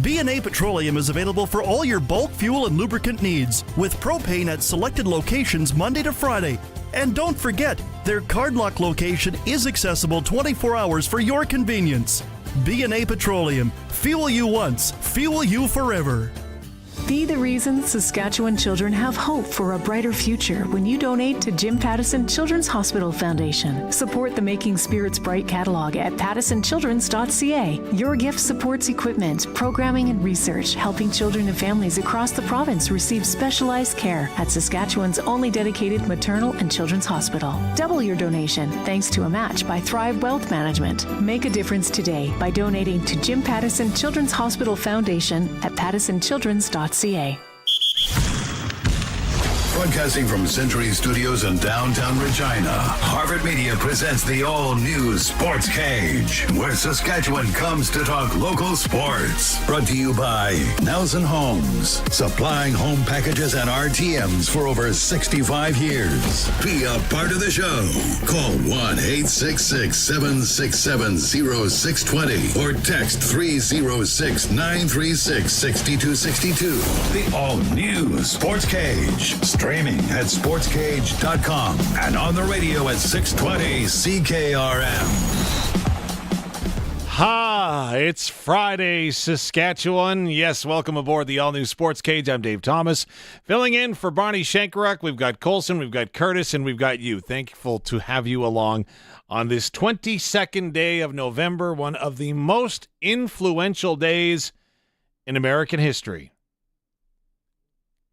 B&A Petroleum is available for all your bulk fuel and lubricant needs, with propane at selected locations Monday to Friday. And don't forget, their Cardlock location is accessible 24 hours for your convenience. B&A Petroleum. Fuel you once, fuel you forever. Be the reason Saskatchewan children have hope for a brighter future when you donate to Jim Pattison Children's Hospital Foundation. Support the Making Spirits Bright catalog at pattisonchildrens.ca. Your gift supports equipment, programming, and research, helping children and families across the province receive specialized care at Saskatchewan's only dedicated maternal and children's hospital. Double your donation thanks to a match by Thrive Wealth Management. Make a difference today by donating to Jim Pattison Children's Hospital Foundation at pattisonchildrens.ca. Broadcasting from Century Studios in downtown Regina, Harvard Media presents the all-new Sportscage, where Saskatchewan comes to talk local sports. Brought to you by Nelson Homes, supplying home packages and RTMs for over 65 years. Be a part of the show. Call 1-866-767-0620 or text 306-936-6262. The all-new Sportscage. Streaming at sportscage.com and on the radio at 620 CKRM. It's Friday, Saskatchewan. Yes, welcome aboard the all-new Sportscage. I'm Dave Thomas. Filling in for Barney Shankaruk. We've got Colson, we've got Curtis, and we've got you. Thankful to have you along on this 22nd day of November, one of the most influential days in American history.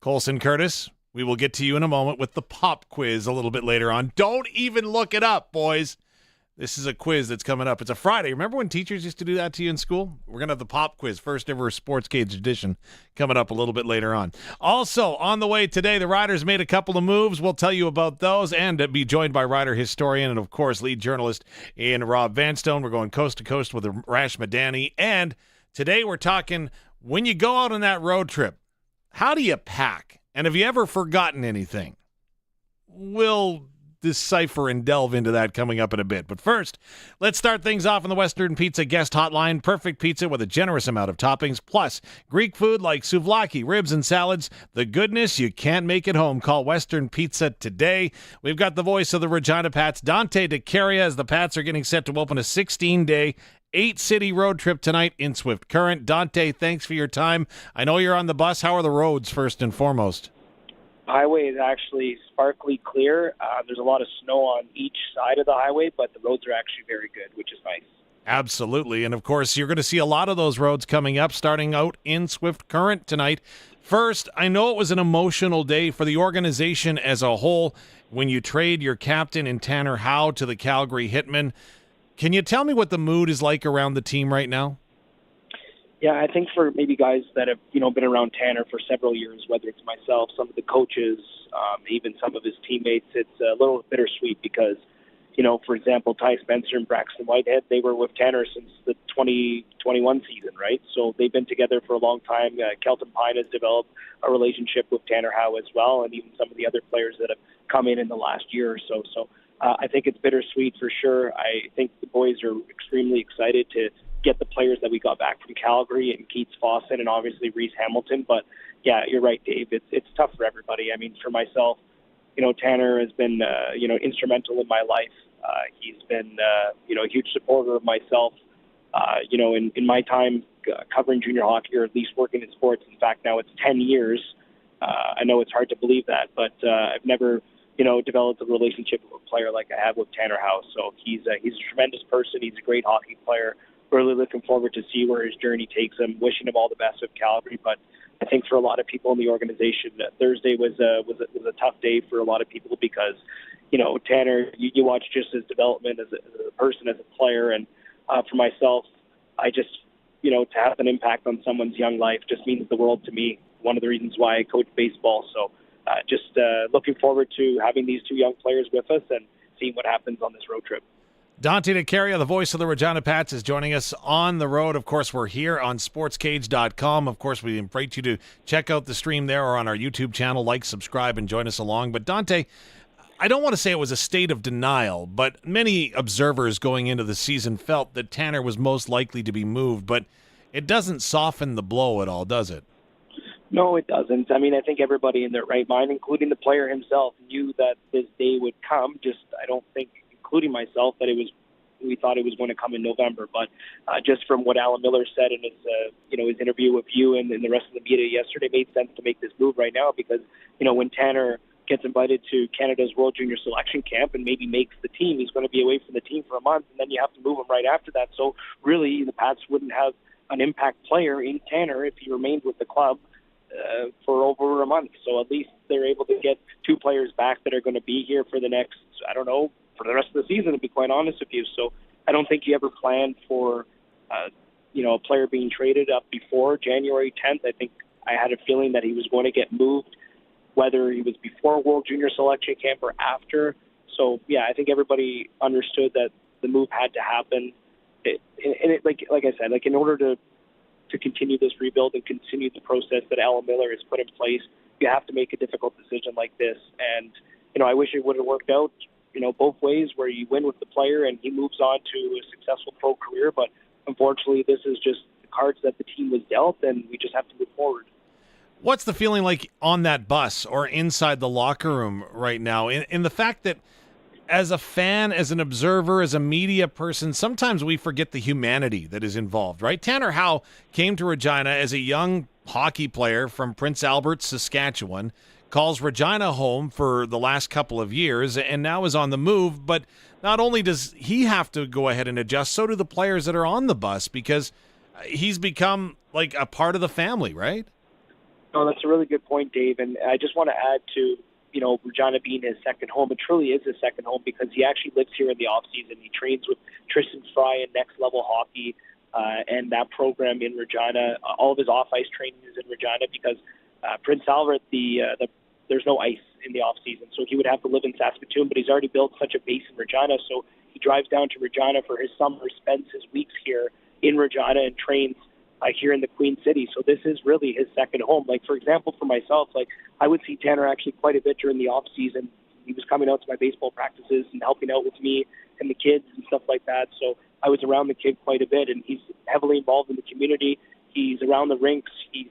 Colson, Curtis, we will get to you in a moment with the pop quiz a little bit later on. Don't even look it up, boys. This is a quiz that's coming up. It's a Friday. Remember when teachers used to do that to you in school? We're going to have the pop quiz, first ever Sportscage edition, coming up a little bit later on. Also, on the way today, the Riders made a couple of moves. We'll tell you about those and be joined by Rider historian and, of course, lead journalist in Rob Vanstone. We're going coast to coast with Arash Madani. And today we're talking, when you go out on that road trip, how do you pack? And have you ever forgotten anything? We'll decipher and delve into that coming up in a bit. But first, let's start things off on the Western Pizza Guest Hotline. Perfect pizza with a generous amount of toppings, plus Greek food like souvlaki, ribs, and salads. The goodness you can't make at home. Call Western Pizza today. We've got the voice of the Regina Pats, Dante Decaria, as the Pats are getting set to open a 16-day 8-city road trip tonight in Swift Current. Dante, thanks for your time. I know you're on the bus. How are the roads, first and foremost? Highway is actually sparkly clear. There's a lot of snow on each side of the highway, but the roads are actually very good, which is nice. Absolutely. And, of course, you're going to see a lot of those roads coming up, starting out in Swift Current tonight. First, I know it was an emotional day for the organization as a whole when you trade your captain in Tanner Howe to the Calgary Hitmen. Can you tell me what the mood is like around the team right now? Yeah, I think for maybe guys that have, been around Tanner for several years, whether it's myself, some of the coaches, even some of his teammates, it's a little bittersweet because, for example, Ty Spencer and Braxton Whitehead, they were with Tanner since the 2021 season, right? So they've been together for a long time. Kelton Pine has developed a relationship with Tanner Howe as well, and even some of the other players that have come in the last year or so. So I think it's bittersweet for sure. I think the boys are extremely excited to get the players that we got back from Calgary and Keats Fawcett and obviously Reese Hamilton. But yeah, you're right, Dave. It's tough for everybody. I mean, for myself, Tanner has been, instrumental in my life. He's been, a huge supporter of myself, in my time covering junior hockey or at least working in sports. In fact, now it's 10 years. I know it's hard to believe that, but I've never, developed a relationship with a player like I have with Tanner Howe. So he's a tremendous person. He's a great hockey player. Really looking forward to see where his journey takes him. Wishing him all the best with Calgary. But I think for a lot of people in the organization, Thursday was a tough day for a lot of people because, Tanner, you watch just his development as a person, as a player, and for myself, I just, to have an impact on someone's young life just means the world to me. One of the reasons why I coach baseball. So just looking forward to having these two young players with us and seeing what happens on this road trip. Dante Decaria, the voice of the Regina Pats, is joining us on the road. Of course, we're here on sportscage.com. Of course, we invite you to check out the stream there or on our YouTube channel. Like, subscribe, and join us along. But Dante, I don't want to say it was a state of denial, but many observers going into the season felt that Tanner was most likely to be moved. But it doesn't soften the blow at all, does it? No, it doesn't. I mean, I think everybody in their right mind, including the player himself, knew that this day would come. Just, I don't think, including myself, that we thought it was going to come in November. But just from what Alan Miller said in his interview with you and the rest of the media yesterday, it made sense to make this move right now because, when Tanner gets invited to Canada's World Junior Selection Camp and maybe makes the team, he's going to be away from the team for a month, and then you have to move him right after that. So really, the Pats wouldn't have an impact player in Tanner if he remained with the club for over a month. So at least they're able to get two players back that are going to be here for the next, for the rest of the season, to be quite honest with you. So I don't think you ever planned for, a player being traded up before January 10th. I think I had a feeling that he was going to get moved, whether he was before World Junior Selection Camp or after. So, yeah, I think everybody understood that the move had to happen. Like I said, in order to continue this rebuild and continue the process that Alan Miller has put in place, you have to make a difficult decision like this. And, I wish it would have worked out, both ways, where you win with the player and he moves on to a successful pro career. But unfortunately, this is just the cards that the team was dealt, and we just have to move forward. What's the feeling like on that bus or inside the locker room right now? In the fact that as a fan, as an observer, as a media person, sometimes we forget the humanity that is involved, right? Tanner Howe came to Regina as a young hockey player from Prince Albert, Saskatchewan, calls Regina home for the last couple of years, and now is on the move. But not only does he have to go ahead and adjust, so do the players that are on the bus, because he's become like a part of the family, right? No, that's a really good point, Dave. And I just want to add to, Regina being his second home. It truly is his second home because he actually lives here in the offseason. He trains with Tristan Fry in Next Level Hockey and that program in Regina. All of his off-ice training is in Regina because Prince Albert, there's no ice in the offseason. So he would have to live in Saskatoon, but he's already built such a base in Regina. So he drives down to Regina for his summer, spends his weeks here in Regina and trains here in the Queen City. So this is really his second home. Like, for example, for myself, I would see Tanner actually quite a bit during the off season. He was coming out to my baseball practices and helping out with me and the kids and stuff like that. So I was around the kid quite a bit, and he's heavily involved in the community. He's around the rinks. He's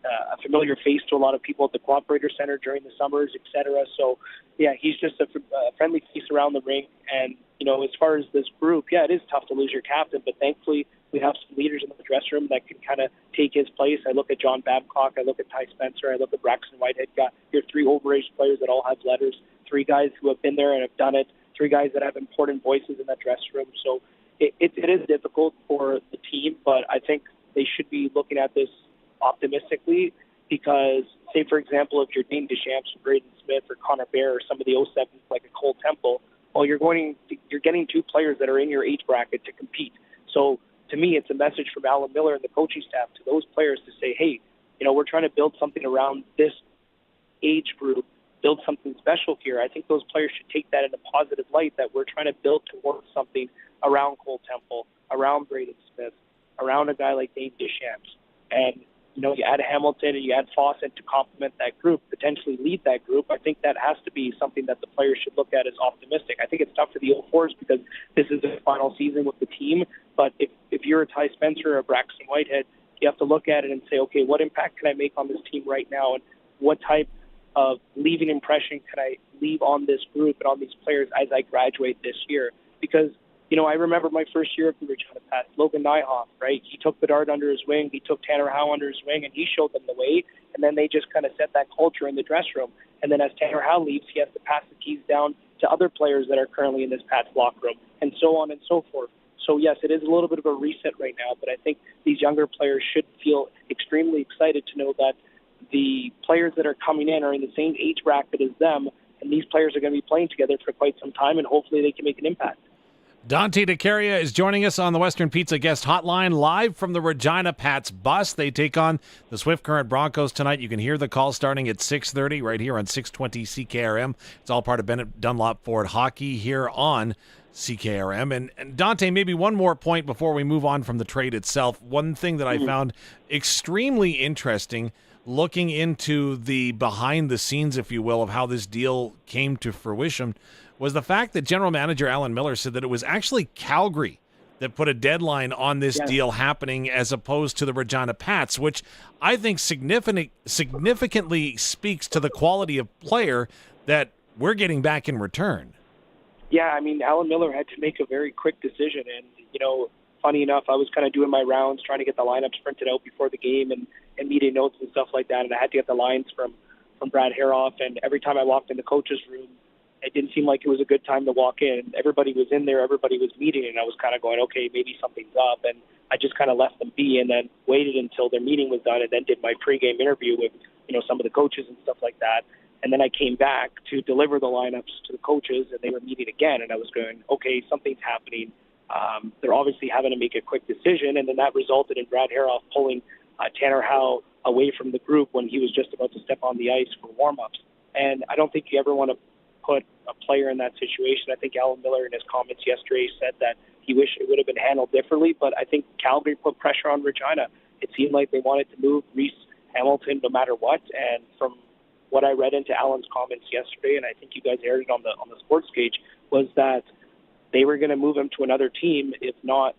a familiar face to a lot of people at the Cooperator Center during the summers, etc. So, yeah, he's just a friendly face around the rink. And, as far as this group, yeah, it is tough to lose your captain, but thankfully we have some leaders in the dressing room that can kind of take his place. I look at John Babcock, I look at Ty Spencer, I look at Braxton Whitehead. You're three overage players that all have letters, three guys who have been there and have done it, three guys that have important voices in that dressing room. So it is difficult for the team, but I think they should be looking at this optimistically because, say, for example, if you're Dane Deschamps or Braden Smith or Connor Bear or some of the 07s like a Cole Temple, well, you're getting two players that are in your age bracket to compete. So to me, it's a message from Alan Miller and the coaching staff to those players to say, hey, we're trying to build something around this age group, build something special here. I think those players should take that in a positive light, that we're trying to build towards something around Cole Temple, around Braden Smith, around a guy like Dave Deschamps. And, you add Hamilton and you add Fawcett to complement that group, potentially lead that group. I think that has to be something that the players should look at as optimistic. I think it's tough for the 04s because this is the final season with the team. But if you're a Ty Spencer or a Braxton Whitehead, you have to look at it and say, okay, what impact can I make on this team right now? And what type of leaving impression can I leave on this group and on these players as I graduate this year? Because, I remember my first year at the Regina Pats, Logan Nyhoff, right? He took Bedard under his wing. He took Tanner Howe under his wing, and he showed them the way. And then they just kind of set that culture in the dressing room. And then as Tanner Howe leaves, he has to pass the keys down to other players that are currently in this Pats locker room, and so on and so forth. So, yes, it is a little bit of a reset right now, but I think these younger players should feel extremely excited to know that the players that are coming in are in the same age bracket as them, and these players are going to be playing together for quite some time, and hopefully they can make an impact. Dante Decaria is joining us on the Western Pizza Guest Hotline live from the Regina Pats bus. They take on the Swift Current Broncos tonight. You can hear the call starting at 6:30 right here on 620 CKRM. It's all part of Bennett Dunlop Ford Hockey here on CKRM. And Dante, maybe one more point before we move on from the trade itself. One thing that I found extremely interesting looking into the behind the scenes, if you will, of how this deal came to fruition was the fact that General Manager Alan Miller said that it was actually Calgary that put a deadline on this deal happening as opposed to the Regina Pats, which I think significantly speaks to the quality of player that we're getting back in return. Yeah, I mean, Alan Miller had to make a very quick decision. And, funny enough, I was kind of doing my rounds trying to get the lineups printed out before the game and meeting notes and stuff like that. And I had to get the lines from Brad Haroff. And every time I walked in the coach's room, it didn't seem like it was a good time to walk in. Everybody was in there. Everybody was meeting. And I was kind of going, okay, maybe something's up. And I just kind of left them be and then waited until their meeting was done and then did my pregame interview with, some of the coaches and stuff like that. And then I came back to deliver the lineups to the coaches, and they were meeting again. And I was going, okay, something's happening. They're obviously having to make a quick decision. And then that resulted in Brad Haroff pulling Tanner Howe away from the group when he was just about to step on the ice for warm-ups. And I don't think you ever want to put a player in that situation. I think Alan Miller in his comments yesterday said that he wished it would have been handled differently, but I think Calgary put pressure on Regina. It seemed like they wanted to move Reese Hamilton no matter what. And from what I read into Alan's comments yesterday, and I think you guys aired it on the Sportscage, was that they were going to move him to another team, if not,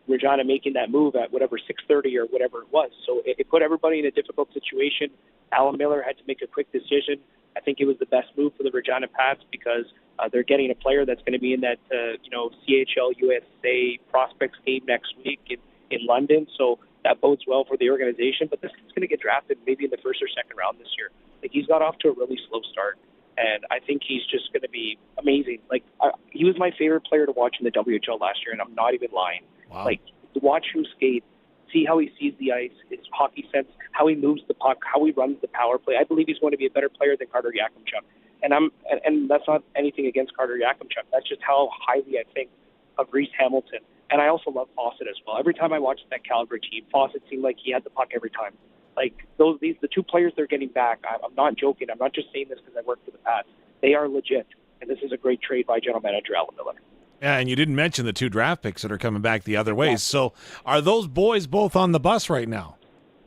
Regina making that move at whatever 6:30 or whatever it was. So it put everybody in a difficult situation. Alan Miller had to make a quick decision. I think it was the best move for the Regina Pats because they're getting a player that's going to be in that CHL USA prospects game next week in London. So that bodes well for the organization. But this kid's going to get drafted maybe in the first or second round this year. Like, he's got off to a really slow start, and I think he's just going to be amazing. Like, he was my favorite player to watch in the WHL last year, and I'm not even lying. Wow. Like, to watch him skate, see how he sees the ice, his hockey sense, how he moves the puck, how he runs the power play. I believe he's going to be a better player than Carter Yakimchuk. And that's not anything against Carter Yakimchuk. That's just how highly I think of Reese Hamilton. And I also love Fawcett as well. Every time I watched that Calgary team, Fawcett seemed like he had the puck every time. Like, the two players they're getting back, I'm not joking. I'm not just saying this because I work for the Pats. They are legit. And this is a great trade by General Manager Alan Miller. Yeah, and you didn't mention the 2 draft picks that are coming back the other way. So are those boys both on the bus right now?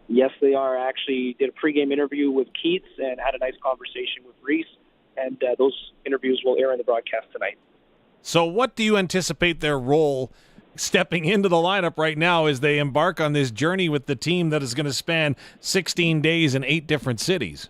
Yes, they are. I actually did a pregame interview with Keats and had a nice conversation with Reese. And those interviews will air in the broadcast tonight. So what do you anticipate their role stepping into the lineup right now as they embark on this journey with the team that is going to span 16 days in 8 different cities?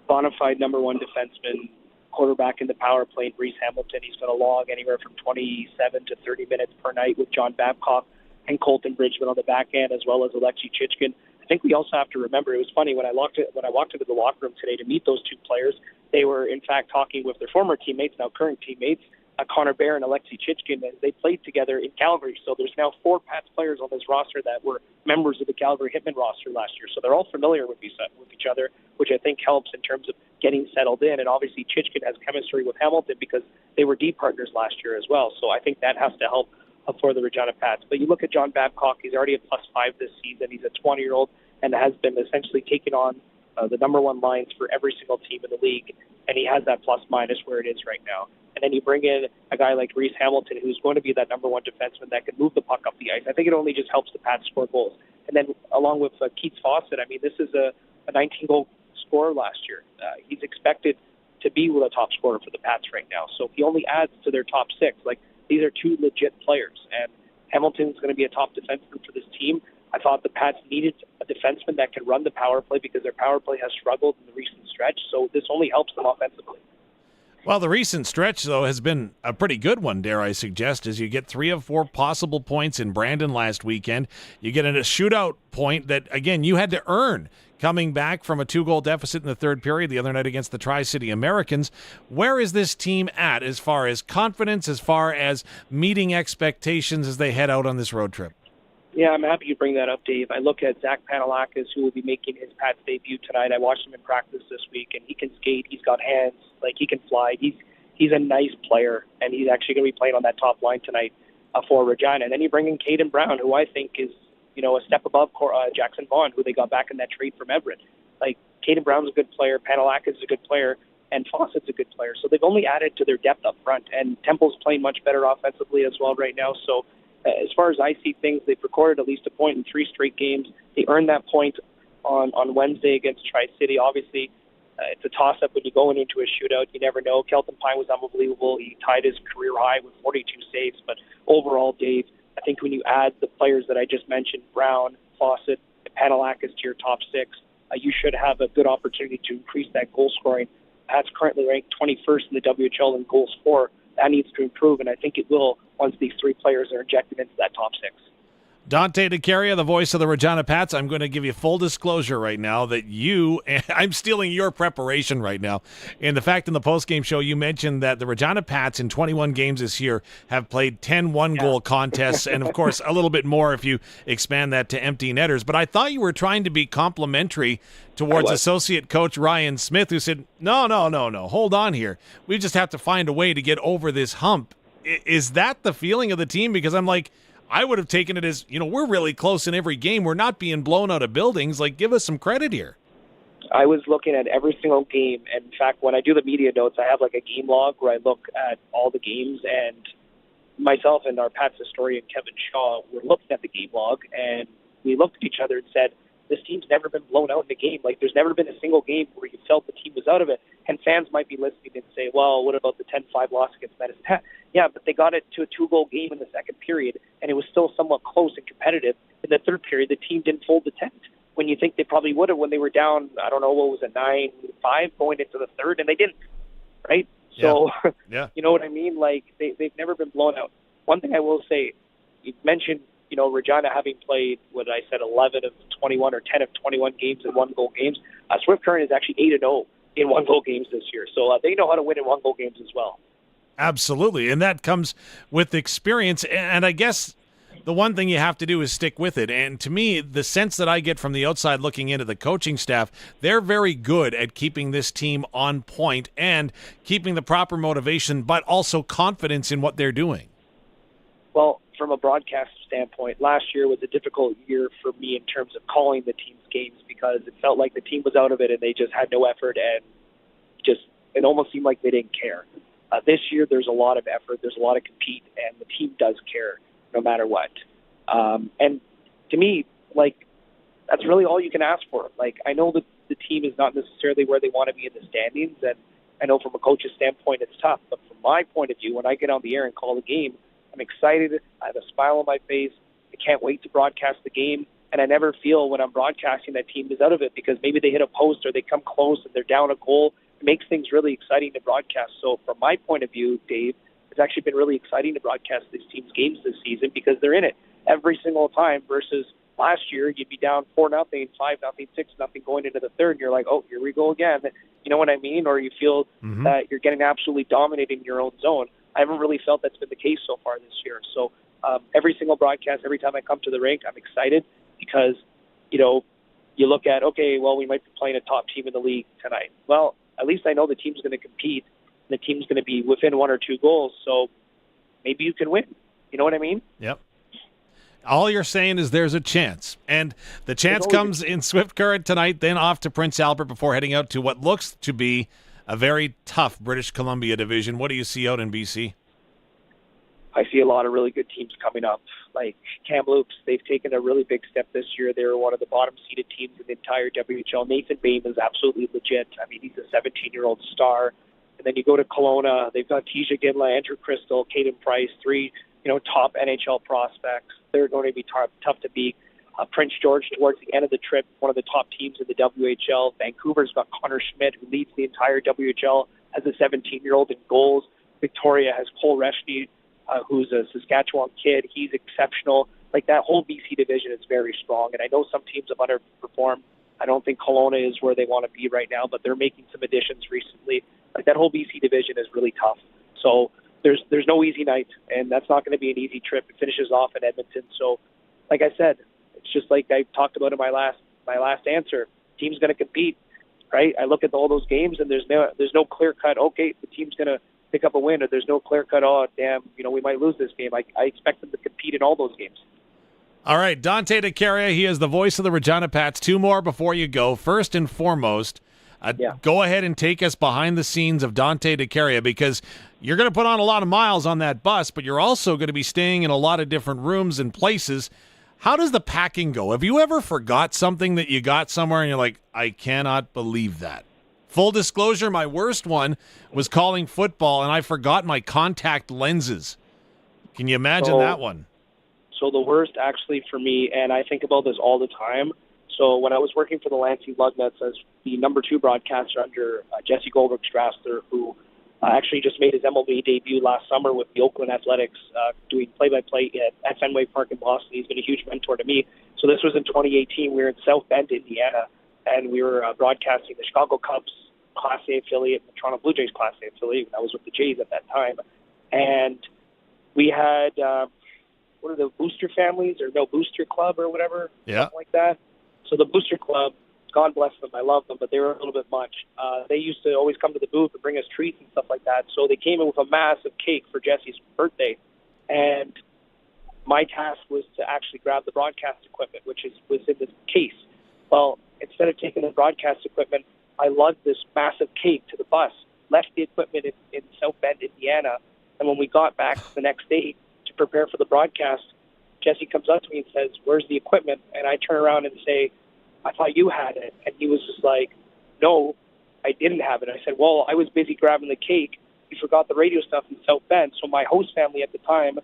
Bona fide number 1 defenseman, quarterback in the power play, Reese Hamilton. He's going to log anywhere from 27 to 30 minutes per night with John Babcock and Colton Bridgman on the back end, as well as Alexei Chichkin. I think we also have to remember, it was funny, when I walked into the locker room today to meet those 2 players, they were, in fact, talking with their former teammates, now current teammates, Connor Bear and Alexei Chichkin, and they played together in Calgary. So there's now 4 Pats players on this roster that were members of the Calgary Hitmen roster last year. So they're all familiar with each other, which I think helps in terms of getting settled in. And obviously Chichkin has chemistry with Hamilton because they were D partners last year as well. So I think that has to help for the Regina Pats. But you look at John Babcock, he's already a +5 this season. He's a 20-year-old and has been essentially taking on the number 1 lines for every single team in the league. And he has that plus-minus where it is right now. And then you bring in a guy like Reese Hamilton, who's going to be that number 1 defenseman that can move the puck up the ice. I think it only just helps the Pats score goals. And then along with Keats Fawcett, I mean, this is a 19-goal scorer last year. He's expected to be the top scorer for the Pats right now. So if he only adds to their top 6, like, these are 2 legit players. And Hamilton's going to be a top defenseman for this team. I thought the Pats needed a defenseman that can run the power play because their power play has struggled in the recent stretch. So this only helps them offensively. Well, the recent stretch, though, has been a pretty good one, dare I suggest, as you get 3 of 4 possible points in Brandon last weekend. You get a shootout point that, again, you had to earn coming back from a 2-goal deficit in the third period the other night against the Tri-City Americans. Where is this team at as far as confidence, as far as meeting expectations as they head out on this road trip? Yeah, I'm happy you bring that up, Dave. I look at Zach Panalakis, who will be making his Pats debut tonight. I watched him in practice this week, and he can skate. He's got hands. Like, he can fly. He's a nice player, and he's actually going to be playing on that top line tonight for Regina. And then you bring in Caden Brown, who I think is, a step above Jackson Vaughn, who they got back in that trade from Everett. Like, Caden Brown's a good player. Panalakis is a good player. And Fawcett's a good player. So they've only added to their depth up front. And Temple's playing much better offensively as well right now. So as far as I see things, they've recorded at least a point in 3 straight games. They earned that point on Wednesday against Tri-City. Obviously, it's a toss-up when you go into a shootout. You never know. Kelton Pine was unbelievable. He tied his career high with 42 saves. But overall, Dave, I think when you add the players that I just mentioned, Brown, Fawcett, and Panalakis to your top six, you should have a good opportunity to increase that goal scoring. Pat's currently ranked 21st in the WHL in goals for. That needs to improve, and I think it will once these three players are injected into that top six. Dante Decaria, the voice of the Regina Pats. I'm going to give you full disclosure right now that I'm stealing your preparation right now. And the fact in the postgame show, you mentioned that the Regina Pats in 21 games this year have played 10 one-goal contests, and of course a little bit more if you expand that to empty netters. But I thought you were trying to be complimentary towards associate coach Ryan Smith, who said, no, hold on here. We just have to find a way to get over this hump. Is that the feeling of the team? Because I'm like, I would have taken it as, we're really close in every game. We're not being blown out of buildings. Like, give us some credit here. I was looking at every single game. And in fact, when I do the media notes, I have like a game log where I look at all the games. And myself and our Pats historian, Kevin Shaw, were looking at the game log. And we looked at each other and said, this team's never been blown out in a game. Like, there's never been a single game where you felt the team was out of it. And fans might be listening and say, well, what about the 10-5 loss against Medicine Hat? Yeah, but they got it to a 2-goal game in the second period, and it was still somewhat close and competitive. In the third period, the team didn't fold the tent when you think they probably would have when they were down, I don't know, what was it, 9-5 going into the third, and they didn't, right? So, yeah. You know what I mean? Like, they've never been blown out. One thing I will say, you mentioned, Regina having played, 11 of 21 or 10 of 21 games in one-goal games. Swift Current is actually 8-0 in one-goal games this year. So they know how to win in one-goal games as well. Absolutely, and that comes with experience. And I guess the one thing you have to do is stick with it. And to me, the sense that I get from the outside looking into the coaching staff, they're very good at keeping this team on point and keeping the proper motivation, but also confidence in what they're doing. Well, from a broadcast standpoint, last year was a difficult year for me in terms of calling the team's games because it felt like the team was out of it and they just had no effort and it almost seemed like they didn't care. This year, there's a lot of effort, there's a lot of compete, and the team does care no matter what. And to me, that's really all you can ask for. I know that the team is not necessarily where they want to be in the standings, and I know from a coach's standpoint it's tough. But from my point of view, when I get on the air and call the game, I'm excited. I have a smile on my face. I can't wait to broadcast the game. And I never feel when I'm broadcasting that team is out of it because maybe they hit a post or they come close and they're down a goal. It makes things really exciting to broadcast. So from my point of view, Dave, it's actually been really exciting to broadcast these teams' games this season because they're in it every single time versus last year you'd be down 4-0, 5-0, 6-0 going into the third and you're like, oh, here we go again. You know what I mean? Or you feel that you're getting absolutely dominated in your own zone. I haven't really felt that's been the case so far this year. So every single broadcast, every time I come to the rink, I'm excited because, you look at, okay, well, we might be playing a top team in the league tonight. Well, at least I know the team's going to compete and the team's going to be within 1 or 2 goals. So maybe you can win. You know what I mean? Yep. All you're saying is there's a chance. And the chance comes in Swift Current tonight, then off to Prince Albert before heading out to what looks to be a very tough British Columbia division. What do you see out in BC? I see a lot of really good teams coming up. Like Kamloops, they've taken a really big step this year. They were one of the bottom-seeded teams in the entire WHL. Nathan Bain is absolutely legit. I mean, he's a 17-year-old star. And then you go to Kelowna. They've got Tisha Ginla, Andrew Crystal, Caden Price, 3 top NHL prospects. They're going to be tough to beat. Prince George, towards the end of the trip, one of the top teams in the WHL. Vancouver's got Connor Schmidt, who leads the entire WHL as a 17-year-old in goals. Victoria has Cole Reshney, who's a Saskatchewan kid. He's exceptional. That whole BC division is very strong, and I know some teams have underperformed. I don't think Kelowna is where they want to be right now, but they're making some additions recently. That whole BC division is really tough. So there's no easy night, and that's not going to be an easy trip. It finishes off in Edmonton. So, like I said, it's just like I talked about in my last answer. Team's going to compete, right? I look at all those games, and there's no clear cut. Okay, the team's going to pick up a win, or there's no clear cut. Oh, damn, we might lose this game. I expect them to compete in all those games. All right, Dante Decaria, he is the voice of the Regina Pats. 2 more before you go. First and foremost, go ahead and take us behind the scenes of Dante Decaria because you're going to put on a lot of miles on that bus, but you're also going to be staying in a lot of different rooms and places. How does the packing go? Have you ever forgot something that you got somewhere and you're like, I cannot believe that? Full disclosure, my worst one was calling football, and I forgot my contact lenses. Can you imagine that one? So the worst actually for me, and I think about this all the time. So when I was working for the Lansing Lugnuts as the number 2 broadcaster under Jesse Goldberg-Strassler, who actually just made his MLB debut last summer with the Oakland Athletics, doing play-by-play at Fenway Park in Boston. He's been a huge mentor to me. So this was in 2018. We were in South Bend, Indiana, and we were broadcasting the Chicago Cubs Class A affiliate and the Toronto Blue Jays Class A affiliate. I was with the Jays at that time. And we had, what are the Booster families, or no, Booster Club or whatever, something like that. So the Booster Club, God bless them, I love them, but they were a little bit much. They used to always come to the booth and bring us treats and stuff like that. So they came in with a massive cake for Jesse's birthday. And my task was to actually grab the broadcast equipment, which was in this case. Well, instead of taking the broadcast equipment, I lugged this massive cake to the bus, left the equipment in South Bend, Indiana, and when we got back the next day to prepare for the broadcast, Jesse comes up to me and says, "Where's the equipment?" And I turn around and say, "I thought you had it." And he was just like, "No, I didn't have it." I said, "Well, I was busy grabbing the cake. You forgot the radio stuff in South Bend." So my host family at the time,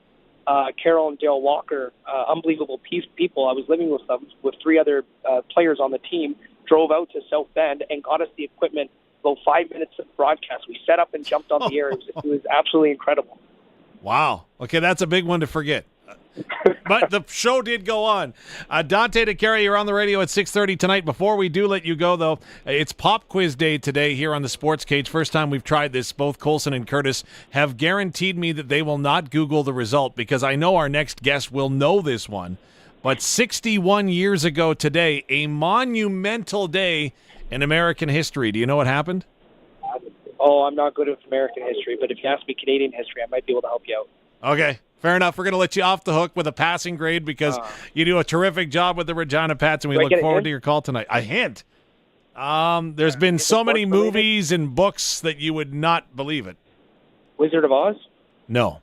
Carol and Dale Walker, unbelievable people. I was living with them, with 3 other players on the team, drove out to South Bend and got us the equipment about 5 minutes of the broadcast. We set up and jumped on the air. It was absolutely incredible. Wow. Okay, that's a big one to forget. But the show did go on. Dante Decaria, you're on the radio at 6:30 tonight. Before we do let you go, though, it's Pop Quiz Day today here on the Sports Cage. First time we've tried this. Both Colson and Curtis have guaranteed me that they will not Google the result, because I know our next guest will know this one. But 61 years ago today, a monumental day in American history. Do you know what happened? Oh, I'm not good at American history, but if you ask me Canadian history, I might be able to help you out. Okay. Fair enough. We're going to let you off the hook with a passing grade because you do a terrific job with the Regina Pats, and we look forward to your call tonight. A hint. There's been so many movies and books that you would not believe it. Wizard of Oz? No.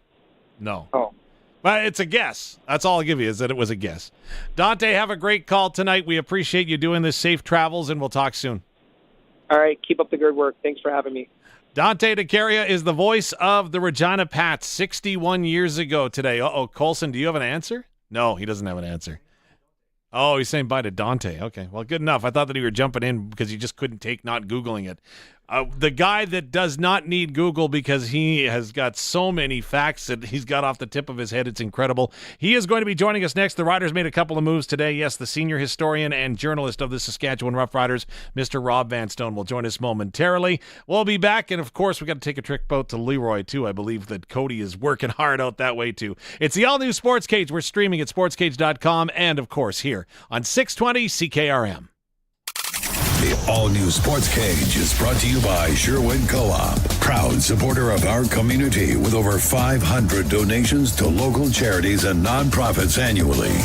Oh. But it's a guess. That's all I'll give you, is that it was a guess. Dante, have a great call tonight. We appreciate you doing this. Safe travels, and we'll talk soon. All right. Keep up the good work. Thanks for having me. Dante Decaria is the voice of the Regina Pats 61 years ago today. Colson, do you have an answer? No, he doesn't have an answer. Oh, he's saying bye to Dante. Okay, well, good enough. I thought that you were jumping in because you just couldn't take not Googling it. The guy that does not need Google because he has got so many facts that he's got off the tip of his head. It's incredible. He is going to be joining us next. The Riders made a couple of moves today. Yes, the senior historian and journalist of the Saskatchewan Roughriders, Mr. Rob Vanstone, will join us momentarily. We'll be back, and of course, we got to take a trick boat to Leroy, too. I believe that Cody is working hard out that way, too. It's the all-new Sports Cage. We're streaming at sportscage.com and, of course, here on 620 CKRM. The all-new Sports Cage is brought to you by Sherwood Co-op, proud supporter of our community with over 500 donations to local charities and nonprofits annually.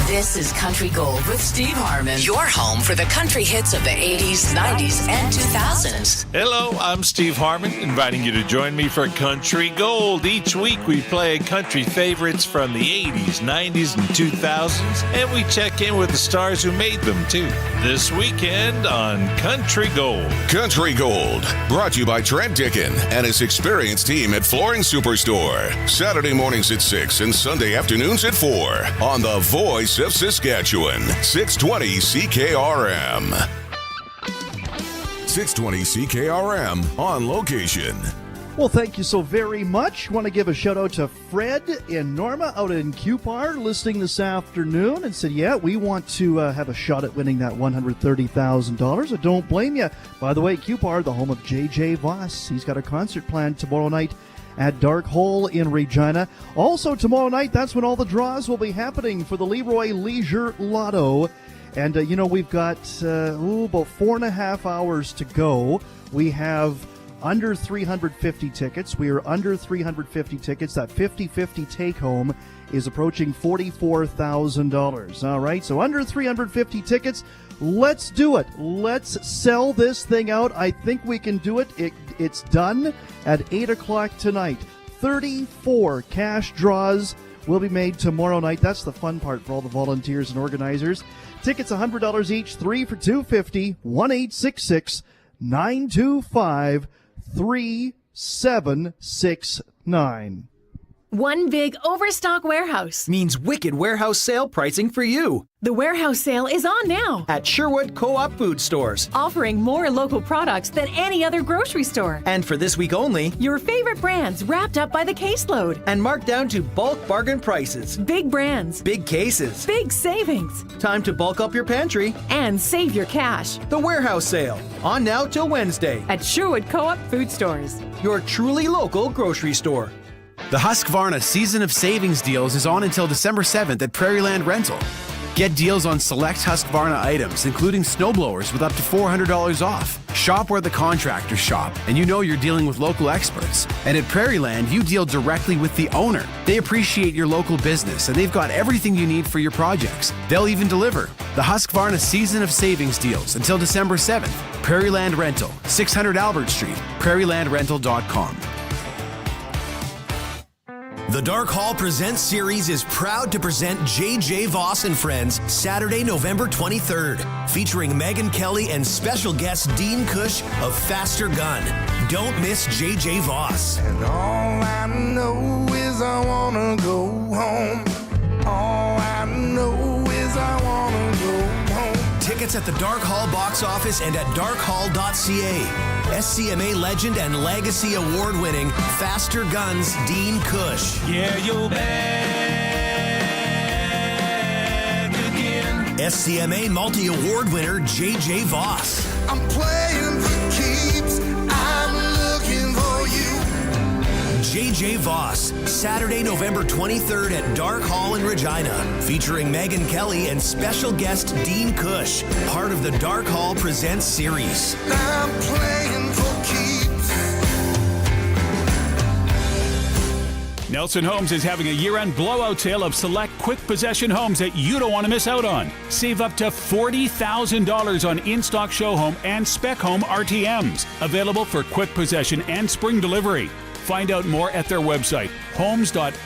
This is Country Gold with Steve Harmon, your home for the country hits of the 80s, 90s, and 2000s. Hello, I'm Steve Harmon, inviting you to join me for Country Gold. Each week we play country favorites from the 80s, 90s, and 2000s, and we check in with the stars who made them, too. This weekend on Country Gold. Country Gold, brought to you by Trent Dickin and his experienced team at Flooring Superstore. Saturday mornings at 6 and Sunday afternoons at 4 on The Voice of Saskatchewan, 620 CKRM. 620 CKRM on location. Well, thank you so very much. Want to give a shout out to Fred and Norma out in Cupar listening this afternoon and said, yeah, we want to have a shot at winning that $130,000. I don't blame you. By the way, Cupar, the home of J.J. Voss. He's got a concert planned tomorrow night at Dark Hole in Regina. Also tomorrow night, that's when all the draws will be happening for the Leroy Leisure Lotto. And, we've got about 4.5 hours to go. We have under 350 tickets. We are under 350 tickets. That 50-50 take-home is approaching $44,000. All right, so under 350 tickets. Let's do it. Let's sell this thing out. I think we can do it. It's done at 8 o'clock tonight. 34 cash draws will be made tomorrow night. That's the fun part for all the volunteers and organizers. Tickets $100 each, 3 for $250, 1-866 925-3769. One big overstock warehouse means wicked warehouse sale pricing for you. The warehouse sale is on now At Sherwood Co-op Food Stores. offering more local products than any other grocery store. And for this week only, Your favorite brands wrapped up by the caseload. and marked down to bulk bargain prices. Big brands, Big cases. big savings, Time to bulk up your pantry. and save your cash The warehouse sale. On now till Wednesday. at Sherwood Co-op Food Stores. Your truly local grocery store. The Husqvarna Season of Savings deals is on until December 7th at Prairieland Rental. Get deals on select Husqvarna items, including snowblowers with up to $400 off. Shop where the contractors shop, and you know you're dealing with local experts. And at Prairieland, you deal directly with the owner. They appreciate your local business, and they've got everything you need for your projects. They'll even deliver. The Husqvarna Season of Savings deals until December 7th. Prairieland Rental, 600 Albert Street, prairielandrental.com. The Dark Hall Presents series is proud to present J.J. Voss and Friends Saturday, November 23rd, featuring Megan Kelly and special guest Dean Cush of Faster Gun. Don't miss J.J. Voss. And all I know is I wanna go home. All I know is I wanna go home. Tickets at the Dark Hall box office and at darkhall.ca. SCMA legend and legacy award-winning Faster Guns Dean Cush. Yeah, you're back again. SCMA multi-award winner J.J. Voss. I'm playing for keeps. I'm looking for you. J.J. Voss, Saturday, November 23rd at Dark Hall in Regina, featuring Megan Kelly and special guest Dean Cush, part of the Dark Hall Presents series. I'm playing for keeps. Nelson Homes is having a year-end blowout sale of select quick possession homes that you don't want to miss out on. Save up to $40,000 on in-stock show home and spec home RTMs, available for quick possession and spring delivery. Find out more at their website, homes.nlc.ca,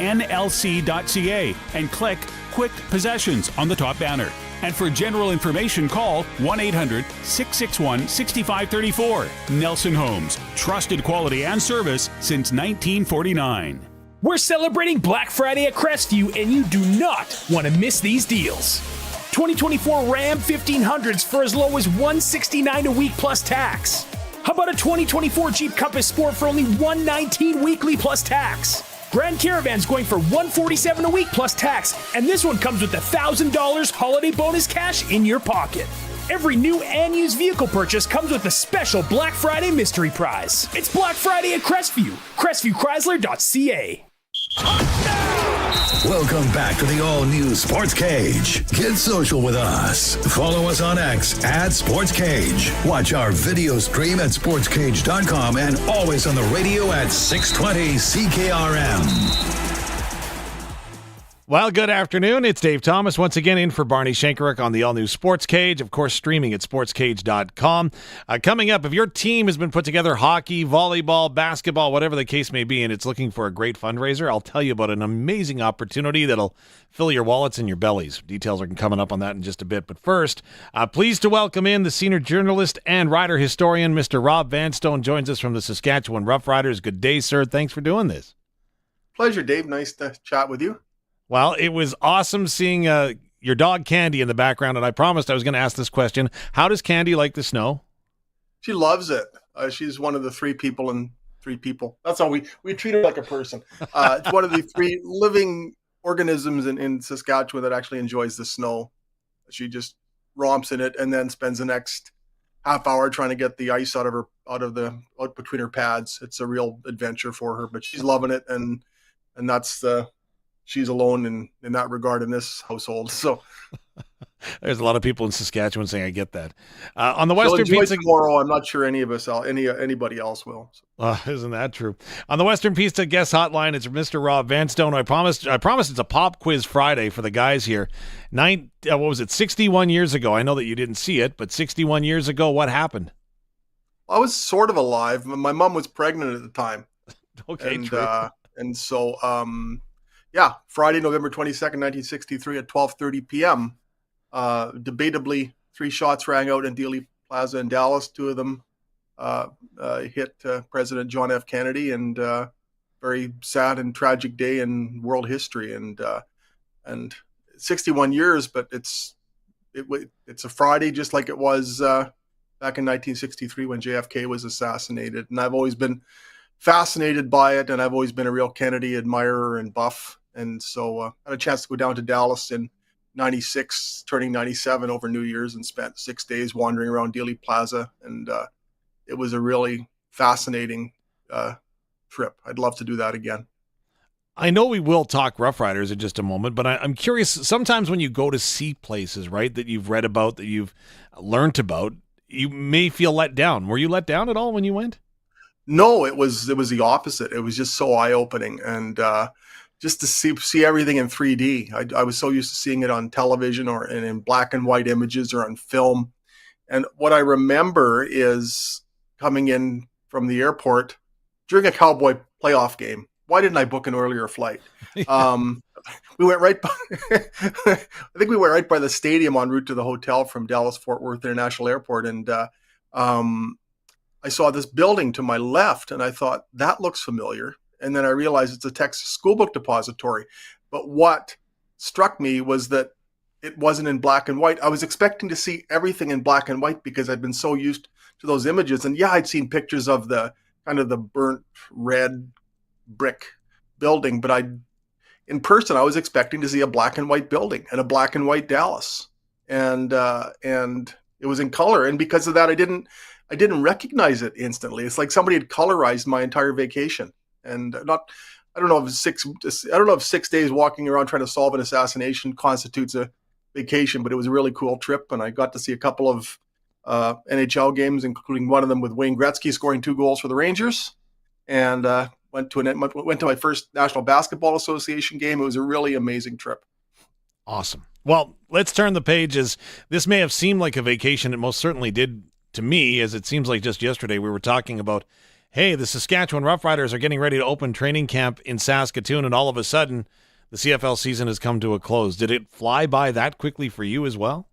and click Quick Possessions on the top banner. And for general information, call 1-800-661-6534. Nelson Homes, trusted quality and service since 1949. We're celebrating Black Friday at Crestview, and you do not want to miss these deals. 2024 Ram 1500s for as low as $169 a week plus tax. How about a 2024 Jeep Compass Sport for only $119 weekly plus tax? Grand Caravan's going for $147 a week plus tax, and this one comes with $1,000 holiday bonus cash in your pocket. Every new and used vehicle purchase comes with a special Black Friday mystery prize. It's Black Friday at Crestview, CrestviewChrysler.ca. Welcome back to the all-new Sports Cage. Get social with us. Follow us on X at Sports Cage. Watch our video stream at sportscage.com and always on the radio at 620 CKRM. Well, good afternoon. It's Dave Thomas once again in for Barney Shankaruk on the all-new Sports Cage, of course, streaming at sportscage.com. Coming up, if your team has been put together, hockey, volleyball, basketball, whatever the case may be, and it's looking for a great fundraiser, I'll tell you about an amazing opportunity that'll fill your wallets and your bellies. Details are coming up on that in just a bit. But first, pleased to welcome in the senior journalist and rider historian, Mr. Rob Vanstone, joins us from the Saskatchewan Roughriders. Good day, sir. Thanks for doing this. Pleasure, Dave. Nice to chat with you. Well, it was awesome seeing your dog Candy in the background, and I promised I was going to ask this question. How does Candy like the snow? She loves it. She's one of the three people in three people. That's how we treat her like a person. It's one of the three living organisms in Saskatchewan that actually enjoys the snow. She just romps in it and then spends the next half hour trying to get the ice out between her pads. It's a real adventure for her, but she's loving it, and that's she's alone in that regard in this household. So there's a lot of people in Saskatchewan saying I get that. On the Western Pizza tomorrow, I'm not sure anybody else will. Isn't that true? On the Western Pizza guest hotline, it's Mr. Rob Vanstone. I promised it's a pop quiz Friday for the guys here. 61 years ago? I know that you didn't see it, but 61 years ago, what happened? I was sort of alive. My mom was pregnant at the time. Okay, and, true. And so, Friday, November 22nd, 1963 at 12:30 p.m. Debatably, 3 shots rang out in Dealey Plaza in Dallas. 2 of them hit President John F. Kennedy, and very sad and tragic day in world history. And 61 years, but it's a Friday, just like it was back in 1963 when JFK was assassinated. And I've always been fascinated by it, and I've always been a real Kennedy admirer and buff. And so I had a chance to go down to Dallas in 96, turning 97 over New Year's, and spent 6 days wandering around Dealey Plaza. And it was a really fascinating trip. I'd love to do that again. I know we will talk Rough Riders in just a moment, but I'm curious, sometimes when you go to see places, right, that you've read about, that you've learned about, you may feel let down. Were you let down at all when you went? No, it was the opposite. It was just so eye-opening, and just to see everything in 3D. I was so used to seeing it on television or in black and white images or on film. And what I remember is coming in from the airport during a Cowboy playoff game. Why didn't I book an earlier flight? We went right by, I think we went right by the stadium en route to the hotel from Dallas-Fort Worth International Airport. And I saw this building to my left, and I thought, that looks familiar. And then I realized it's a Texas school book depository. But what struck me was that it wasn't in black and white. I was expecting to see everything in black and white because I'd been so used to those images. And yeah, I'd seen pictures of the kind of the burnt red brick building, but in person, I was expecting to see a black and white building and a black and white Dallas, and it was in color. And because of that, I didn't recognize it instantly. It's like somebody had colorized my entire vacation. And I don't know if 6 days walking around trying to solve an assassination constitutes a vacation, but it was a really cool trip, and I got to see a couple of NHL games, including one of them with Wayne Gretzky scoring 2 goals for the Rangers, and went to my first National Basketball Association game. It was a really amazing trip. Awesome. Well, let's turn the pages. This may have seemed like a vacation. It most certainly did to me, as it seems like just yesterday we were talking about, hey, the Saskatchewan Roughriders are getting ready to open training camp in Saskatoon, and all of a sudden the CFL season has come to a close. Did it fly by that quickly for you as well?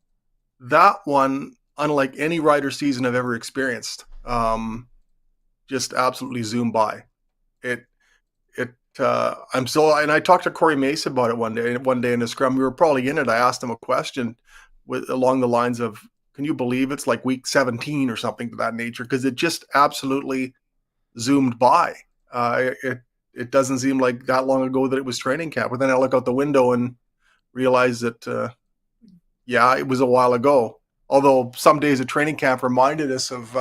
That one, unlike any Rider season I've ever experienced, just absolutely zoomed by. And I talked to Corey Mace about it one day in the scrum. We were probably in it. I asked him a question along the lines of, can you believe it's like week 17 or something to that nature? Because it just absolutely zoomed by. It doesn't seem like that long ago that it was training camp. But then I look out the window and realize that, it was a while ago. Although some days at training camp reminded us of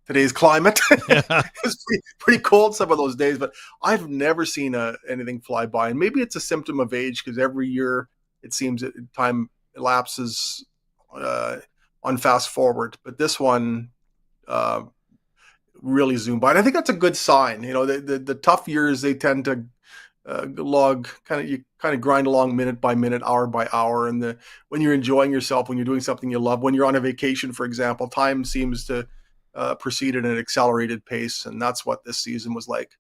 today's climate. It was pretty cold some of those days, but I've never seen anything fly by. And maybe it's a symptom of age, because every year it seems that time elapses on fast forward. But this one really zoomed by. And I think that's a good sign. You know, the tough years, they tend to log you grind along minute by minute, hour by hour. And when you're enjoying yourself, when you're doing something you love, when you're on a vacation, for example, time seems to proceed at an accelerated pace, and that's what this season was like.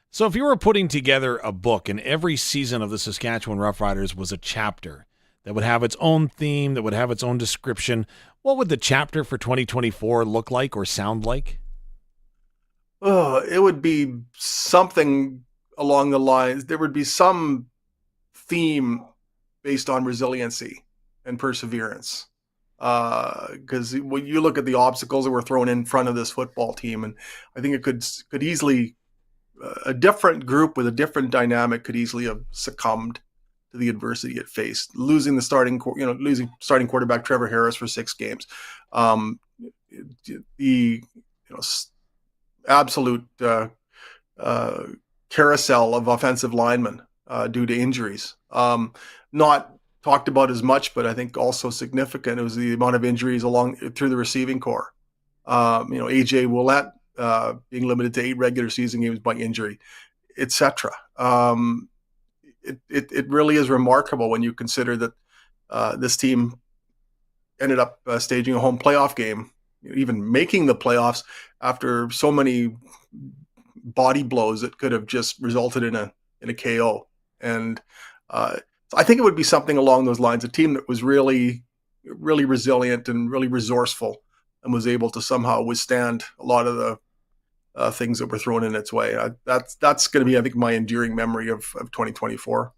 So if you were putting together a book and every season of the Saskatchewan Roughriders was a chapter that would have its own theme, that would have its own description, what would the chapter for 2024 look like or sound like? It would be something along the lines, there would be some theme based on resiliency and perseverance. Because when you look at the obstacles that were thrown in front of this football team, and I think it could easily, a different group with a different dynamic could easily have succumbed to the adversity it faced. Losing starting quarterback Trevor Harris for 6 games, the absolute carousel of offensive linemen due to injuries. Not talked about as much, but I think also significant. It was the amount of injuries through the receiving corps. AJ Ouellette being limited to 8 regular season games by injury, etc. It really is remarkable when you consider that this team ended up staging a home playoff game, even making the playoffs after so many body blows that could have just resulted in a KO. And I think it would be something along those lines, a team that was really, really resilient and really resourceful and was able to somehow withstand a lot of the things that were thrown in its way. That's going to be, I think, my enduring memory of 2024.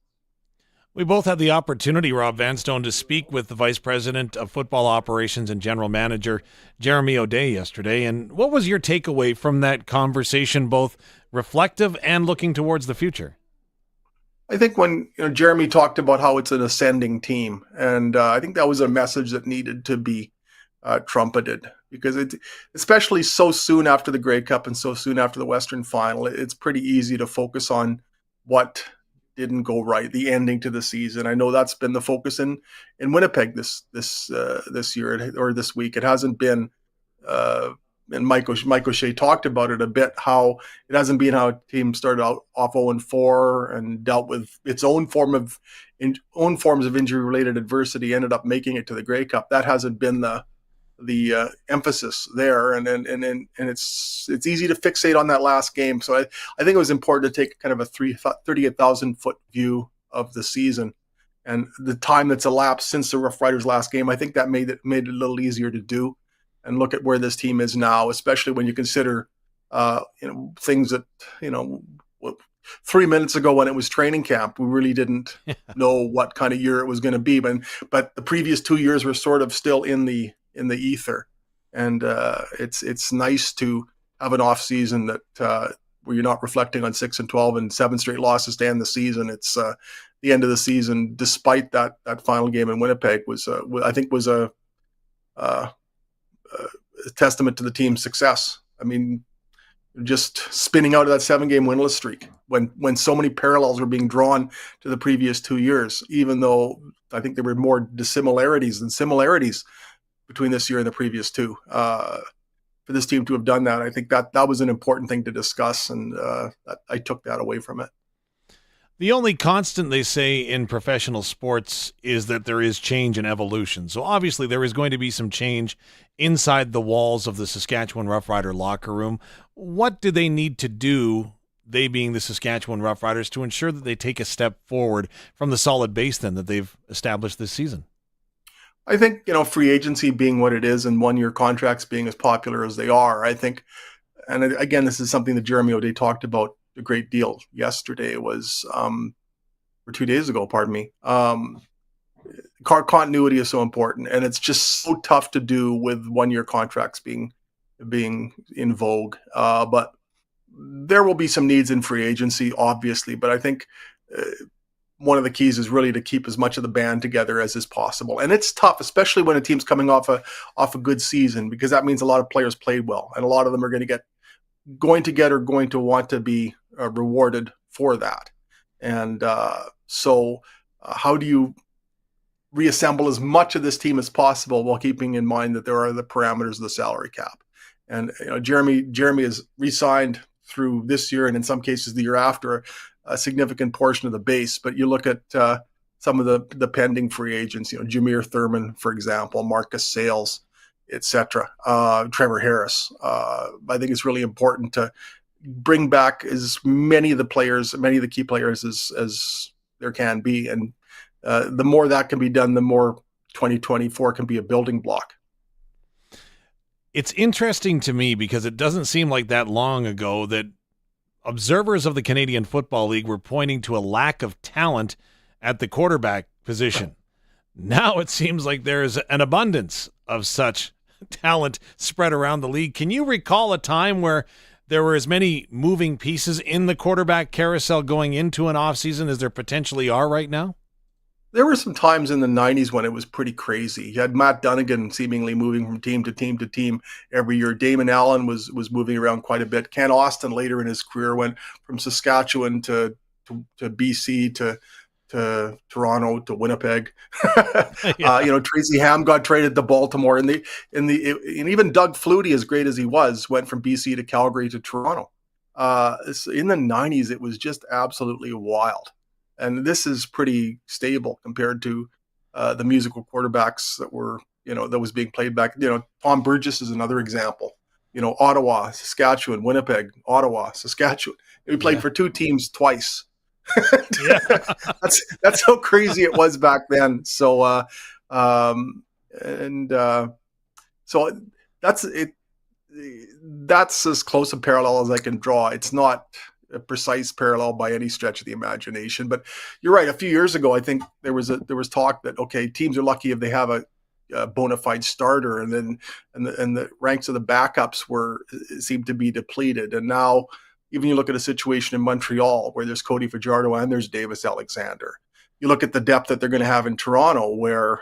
We both had the opportunity, Rob Vanstone, to speak with the Vice President of Football Operations and General Manager Jeremy O'Day yesterday. And what was your takeaway from that conversation, both reflective and looking towards the future? I think when Jeremy talked about how it's an ascending team, and I think that was a message that needed to be trumpeted, because it, especially so soon after the Grey Cup and so soon after the Western Final, it's pretty easy to focus on what didn't go right, the ending to the season. I know that's been the focus in Winnipeg this year or this week. It hasn't been, and Mike O'Shea talked about it a bit, how it hasn't been how a team started out off 0-4 and dealt with its own forms of injury-related adversity, ended up making it to the Grey Cup. That hasn't been the emphasis there, and it's easy to fixate on that last game. So I think it was important to take kind of a 38,000 foot view of the season and the time that's elapsed since the Roughriders last game. I think that made it a little easier to do and look at where this team is now, especially when you consider things that 3 minutes ago when it was training camp, we really didn't know what kind of year it was going to be, but the previous 2 years were sort of still in the ether, and it's nice to have an off season that where you're not reflecting on 6-12 and 7 straight losses to end the season. It's the end of the season, despite that final game in Winnipeg, was a testament to the team's success. I mean, just spinning out of that 7-game winless streak when so many parallels were being drawn to the previous 2 years, even though I think there were more dissimilarities than similarities between this year and the previous two. For this team to have done that, I think that was an important thing to discuss, and I took that away from it. The only constant, they say, in professional sports is that there is change and evolution. So obviously there is going to be some change inside the walls of the Saskatchewan Roughrider locker room. What do they need to do, they being the Saskatchewan Roughriders, to ensure that they take a step forward from the solid base then that they've established this season? I think, free agency being what it is and one-year contracts being as popular as they are, I think, and again, this is something that Jeremy O'Day talked about a great deal yesterday, was, or 2 days ago, pardon me. Continuity is so important, and it's just so tough to do with one-year contracts being in vogue. But there will be some needs in free agency, obviously, but I think one of the keys is really to keep as much of the band together as is possible. And it's tough, especially when a team's coming off a good season, because that means a lot of players played well, and a lot of them are going to want to be rewarded for that. And so how do you reassemble as much of this team as possible while keeping in mind that there are the parameters of the salary cap? And Jeremy has re-signed through this year, and in some cases the year after, a significant portion of the base. But you look at some of the pending free agents, Jameer Thurman, for example, Marcus Sales, etc., Trevor Harris. I think it's really important to bring back as many of the key players as there can be. And the more that can be done, the more 2024 can be a building block. It's interesting to me because it doesn't seem like that long ago that observers of the Canadian Football League were pointing to a lack of talent at the quarterback position. Now it seems like there is an abundance of such talent spread around the league. Can you recall a time where there were as many moving pieces in the quarterback carousel going into an offseason as there potentially are right now? There were some times in the 90s when it was pretty crazy. You had Matt Dunnigan seemingly moving from team to team to team every year. Damon Allen was moving around quite a bit. Ken Austin later in his career went from Saskatchewan to BC to Toronto to Winnipeg. Tracy Ham got traded to Baltimore, and even Doug Flutie, as great as he was, went from BC to Calgary to Toronto. In the 90s, it was just absolutely wild. And this is pretty stable compared to the musical quarterbacks that was being played back. Tom Burgess is another example. Ottawa, Saskatchewan, Winnipeg, Ottawa, Saskatchewan. We played for two teams twice. That's how crazy it was back then. So, so that's it. That's as close a parallel as I can draw. It's not a precise parallel by any stretch of the imagination, but you're right. A few years ago, I think there was talk that, okay, teams are lucky if they have a bona fide starter, and then the ranks of the backups seemed to be depleted. And now even you look at a situation in Montreal where there's Cody Fajardo and there's Davis Alexander. You look at the depth that they're going to have in Toronto, where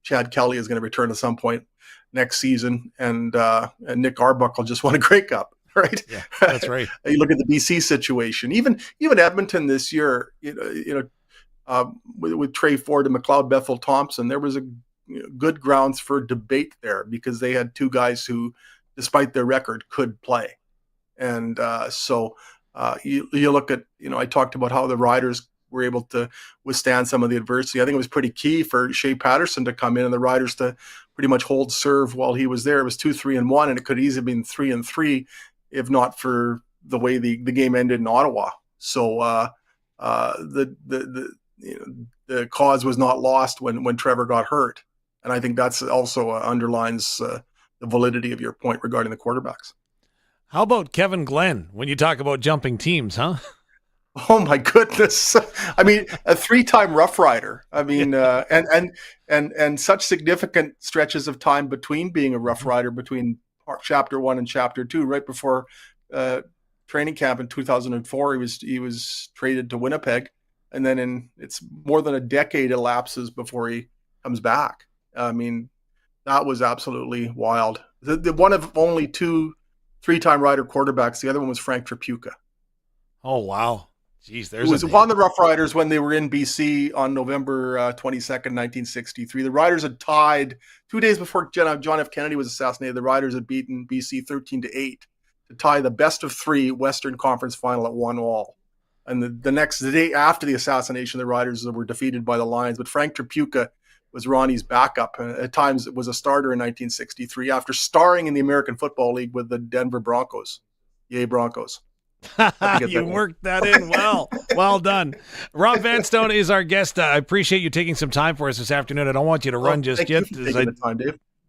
Chad Kelly is going to return at some point next season, and Nick Arbuckle just won a Grey Cup, right? Yeah, that's right. You look at the BC situation, even Edmonton this year, with Trey Ford and McLeod Bethel Thompson, there was a good grounds for debate there because they had two guys who, despite their record, could play. And so you look at, I talked about how the Riders were able to withstand some of the adversity. I think it was pretty key for Shea Patterson to come in and the Riders to pretty much hold serve while he was there. It was 2-3-1, and it could easily have been 3-3 if not for the way the game ended in Ottawa. So the cause was not lost when Trevor got hurt. And I think that's also underlines the validity of your point regarding the quarterbacks. How about Kevin Glenn when you talk about jumping teams, huh? Oh my goodness! I mean, a 3-time Rough Rider. I mean, and such significant stretches of time between being a Rough Rider, between Chapter 1 and Chapter 2. Right before training camp in 2004, he was traded to Winnipeg, and then it's more than a decade elapses before he comes back. I mean, that was absolutely wild. The one of only 2 3-time Rider quarterbacks. The other one was Frank Tripucka. Oh wow. Jeez, it was on the Rough Riders when they were in BC on November 22nd, 1963. The Riders had tied 2 days before John F. Kennedy was assassinated. The Riders had beaten BC 13-8 to tie the best of 3 Western Conference final at 1-1. And the day after the assassination, the Riders were defeated by the Lions. But Frank Tripucka was Ronnie's backup. At times, it was a starter in 1963 after starring in the American Football League with the Denver Broncos. Yay, Broncos. You worked that in well. Well done. Rob Vanstone is our guest. I appreciate you taking some time for us this afternoon. I don't want you to run just yet.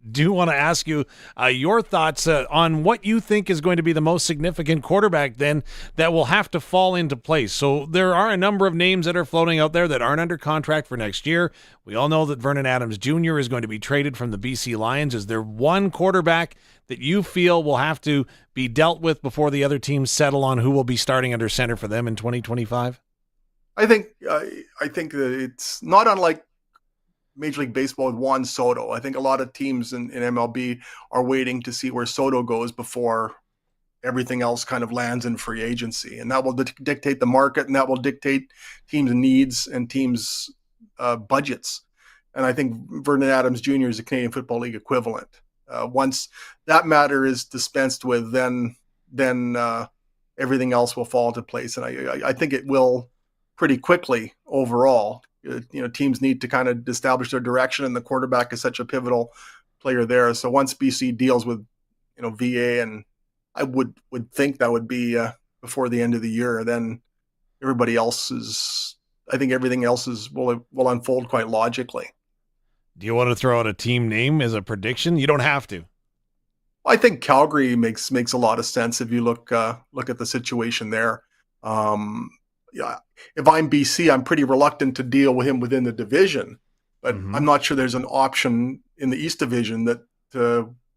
Do want to ask you your thoughts on what you think is going to be the most significant quarterback then that will have to fall into place. So there are a number of names that are floating out there that aren't under contract for next year. We all know that Vernon Adams Jr. is going to be traded from the BC Lions. Is there one quarterback that you feel will have to be dealt with before the other teams settle on who will be starting under center for them in 2025? I think that it's not unlike Major League Baseball with Juan Soto. I think a lot of teams in MLB are waiting to see where Soto goes before everything else kind of lands in free agency. And that will dictate the market, and that will dictate teams' needs and teams' budgets. And I think Vernon Adams Jr. is a Canadian Football League equivalent. Once that matter is dispensed with, then everything else will fall into place. And I think it will pretty quickly overall. Teams need to kind of establish their direction, and the quarterback is such a pivotal player there. So once BC deals with, VA, and I would think that would be before the end of the year, then everybody else everything else will unfold quite logically. Do you want to throw out a team name as a prediction? You don't have to. I think Calgary makes a lot of sense if you look at the situation there. Yeah, if I'm BC, I'm pretty reluctant to deal with him within the division, but I'm not sure there's an option in the East Division that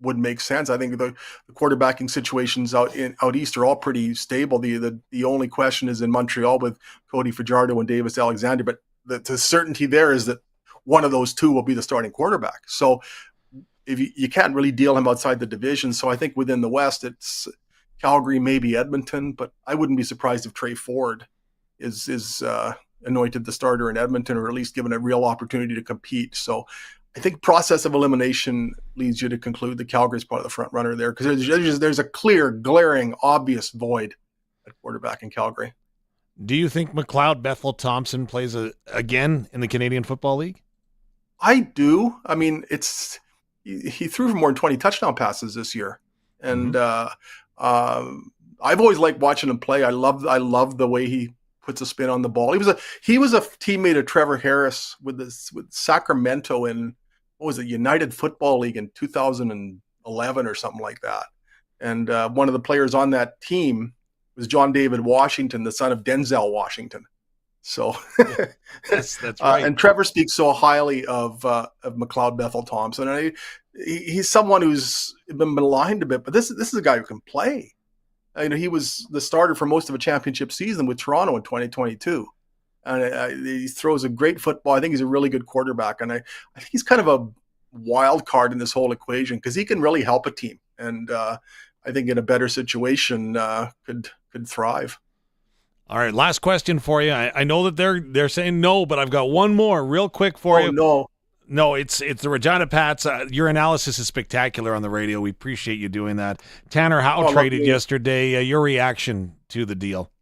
would make sense. I think the quarterbacking situations out east are all pretty stable. The only question is in Montreal with Cody Fajardo and Davis Alexander, but the certainty there is that one of those two will be the starting quarterback. So if you can't really deal him outside the division. So I think within the West, it's Calgary, maybe Edmonton, but I wouldn't be surprised if Trey Ford is anointed the starter in Edmonton, or at least given a real opportunity to compete. So I think process of elimination leads you to conclude that Calgary is part of the front runner there, because there's a clear, glaring, obvious void at quarterback in Calgary. Do you think McLeod Bethel Thompson plays again in the Canadian Football League? I do. I mean, he threw for more than 20 touchdown passes this year, and I've always liked watching him play. I love the way he puts a spin on the ball. He was a teammate of Trevor Harris with Sacramento in United Football League in 2011 11 or something like that. And one of the players on that team was John David Washington, the son of Denzel Washington. So that's right. And Trevor speaks so highly of McLeod Bethel Thompson. And he's someone who's been maligned a bit, but this is a guy who can play. He was the starter for most of a championship season with Toronto in 2022. And he throws a great football. I think he's a really good quarterback. And I think he's kind of a wild card in this whole equation because he can really help a team. And I think in a better situation could thrive. All right, last question for you. I know that they're saying no, but I've got one more real quick for you. No, it's the Regina Pats. Your analysis is spectacular on the radio. We appreciate you doing that. Tanner Howe traded yesterday. Your reaction to the deal?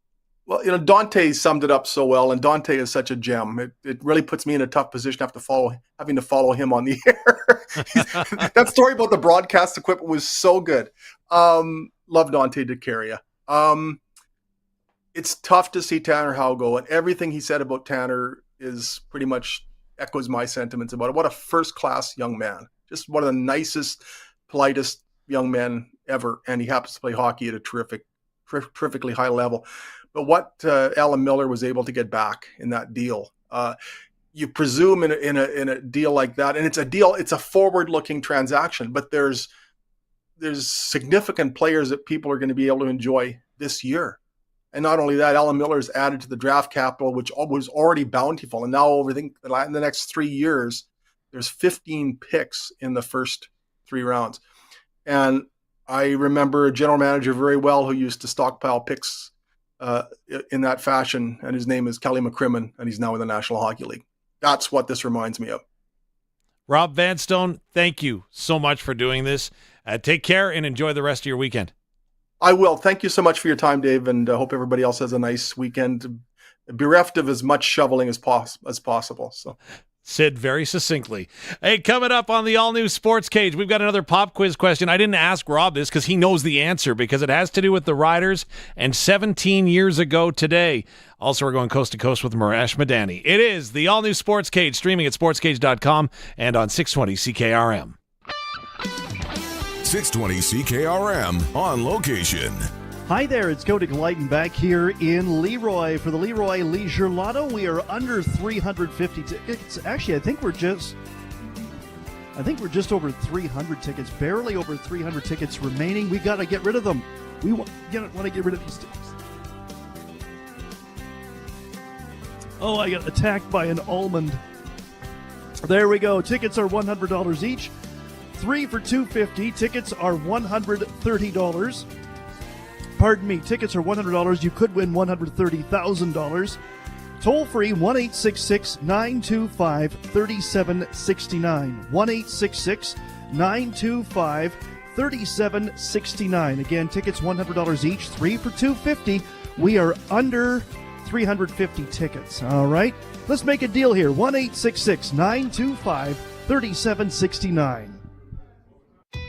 Well, Dante summed it up so well, and Dante is such a gem. It really puts me in a tough position having to follow him on the air. That story about the broadcast equipment was so good. Love Dante Decaria. It's tough to see Tanner Howe go, and everything he said about Tanner is pretty much echoes my sentiments about it. What a first-class young man. Just one of the nicest, politest young men ever, and he happens to play hockey at a terrifically high level. But what Alan Miller was able to get back in that deal, you presume in a deal like that, and it's a forward-looking transaction, but there's significant players that people are going to be able to enjoy this year. And not only that, Alan Miller's added to the draft capital, which was already bountiful. And now over in the next 3 years, there's 15 picks in the first 3 rounds. And I remember a general manager very well who used to stockpile picks in that fashion. And his name is Kelly McCrimmon, and he's now in the National Hockey League. That's what this reminds me of. Rob Vanstone, thank you so much for doing this. Take care and enjoy the rest of your weekend. I will. Thank you so much for your time, Dave, and hope everybody else has a nice weekend, bereft of as much shoveling as possible. So, Sid, very succinctly. Hey, coming up on the all-new Sportscage, we've got another pop quiz question. I didn't ask Rob this because he knows the answer, because it has to do with the Riders and 17 years ago today. Also, we're going coast to coast with Arash Madani. It is the all-new Sportscage, streaming at sportscage.com and on 620 CKRM. 620 CKRM on location. Hi there, it's Cody Glyton back here in Leroy for the Leroy Leisure Lotto. We are under 350 tickets. Actually, I think we're just over 300 tickets, barely over 300 tickets remaining. We got to get rid of them. We want to get rid of these tickets. Oh, I got attacked by an almond. There we go. Tickets are $100 each. 3 for $250. Tickets are $130. Pardon me. Tickets are $100. You could win $130,000. Toll free 1-866-925-3769. 1-866-925-3769. Again, tickets $100 each. 3 for $250. We are under 350 tickets. All right. Let's make a deal here. 1-866-925-3769.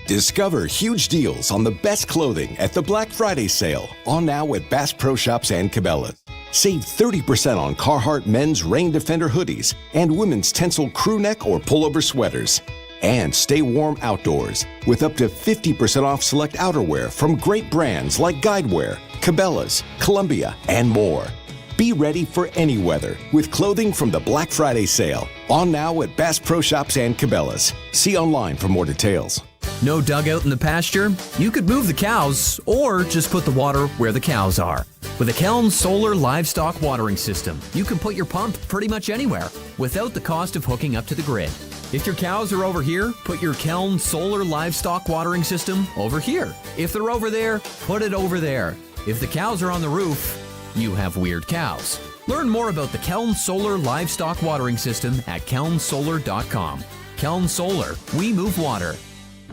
Discover huge deals on the best clothing at the Black Friday sale, on now at Bass Pro Shops and Cabela's. Save 30% on Carhartt men's Rain Defender hoodies and women's Tencel crew neck or pullover sweaters. And stay warm outdoors with up to 50% off select outerwear from great brands like Guidewear, Cabela's, Columbia, and more. Be ready for any weather with clothing from the Black Friday sale, on now at Bass Pro Shops and Cabela's. See online for more details. No dugout in the pasture? You could move the cows or just put the water where the cows are. With a Keln Solar Livestock Watering System, you can put your pump pretty much anywhere without the cost of hooking up to the grid. If your cows are over here, put your Keln Solar Livestock Watering System over here. If they're over there, put it over there. If the cows are on the roof, you have weird cows. Learn more about the Keln Solar Livestock Watering System at kelnsolar.com. Keln Solar, we move water.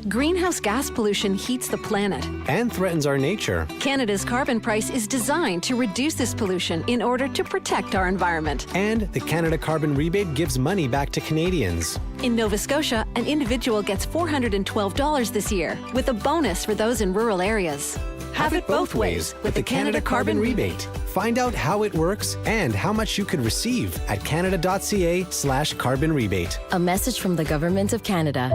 Greenhouse gas pollution heats the planet and threatens our nature. Canada's carbon price is designed to reduce this pollution in order to protect our environment. And the Canada Carbon Rebate gives money back to Canadians. In Nova Scotia, an individual gets $412 this year, with a bonus for those in rural areas. Have it both ways with the Canada Carbon Rebate. Find out how it works and how much you could receive at canada.ca/carbon rebate. A message from the Government of Canada.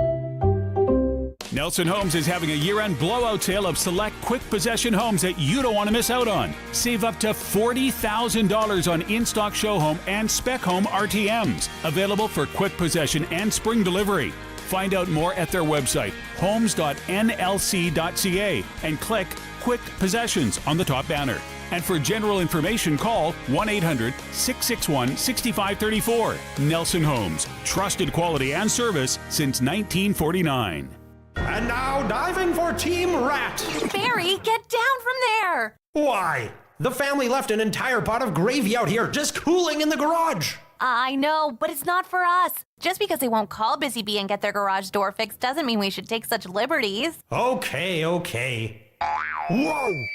Nelson Homes is having a year-end blowout sale of select quick possession homes that you don't want to miss out on. Save up to $40,000 on in-stock show home and spec home RTMs. Available for quick possession and spring delivery. Find out more at their website, homes.nlc.ca, and click Quick Possessions on the top banner. And for general information, call 1-800-661-6534. Nelson Homes. Trusted quality and service since 1949. And now diving for Team Rat. Barry, get down from there. Why? The family left an entire pot of gravy out here just cooling in the garage. I know, but it's not for us. Just because they won't call Busy Bee and get their garage door fixed doesn't mean we should take such liberties. Okay. Whoa!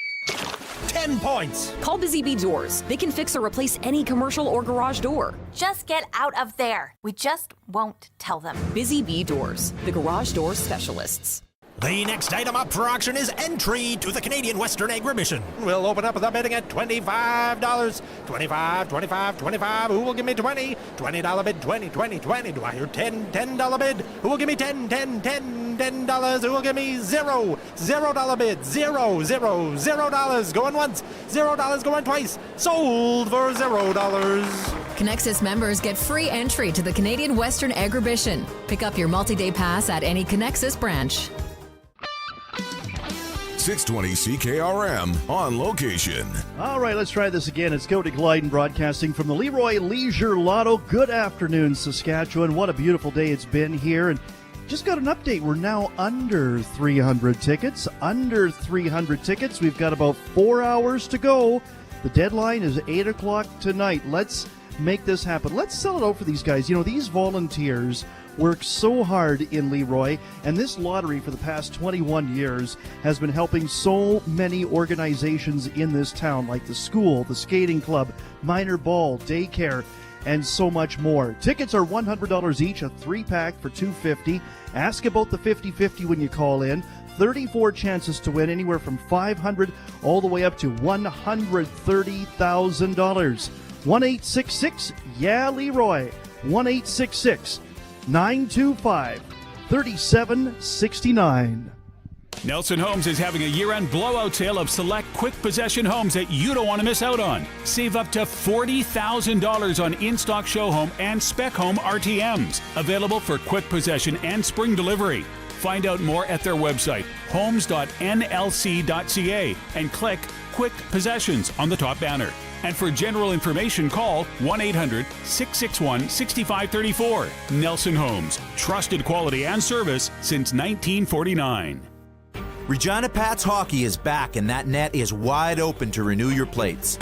10 points. Call Busy Bee Doors. They can fix or replace any commercial or garage door. Just get out of there. We just won't tell them. Busy Bee Doors, the garage door specialists. The next item up for auction is entry to the Canadian Western Exhibition. We'll open up the bidding at $25. 25, 25, 25. Who will give me 20? $20 bid, 20, 20, 20. Do I hear 10? $10 bid. Who will give me 10, 10, 10, $10? Who will give me $0? $0 bid. $0. Going once. $0 going twice. Sold for $0. Connexus members get free entry to the Canadian Western Exhibition. Pick up your multi-day pass at any Connexus branch. 620 CKRM on location. All right, let's try this again. It's Cody Glyden broadcasting from the Leroy Leisure Lotto. Good afternoon, Saskatchewan. What a beautiful day it's been here. And just got an update. We're now under 300 tickets. Under 300 tickets. We've got about 4 hours to go. The deadline is 8 o'clock tonight. Let's make this happen. Let's sell it out for these guys. You know, these volunteers work so hard in Leroy, and this lottery for the past 21 years has been helping so many organizations in this town, like the school, the skating club, minor ball, daycare, and so much more. Tickets are $100 each, a 3-pack for $250. Ask about the 50-50 when you call in. 34 chances to win, anywhere from $500 all the way up to $130,000. 1-866-YEAH-LEROY. 1-866-925-3769. Nelson Homes is having a year-end blowout sale of select quick possession homes that you don't want to miss out on. Save up to $40,000 on in-stock show home and spec home RTMs. Available for quick possession and spring delivery. Find out more at their website, homes.nlc.ca, and click Quick Possessions on the top banner. And for general information, call 1-800-661-6534. Nelson Homes. Trusted quality and service since 1949. Regina Pats hockey is back, and that net is wide open to renew your plates.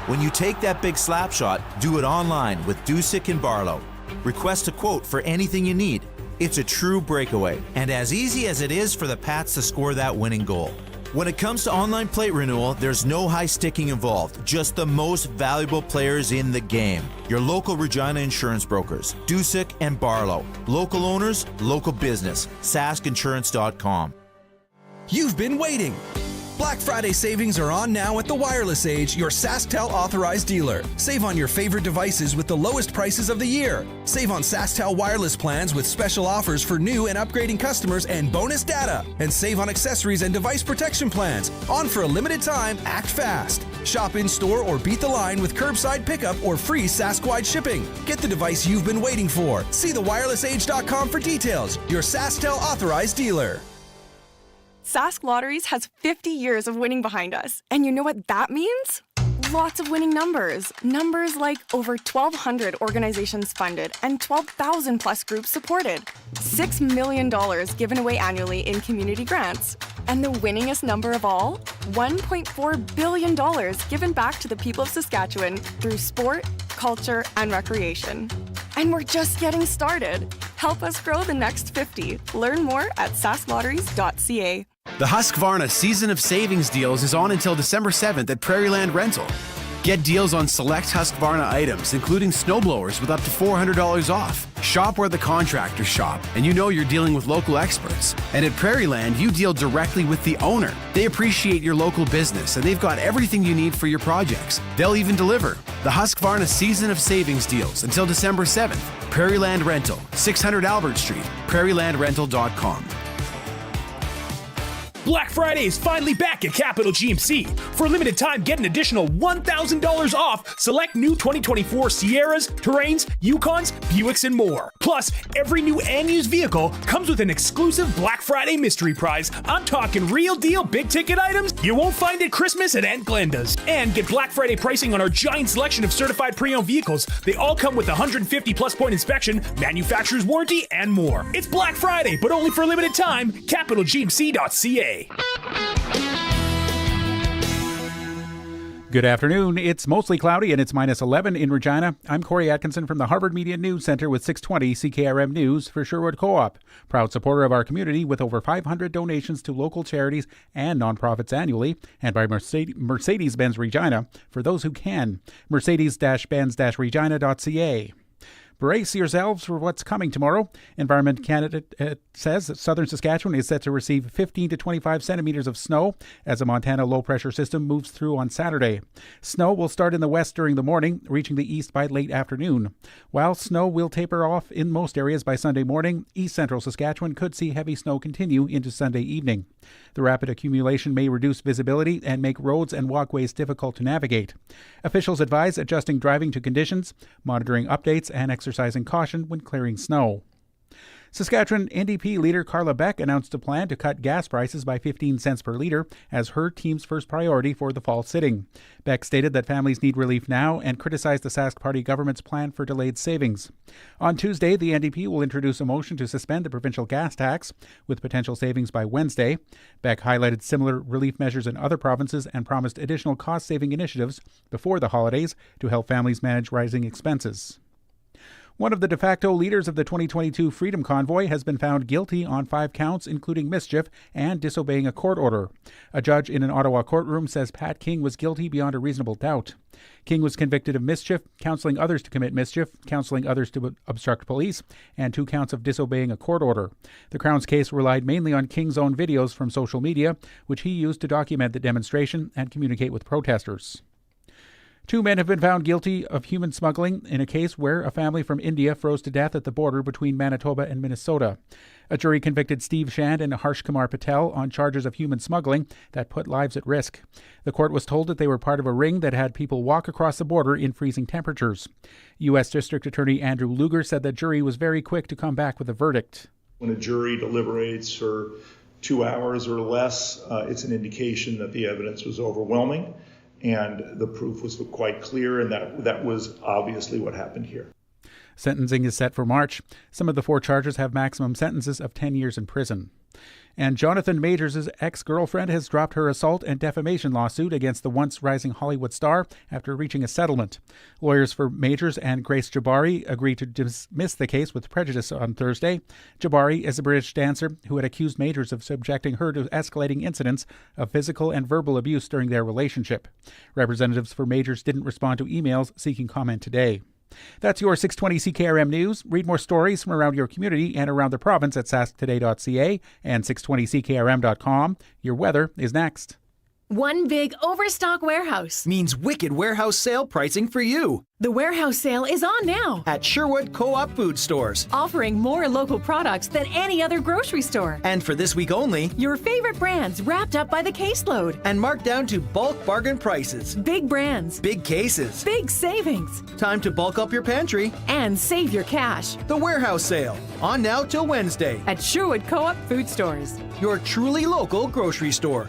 When you take that big slap shot, do it online with Dusick and Barlow. Request a quote for anything you need. It's a true breakaway, and as easy as it is for the Pats to score that winning goal. When it comes to online plate renewal, there's no high sticking involved, just the most valuable players in the game. Your local Regina insurance brokers, Dusick and Barlow. Local owners, local business, saskinsurance.com. You've been waiting. Black Friday savings are on now at the Wireless Age, your SaskTel authorized dealer. Save on your favorite devices with the lowest prices of the year. Save on SaskTel wireless plans with special offers for new and upgrading customers and bonus data. And save on accessories and device protection plans. On for a limited time, act fast. Shop in store or beat the line with curbside pickup or free Sask-wide shipping. Get the device you've been waiting for. See thewirelessage.com for details. Your SaskTel authorized dealer. Sask Lotteries has 50 years of winning behind us. And you know what that means? Lots of winning numbers. Numbers like over 1,200 organizations funded and 12,000 plus groups supported. $6 million given away annually in community grants. And the winningest number of all? $1.4 billion given back to the people of Saskatchewan through sport, culture, and recreation. And we're just getting started. Help us grow the next 50. Learn more at sasklotteries.ca. The Husqvarna Season of Savings deals is on until December 7th at Prairieland Rental. Get deals on select Husqvarna items, including snowblowers with up to $400 off. Shop where the contractors shop, and you know you're dealing with local experts. And at Prairieland, you deal directly with the owner. They appreciate your local business, and they've got everything you need for your projects. They'll even deliver. The Husqvarna Season of Savings deals until December 7th. Prairieland Rental, 600 Albert Street, prairielandrental.com. Black Friday is finally back at Capital GMC. For a limited time, get an additional $1,000 off select new 2024 Sierras, Terrains, Yukons, Buicks, and more. Plus, every new and used vehicle comes with an exclusive Black Friday mystery prize. I'm talking real deal big ticket items you won't find at Christmas at Aunt Glenda's. And get Black Friday pricing on our giant selection of certified pre-owned vehicles. They all come with 150 plus point inspection, manufacturer's warranty, and more. It's Black Friday, but only for a limited time. CapitalGMC.ca. Good afternoon. It's mostly cloudy and it's minus 11 in Regina. I'm Corey Atkinson from the Harvard Media News Center with 620 CKRM News for Sherwood Co-op. Proud supporter of our community with over 500 donations to local charities and nonprofits annually, and by Mercedes-Benz Regina for those who can. Mercedes-Benz-Regina.ca. Brace yourselves for what's coming tomorrow. Environment Canada says that southern Saskatchewan is set to receive 15 to 25 centimeters of snow as a Montana low-pressure system moves through on Saturday. Snow will start in the west during the morning, reaching the east by late afternoon. While snow will taper off in most areas by Sunday morning, east central Saskatchewan could see heavy snow continue into Sunday evening. The rapid accumulation may reduce visibility and make roads and walkways difficult to navigate. Officials advise adjusting driving to conditions, monitoring updates, and exercising caution when clearing snow. Saskatchewan NDP leader Carla Beck announced a plan to cut gas prices by 15 cents per litre as her team's first priority for the fall sitting. Beck stated that families need relief now and criticized the Sask Party government's plan for delayed savings. On Tuesday, the NDP will introduce a motion to suspend the provincial gas tax, with potential savings by Wednesday. Beck highlighted similar relief measures in other provinces and promised additional cost-saving initiatives before the holidays to help families manage rising expenses. One of the de facto leaders of the 2022 Freedom Convoy has been found guilty on 5 counts, including mischief and disobeying a court order. A judge in an Ottawa courtroom says Pat King was guilty beyond a reasonable doubt. King was convicted of mischief, counseling others to commit mischief, counseling others to obstruct police, and 2 counts of disobeying a court order. The Crown's case relied mainly on King's own videos from social media, which he used to document the demonstration and communicate with protesters. 2 men have been found guilty of human smuggling in a case where a family from India froze to death at the border between Manitoba and Minnesota. A jury convicted Steve Shand and Harsh Kumar Patel on charges of human smuggling that put lives at risk. The court was told that they were part of a ring that had people walk across the border in freezing temperatures. U.S. District Attorney Andrew Luger said the jury was very quick to come back with a verdict. When a jury deliberates for 2 hours or less, it's an indication that the evidence was overwhelming. And the proof was quite clear, and that was obviously what happened here. Sentencing is set for March. Some of the 4 charges have maximum sentences of 10 years in prison. And Jonathan Majors' ex-girlfriend has dropped her assault and defamation lawsuit against the once rising Hollywood star after reaching a settlement. Lawyers for Majors and Grace Jabari agreed to dismiss the case with prejudice on Thursday. Jabari is a British dancer who had accused Majors of subjecting her to escalating incidents of physical and verbal abuse during their relationship. Representatives for Majors didn't respond to emails seeking comment today. That's your 620 CKRM News. Read more stories from around your community and around the province at sasktoday.ca and 620ckrm.com. Your weather is next. One big overstock warehouse means wicked warehouse sale pricing for you. The warehouse sale is on now at Sherwood Co-op Food Stores, offering more local products than any other grocery store. And for this week only, your favorite brands wrapped up by the caseload and marked down to bulk bargain prices. Big brands, big cases, big savings. Time to bulk up your pantry and save your cash. The warehouse sale, on now till Wednesday at Sherwood Co-op Food Stores, your truly local grocery store.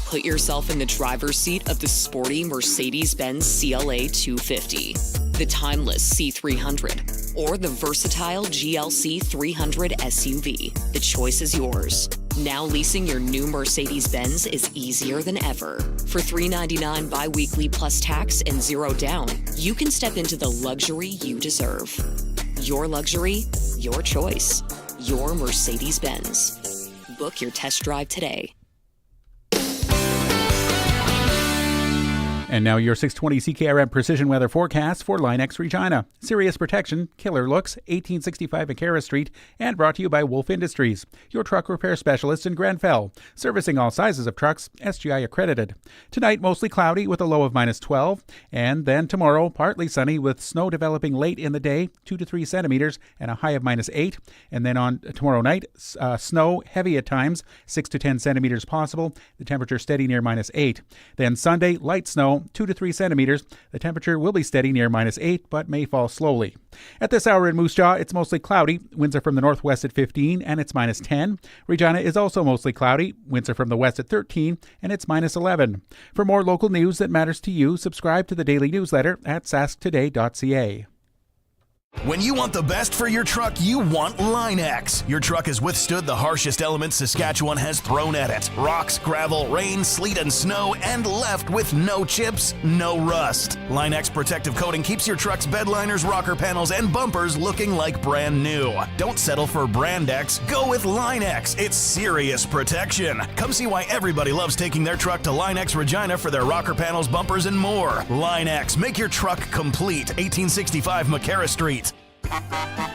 Put yourself in the driver's seat of the sporty Mercedes-Benz CLA 250, the timeless C300, or the versatile GLC 300 SUV. The choice is yours. Now leasing your new Mercedes-Benz is easier than ever. For $399 bi-weekly plus tax and 0 down, you can step into the luxury you deserve. Your luxury, your choice. Your Mercedes-Benz. Book your test drive today. And now your 620 CKRM Precision Weather Forecast for Linex Regina. Serious protection, killer looks, 1865 Decaria Street, and brought to you by Wolf Industries, your truck repair specialist in Grenfell, servicing all sizes of trucks, SGI accredited. Tonight, mostly cloudy with a low of -12, and then tomorrow, partly sunny with snow developing late in the day, 2 to 3 centimeters, and a high of -8. And then on tomorrow night, snow heavy at times, 6 to 10 centimeters possible, the temperature steady near -8. Then Sunday, light snow, 2 to 3 centimeters. The temperature will be steady near -8, but may fall slowly. At this hour in Moose Jaw, it's mostly cloudy. Winds are from the northwest at 15, and it's -10. Regina is also mostly cloudy. Winds are from the west at 13, and it's -11. For more local news that matters to you, subscribe to the daily newsletter at sasktoday.ca. When you want the best for your truck, you want Line-X. Your truck has withstood the harshest elements Saskatchewan has thrown at it. Rocks, gravel, rain, sleet, and snow, and left with no chips, no rust. Line-X protective coating keeps your truck's bed liners, rocker panels, and bumpers looking like brand new. Don't settle for Brand X. Go with Line-X. It's serious protection. Come see why everybody loves taking their truck to Line-X Regina for their rocker panels, bumpers, and more. Line-X. Make your truck complete. 1865 Decaria Street.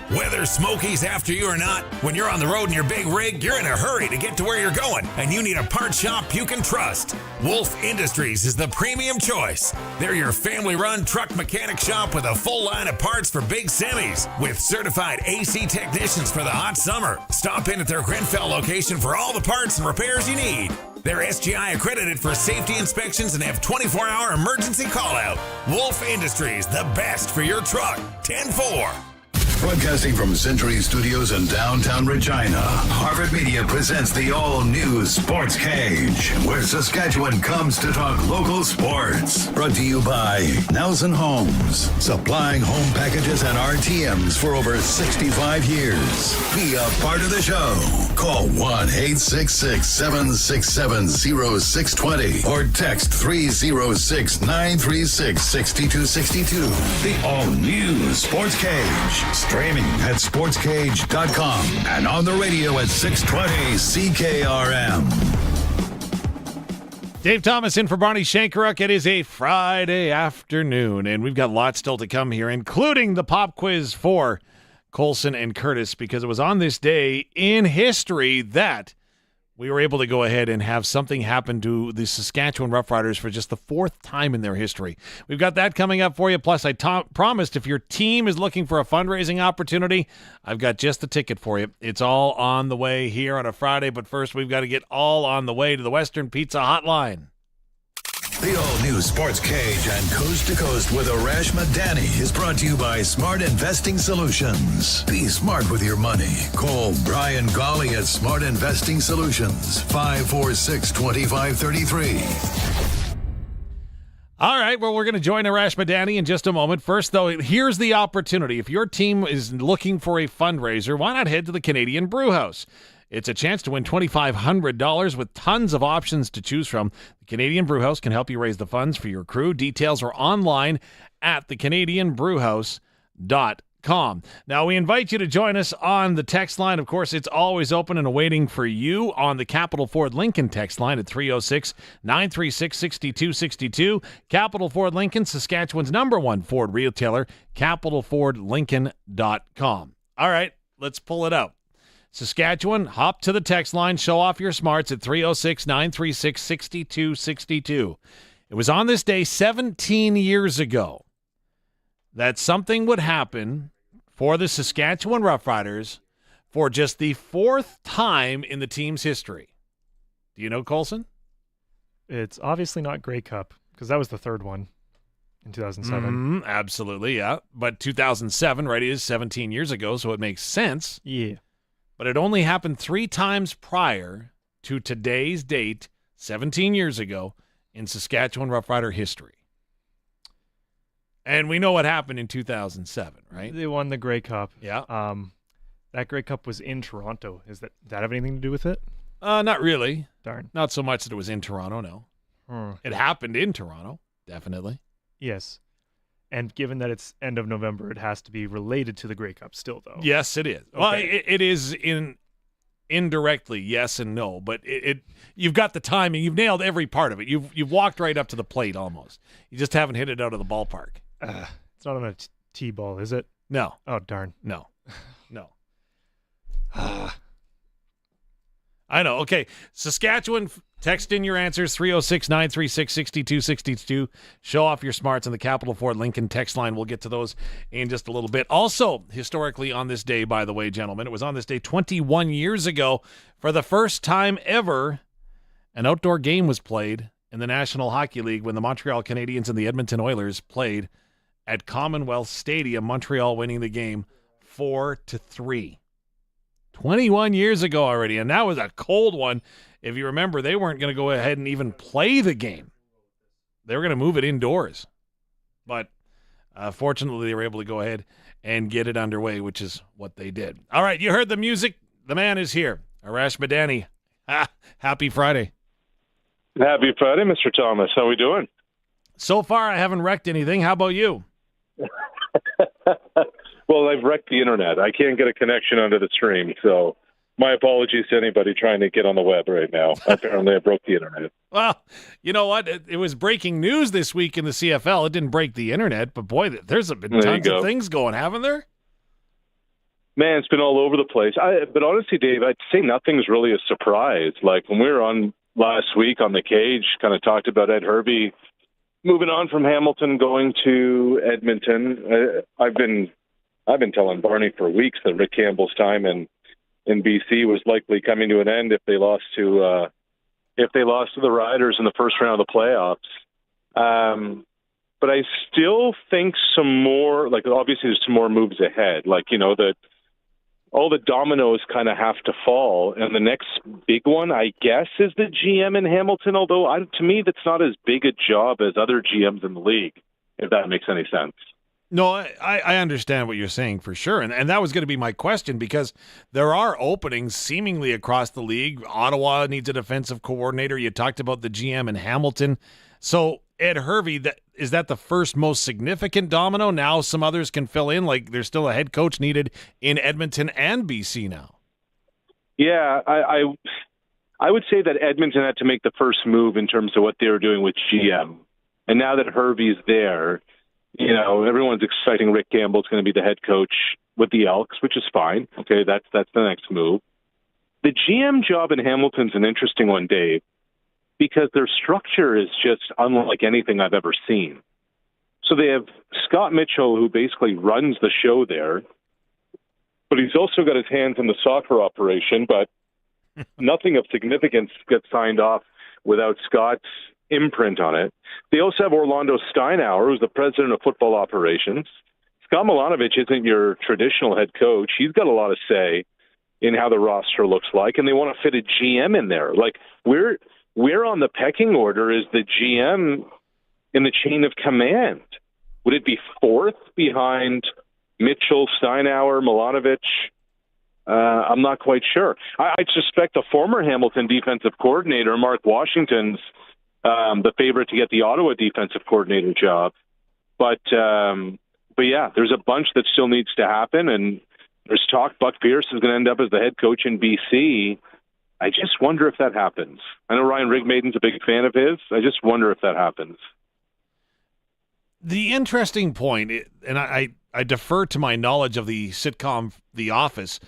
Whether Smokey's after you or not, when you're on the road in your big rig, you're in a hurry to get to where you're going, and you need a part shop you can trust. Wolf Industries is the premium choice. They're your family-run truck mechanic shop with a full line of parts for big semis, with certified AC technicians for the hot summer. Stop in at their Grenfell location for all the parts and repairs you need. They're SGI accredited for safety inspections and have 24-hour emergency call-out. Wolf Industries, the best for your truck. 10-4. Broadcasting from Century Studios in downtown Regina, Harvard Media presents the all-new Sportscage, where Saskatchewan comes to talk local sports. Brought to you by Nelson Homes, supplying home packages and RTMs for over 65 years. Be a part of the show. Call 1-866-767-0620 or text 306-936-6262. The all-new Sportscage. Streaming at sportscage.com and on the radio at 620 CKRM. Dave Thomas in for Barney Shankaruk. It is a Friday afternoon, and we've got lots still to come here, including the pop quiz for Colson and Curtis, because it was on this day in history that we were able to go ahead and have something happen to the Saskatchewan Roughriders for just the 4th time in their history. We've got that coming up for you. Plus, I promised if your team is looking for a fundraising opportunity, I've got just the ticket for you. It's all on the way here on a Friday, but first we've got to get all on the way to the Western Pizza Hotline. The all-new Sports Cage and Coast to Coast with Arash Madani is brought to you by Smart Investing Solutions. Be smart with your money. Call Brian Golly at Smart Investing Solutions, 546-2533. All right, well, we're going to join Arash Madani in just a moment. First, though, here's the opportunity. If your team is looking for a fundraiser, why not head to the Canadian Brewhouse? It's a chance to win $2,500 with tons of options to choose from. The Canadian Brewhouse can help you raise the funds for your crew. Details are online at thecanadianbrewhouse.com. Now, we invite you to join us on the text line. Of course, it's always open and awaiting for you on the Capital Ford Lincoln text line at 306-936-6262. Capital Ford Lincoln, Saskatchewan's #1 Ford retailer, capitalfordlincoln.com. All right, let's pull it out. Saskatchewan, hop to the text line, show off your smarts at 306-936-6262. It was on this day 17 years ago that something would happen for the Saskatchewan Roughriders for just the 4th time in the team's history. Do you know, Colson? It's obviously not Grey Cup, because that was the 3rd one in 2007. Absolutely, yeah. But 2007, right, is 17 years ago, so it makes sense. Yeah. But it only happened 3 times prior to today's date, 17 years ago, in Saskatchewan Roughrider history. And we know what happened in 2007, right? They won the Grey Cup. Yeah. That Grey Cup was in Toronto. Does that have anything to do with it? Not really. Darn. Not so much that it was in Toronto, no. It happened in Toronto, definitely. Yes. And given that it's end of November, it has to be related to the Grey Cup still, though. Yes, it is. Okay. Well, it is in Indirectly, yes and no, but you've got the timing. You've nailed every part of it. You've walked right up to the plate almost. You just haven't hit it out of the ballpark. It's not on a T-ball, is it? No. Oh, darn. No. I know. Okay. Saskatchewan, text in your answers, 306-936-6262. Show off your smarts on the Capital Ford Lincoln text line. We'll get to those in just a little bit. Also, historically on this day, by the way, gentlemen, it was on this day 21 years ago, for the first time ever, an outdoor game was played in the National Hockey League when the Montreal Canadiens and the Edmonton Oilers played at Commonwealth Stadium, Montreal winning the game 4-3. 21 years ago already, and that was a cold one. If you remember, they weren't going to go ahead and even play the game. They were going to move it indoors. But fortunately, they were able to go ahead and get it underway, which is what they did. All right, you heard the music. The man is here. Arash Madani. Happy Friday. Happy Friday, Mr. Thomas. How we doing? So far, I haven't wrecked anything. How about you? Well, I've wrecked the internet. I can't get a connection onto the stream, so my apologies to anybody trying to get on the web right now. Apparently, I broke the internet. Well, you know what? It was breaking news this week in the CFL. It didn't break the internet, but boy, there's been tons of things going, haven't there? Man, it's been all over the place. But honestly, Dave, I'd say nothing's really a surprise. Like when we were on last week on the Cage, kind of talked about Ed Hervey moving on from Hamilton, going to Edmonton. I've been telling Barney for weeks that Rick Campbell's time in BC was likely coming to an end if they lost to the Riders in the first round of the playoffs. But I still think some more, like obviously there's some more moves ahead. Like, you know, that all the dominoes kind of have to fall. And the next big one, I guess, is the GM in Hamilton, although to me that's not as big a job as other GMs in the league, if that makes any sense. No, I understand what you're saying for sure. And that was going to be my question, because there are openings seemingly across the league. Ottawa needs a defensive coordinator. You talked about the GM in Hamilton. So Ed Hervey, is that the first most significant domino? Now some others can fill in, like there's still a head coach needed in Edmonton and BC now. Yeah, I would say that Edmonton had to make the first move in terms of what they were doing with GM. And now that Hervey's there, you know, everyone's expecting Rick Campbell's going to be the head coach with the Elks, which is fine. Okay, that's the next move. The GM job in Hamilton's an interesting one, Dave, because their structure is just unlike anything I've ever seen. So they have Scott Mitchell, who basically runs the show there, but he's also got his hands in the soccer operation, but nothing of significance gets signed off without Scott's imprint on it. They also have Orlando Steinauer, who's the president of football operations. Scott Milanovic isn't your traditional head coach. He's got a lot of say in how the roster looks like, and they want to fit a GM in there. Like, where on the pecking order is the GM in the chain of command? Would it be fourth behind Mitchell, Steinauer, Milanovic? I'm not quite sure. I suspect the former Hamilton defensive coordinator, Mark Washington's, the favorite to get the Ottawa defensive coordinator job. But yeah, there's a bunch that still needs to happen, and there's talk Buck Pierce is going to end up as the head coach in BC. I just wonder if that happens. I know Ryan Rigmaiden's a big fan of his. I just wonder if that happens. The interesting point, and I defer to my knowledge of the sitcom The Office,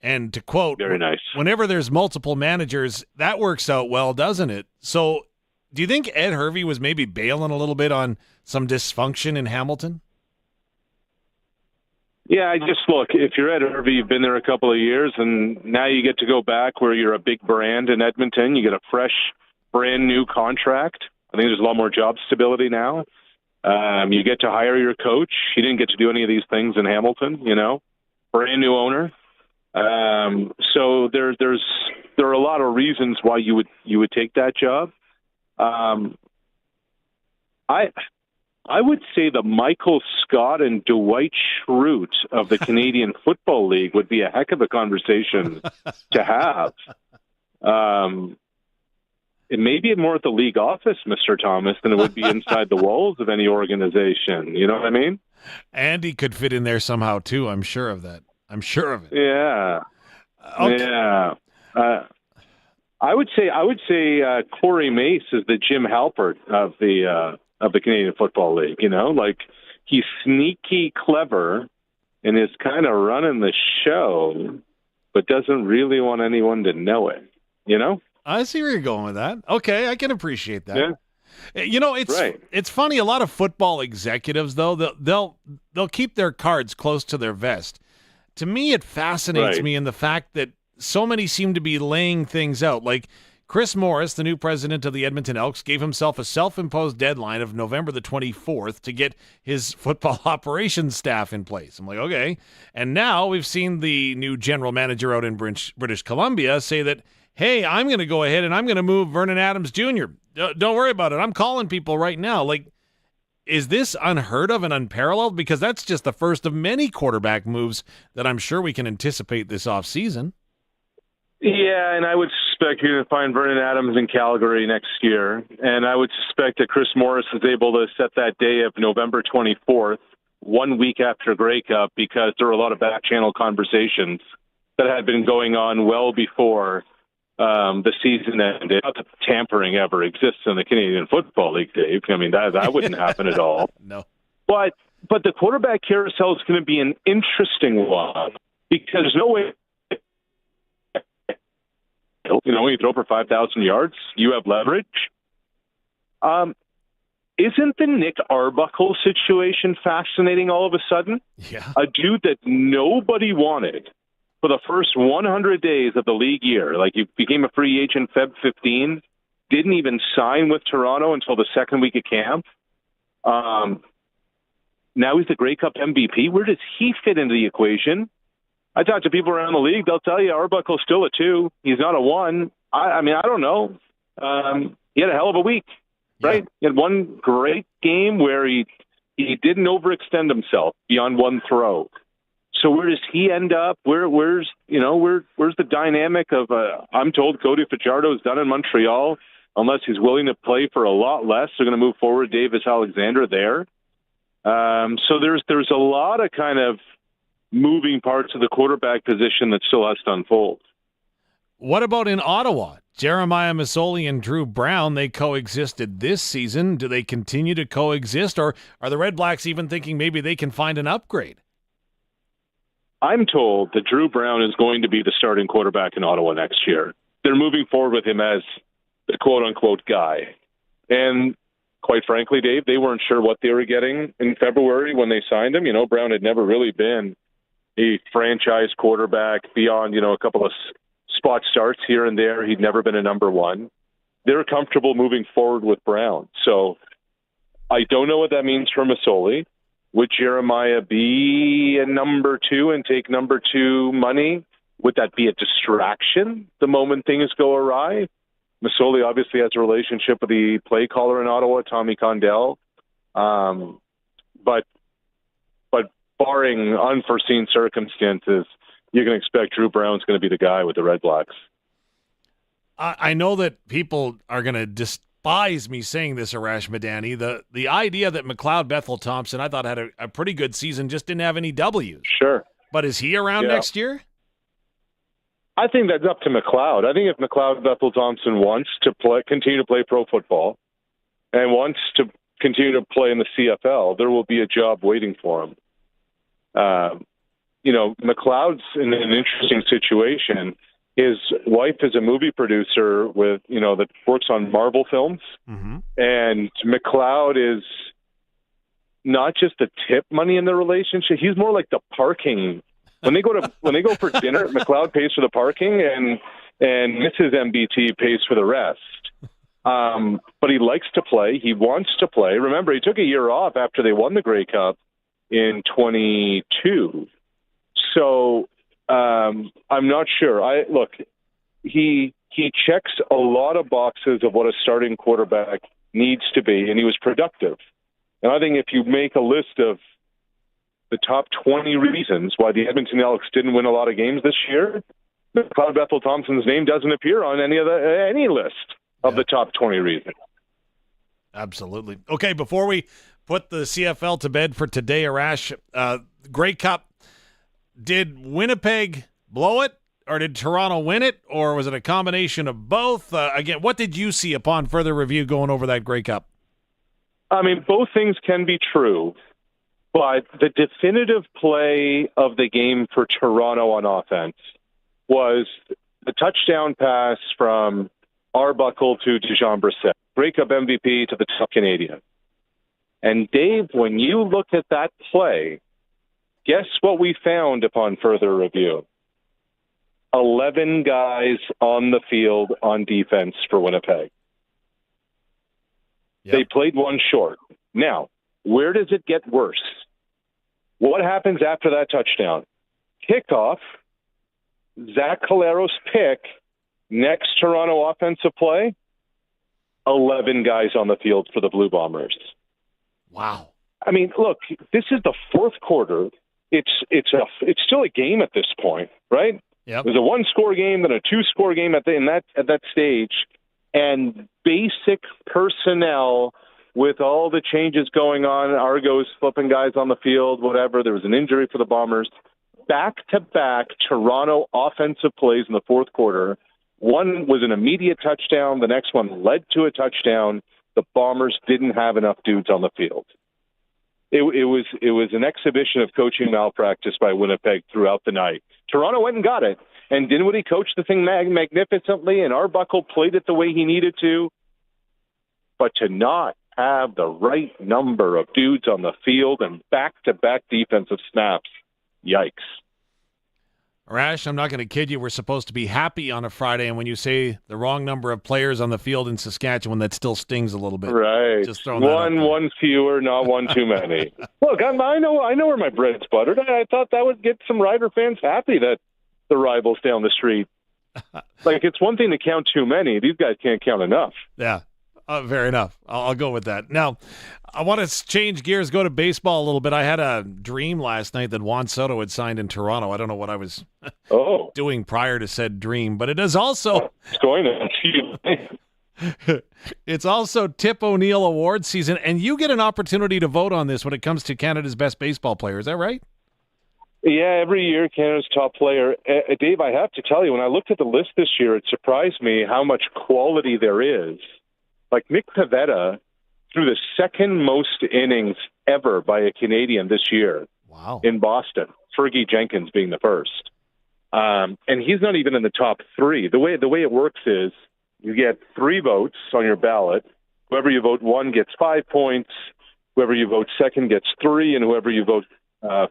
and to quote, very nice. Whenever there's multiple managers, that works out well, doesn't it? So do you think Ed Hervey was maybe bailing a little bit on some dysfunction in Hamilton? Yeah, I just look, if you're Ed Hervey, you've been there a couple of years, and now you get to go back where you're a big brand in Edmonton. You get a fresh, brand new contract. I think there's a lot more job stability now. You get to hire your coach. He didn't get to do any of these things in Hamilton, you know, brand new owner. So there are a lot of reasons why you would take that job. I would say the Michael Scott and Dwight Schrute of the Canadian Football League would be a heck of a conversation to have. It may be more at the league office, Mr. Thomas, than it would be inside the walls of any organization. You know what I mean? Andy could fit in there somehow, too. I'm sure of that. I'm sure of it. Yeah. Okay. Yeah. I would say Corey Mace is the Jim Halpert of the Canadian Football League. Like he's sneaky clever and is kind of running the show, but doesn't really want anyone to know it. I see where you're going with that. Okay, I can appreciate that. Yeah. It's funny. A lot of football executives, though, they'll keep their cards close to their vest. To me, it fascinates me in the fact that so many seem to be laying things out. Like Chris Morris, the new president of the Edmonton Elks, gave himself a self-imposed deadline of November the 24th to get his football operations staff in place. I'm like, okay. And now we've seen the new general manager out in British Columbia say that, hey, I'm going to go ahead and I'm going to move Vernon Adams Jr. Don't worry about it. I'm calling people right now. Like, is this unheard of and unparalleled? Because that's just the first of many quarterback moves that I'm sure we can anticipate this offseason. Yeah, and I would suspect you're going to find Vernon Adams in Calgary next year. And I would suspect that Chris Morris is able to set that day of November 24th, 1 week after Grey Cup, because there were a lot of back-channel conversations that had been going on well before the season ended. Not that tampering ever exists in the Canadian Football League, Dave. I mean, that wouldn't happen at all. No. But the quarterback carousel is going to be an interesting one because there's no way. When you throw for 5,000 yards, you have leverage. Isn't the Nick Arbuckle situation fascinating all of a sudden? Yeah. A dude that nobody wanted for the first 100 days of the league year. Like, he became a free agent Feb 15, didn't even sign with Toronto until the second week of camp. Now he's the Grey Cup MVP. Where does he fit into the equation? I talk to people around the league. They'll tell you Arbuckle's still a 2. He's not a 1. I mean, I don't know. He had a hell of a week, right? He had one great game where he didn't overextend himself beyond one throw. So where does he end up? Where's the dynamic of? I'm told Cody Fajardo is done in Montreal unless he's willing to play for a lot less. They're going to move forward Davis Alexander there. So there's a lot of kind of moving parts of the quarterback position that still has to unfold. What about in Ottawa? Jeremiah Masoli and Drew Brown, they coexisted this season. Do they continue to coexist, or are the Red Blacks even thinking maybe they can find an upgrade? I'm told that Drew Brown is going to be the starting quarterback in Ottawa next year. They're moving forward with him as the quote-unquote guy. And quite frankly, Dave, they weren't sure what they were getting in February when they signed him. Brown had never really been a franchise quarterback beyond, a couple of spot starts here and there. He'd never been a number 1. They're comfortable moving forward with Brown. So I don't know what that means for Masoli. Would Jeremiah be a number 2 and take number 2 money? Would that be a distraction the moment things go awry? Masoli obviously has a relationship with the play caller in Ottawa, Tommy Condell. But barring unforeseen circumstances, you can expect Drew Brown's going to be the guy with the Red Blacks. I know that people are going to despise me saying this, Arash Madani. The idea that McLeod Bethel Thompson, I thought, had a pretty good season, just didn't have any W's. Sure. But is he around next year? I think that's up to McLeod. I think if McLeod Bethel Thompson wants to continue to play pro football and wants to continue to play in the CFL, there will be a job waiting for him. McLeod's in an interesting situation. His wife is a movie producer with, that works on Marvel films. Mm-hmm. And McLeod is not just the tip money in the relationship. He's more like the parking. When they go for dinner, McLeod pays for the parking and Mrs. MBT pays for the rest. But he likes to play. He wants to play. Remember, he took a year off after they won the Grey Cup in 22. So I'm not sure. He checks a lot of boxes of what a starting quarterback needs to be, and he was productive. And I think if you make a list of the top 20 reasons why the Edmonton Elks didn't win a lot of games this year, McLeod Bethel Thompson's name doesn't appear on any list of the top 20 reasons. Absolutely. Okay, before we put the CFL to bed for today, Arash, Grey Cup, did Winnipeg blow it? or did Toronto win it, or was it a combination of both? Again, what did you see upon further review going over that Grey Cup? I mean, both things can be true, but the definitive play of the game for Toronto on offense was the touchdown pass from Arbuckle to Jean Brissett, Grey Cup MVP to the top Canadian. And Dave, when you look at that play, guess what we found upon further review? 11 guys on the field on defense for Winnipeg. Yep. They played one short. Now, where does it get worse? What happens after that touchdown? Kickoff, Zach Calero's pick, next Toronto offensive play, 11 guys on the field for the Blue Bombers. Wow. I mean, look, this is the fourth quarter. It's still a game at this point, right? Yep. There's a one-score game, then a two-score game at that stage, and basic personnel with all the changes going on. Argo's flipping guys on the field, whatever. There was an injury for the Bombers. Back-to-back Toronto offensive plays in the fourth quarter. One was an immediate touchdown. The next one led to a touchdown. The Bombers didn't have enough dudes on the field. It was an exhibition of coaching malpractice by Winnipeg throughout the night. Toronto went and got it, and Dinwiddie coached the thing magnificently, and Arbuckle played it the way he needed to. But to not have the right number of dudes on the field and back-to-back defensive snaps, yikes. Arash, I'm not going to kid you. We're supposed to be happy on a Friday, and when you say the wrong number of players on the field in Saskatchewan, that still stings a little bit. Right. Just throwing that out there. One fewer, not one too many. Look, I know where my bread's buttered. I thought that would get some Rider fans happy that the rivals down the street. Like, it's one thing to count too many. These guys can't count enough. Yeah. Fair enough. I'll go with that. Now, I want to change gears, go to baseball a little bit. I had a dream last night that Juan Soto had signed in Toronto. I don't know what I was doing prior to said dream, but it is also it's going to. It's also Tip O'Neill Award season, and you get an opportunity to vote on this when it comes to Canada's best baseball player. Is that right? Yeah, every year Canada's top player. Dave, I have to tell you, when I looked at the list this year, it surprised me how much quality there is. Like Nick Pivetta threw the second most innings ever by a Canadian this year. Wow. In Boston, Fergie Jenkins being the first. And he's not even in the top three. The way it works is you get 3 votes on your ballot. Whoever you vote one gets 5 points. Whoever you vote second gets 3, and whoever you vote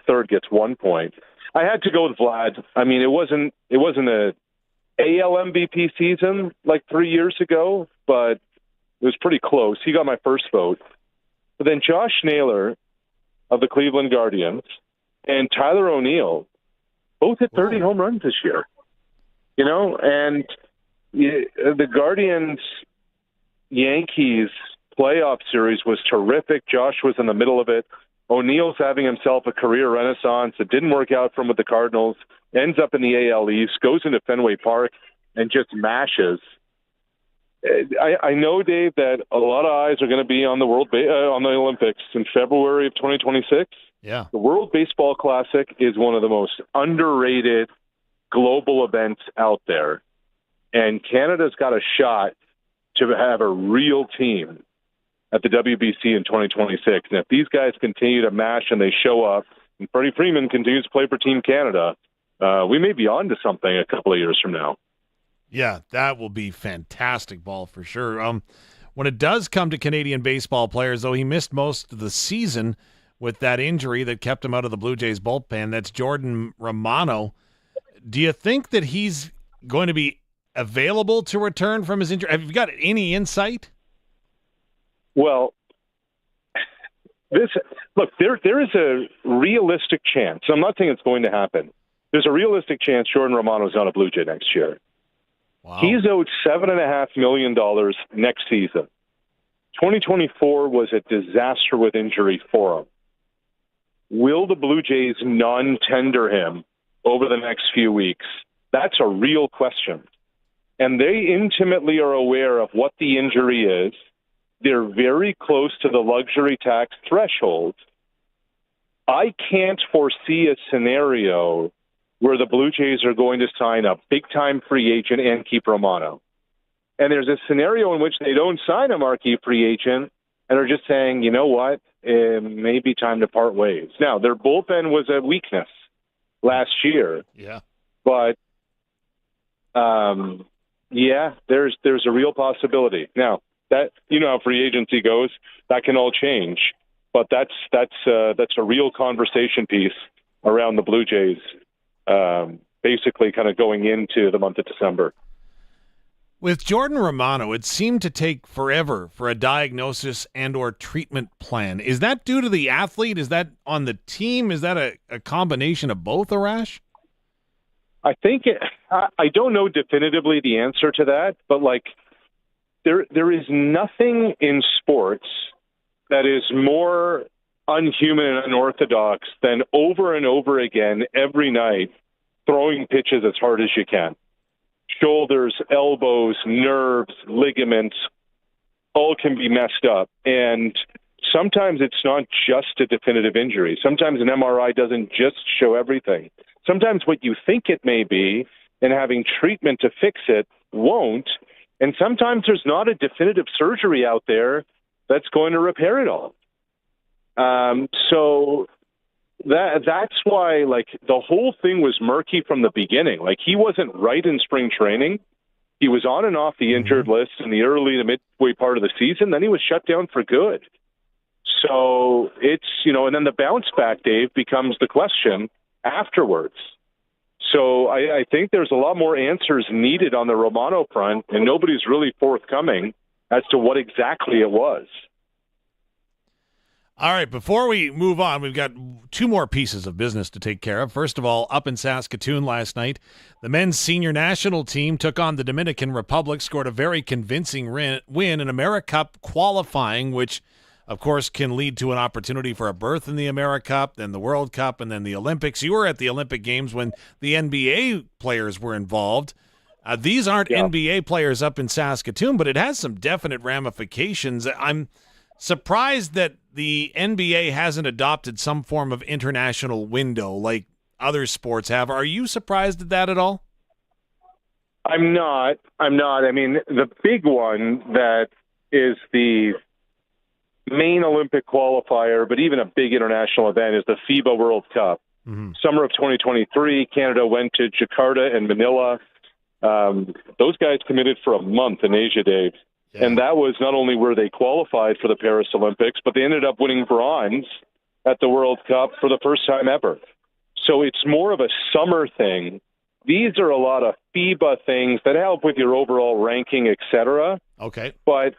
third gets 1 point. I had to go with Vlad. I mean, it wasn't a AL MVP season like 3 years ago, but it was pretty close. He got my first vote. But then Josh Naylor of the Cleveland Guardians and Tyler O'Neill both hit 30 home runs this year. You know, and the Guardians-Yankees playoff series was terrific. Josh was in the middle of it. O'Neill's having himself a career renaissance. It didn't work out for him with the Cardinals. Ends up in the AL East, goes into Fenway Park, and just mashes. I know, Dave, that a lot of eyes are going to be on the on the Olympics in February of 2026. Yeah, the World Baseball Classic is one of the most underrated global events out there, and Canada's got a shot to have a real team at the WBC in 2026. And if these guys continue to mash and they show up, and Freddie Freeman continues to play for Team Canada, we may be on to something a couple of years from now. Yeah, that will be fantastic ball for sure. When it does come to Canadian baseball players, though, he missed most of the season with that injury that kept him out of the Blue Jays bullpen. That's Jordan Romano. Do you think that he's going to be available to return from his injury? Have you got any insight? Well, there is a realistic chance. I'm not saying it's going to happen. There's a realistic chance Jordan Romano's not a Blue Jay next year. Wow. He's owed $7.5 million next season. 2024 was a disaster with injury for him. Will the Blue Jays non-tender him over the next few weeks? That's a real question. And they intimately are aware of what the injury is. They're very close to the luxury tax threshold. I can't foresee a scenario where the Blue Jays are going to sign a big-time free agent and keep Romano. And there's a scenario in which they don't sign a marquee free agent and are just saying, you know what, it may be time to part ways. Now, their bullpen was a weakness last year. Yeah. But, there's a real possibility. Now, that, you know how free agency goes, that can all change. But that's a real conversation piece around the Blue Jays, basically kind of going into the month of December. With Jordan Romano, it seemed to take forever for a diagnosis and or treatment plan. Is that due to the athlete? Is that on the team? Is that a combination of both, Arash? I think I don't know definitively the answer to that, but there is nothing in sports that is more unhuman and unorthodox than over and over again every night throwing pitches as hard as you can. Shoulders, elbows, nerves, ligaments, all can be messed up. And sometimes it's not just a definitive injury. Sometimes an MRI doesn't just show everything. Sometimes what you think it may be and having treatment to fix it won't. And sometimes there's not a definitive surgery out there that's going to repair it all. So that's why, the whole thing was murky from the beginning. He wasn't right in spring training. He was on and off the injured list in the early to midway part of the season. Then he was shut down for good. So it's, and then the bounce back, Dave, becomes the question afterwards. So I think there's a lot more answers needed on the Romano front, and nobody's really forthcoming as to what exactly it was. All right, before we move on, we've got two more pieces of business to take care of. First of all, up in Saskatoon last night, the men's senior national team took on the Dominican Republic, scored a very convincing win in AmeriCup qualifying, which, of course, can lead to an opportunity for a berth in the AmeriCup, then the World Cup, and then the Olympics. You were at the Olympic Games when the NBA players were involved. These aren't NBA players up in Saskatoon, but it has some definite ramifications. I'm surprised that the NBA hasn't adopted some form of international window like other sports have. Are you surprised at that at all? I'm not. I mean, the big one that is the main Olympic qualifier, but even a big international event, is the FIBA World Cup. Mm-hmm. Summer of 2023, Canada went to Jakarta and Manila. Those guys committed for a month in Asia, Dave. Yeah. And that was not only were they qualified for the Paris Olympics, but they ended up winning bronze at the World Cup for the first time ever. So it's more of a summer thing. These are a lot of FIBA things that help with your overall ranking, etc. Okay. But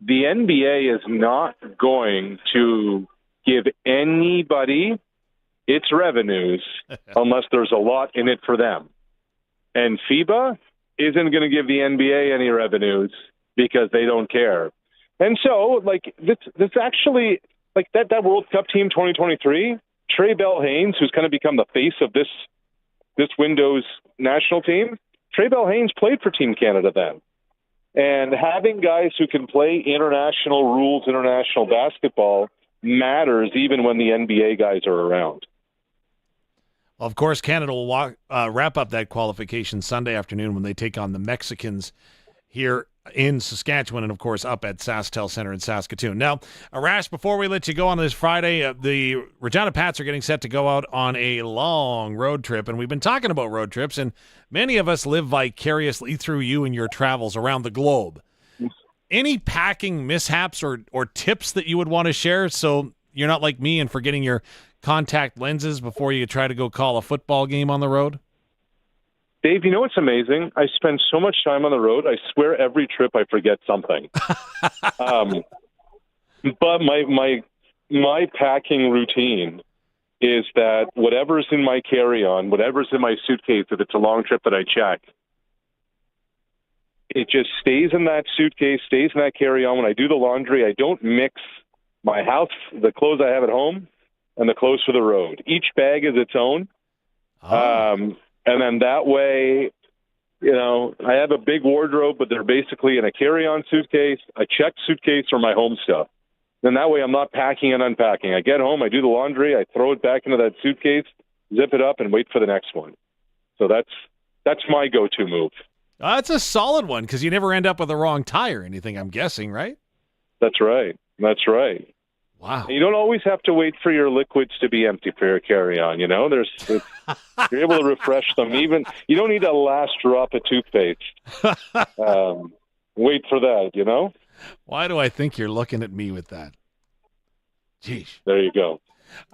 the NBA is not going to give anybody its revenues unless there's a lot in it for them. And FIBA isn't going to give the NBA any revenues because they don't care. And so, this actually, that World Cup team 2023, Trey Bell-Haynes, who's kind of become the face of this window's national team, Trey Bell-Haynes played for Team Canada then. And having guys who can play international rules, international basketball, matters even when the NBA guys are around. Of course, Canada will wrap up that qualification Sunday afternoon when they take on the Mexicans here in Saskatchewan and, of course, up at SaskTel Center in Saskatoon. Now, Arash, before we let you go on this Friday, the Regina Pats are getting set to go out on a long road trip, and we've been talking about road trips, and many of us live vicariously through you and your travels around the globe. Any packing mishaps or tips that you would want to share so you're not like me and forgetting your contact lenses before you try to go call a football game on the road? Dave, you know what's amazing? I spend so much time on the road, I swear every trip I forget something. But my packing routine is that whatever's in my carry-on, whatever's in my suitcase, if it's a long trip that I check, it just stays in that suitcase, stays in that carry-on. When I do the laundry, I don't mix my house, the clothes I have at home, and the clothes for the road. Each bag is its own. And then that way, I have a big wardrobe, but they're basically in a carry-on suitcase, a checked suitcase, or my home stuff. Then that way I'm not packing and unpacking. I get home, I do the laundry, I throw it back into that suitcase, zip it up, and wait for the next one. So that's my go-to move. That's a solid one because you never end up with the wrong tire or anything, I'm guessing, right? That's right. Wow. And you don't always have to wait for your liquids to be empty for your carry-on, you know? You're able to refresh them. Even you don't need a last drop of toothpaste. Wait for that, you know? Why do I think you're looking at me with that? Jeez. There you go.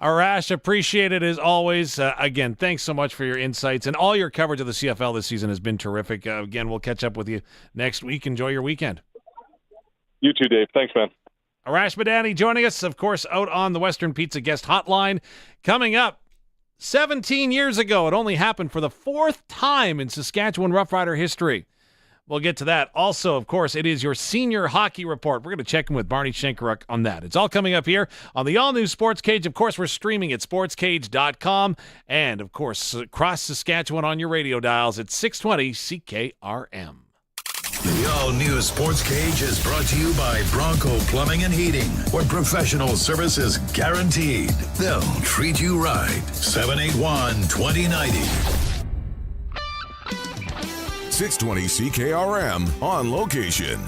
Arash, appreciate it as always. Again, thanks so much for your insights, and all your coverage of the CFL this season has been terrific. Again, we'll catch up with you next week. Enjoy your weekend. You too, Dave. Thanks, man. Arash Madani joining us, of course, out on the Western Pizza Guest Hotline. Coming up, 17 years ago, it only happened for the 4th time in Saskatchewan Roughrider history. We'll get to that. Also, of course, it is your senior hockey report. We're going to check in with Barney Shankaruk on that. It's all coming up here on the all-new Sportscage. Of course, we're streaming at sportscage.com and, of course, across Saskatchewan on your radio dials at 620 CKRM. The all-new Sports Cage is brought to you by Bronco Plumbing and Heating, where professional service is guaranteed. They'll treat you right. 781-2090. 620 CKRM on location.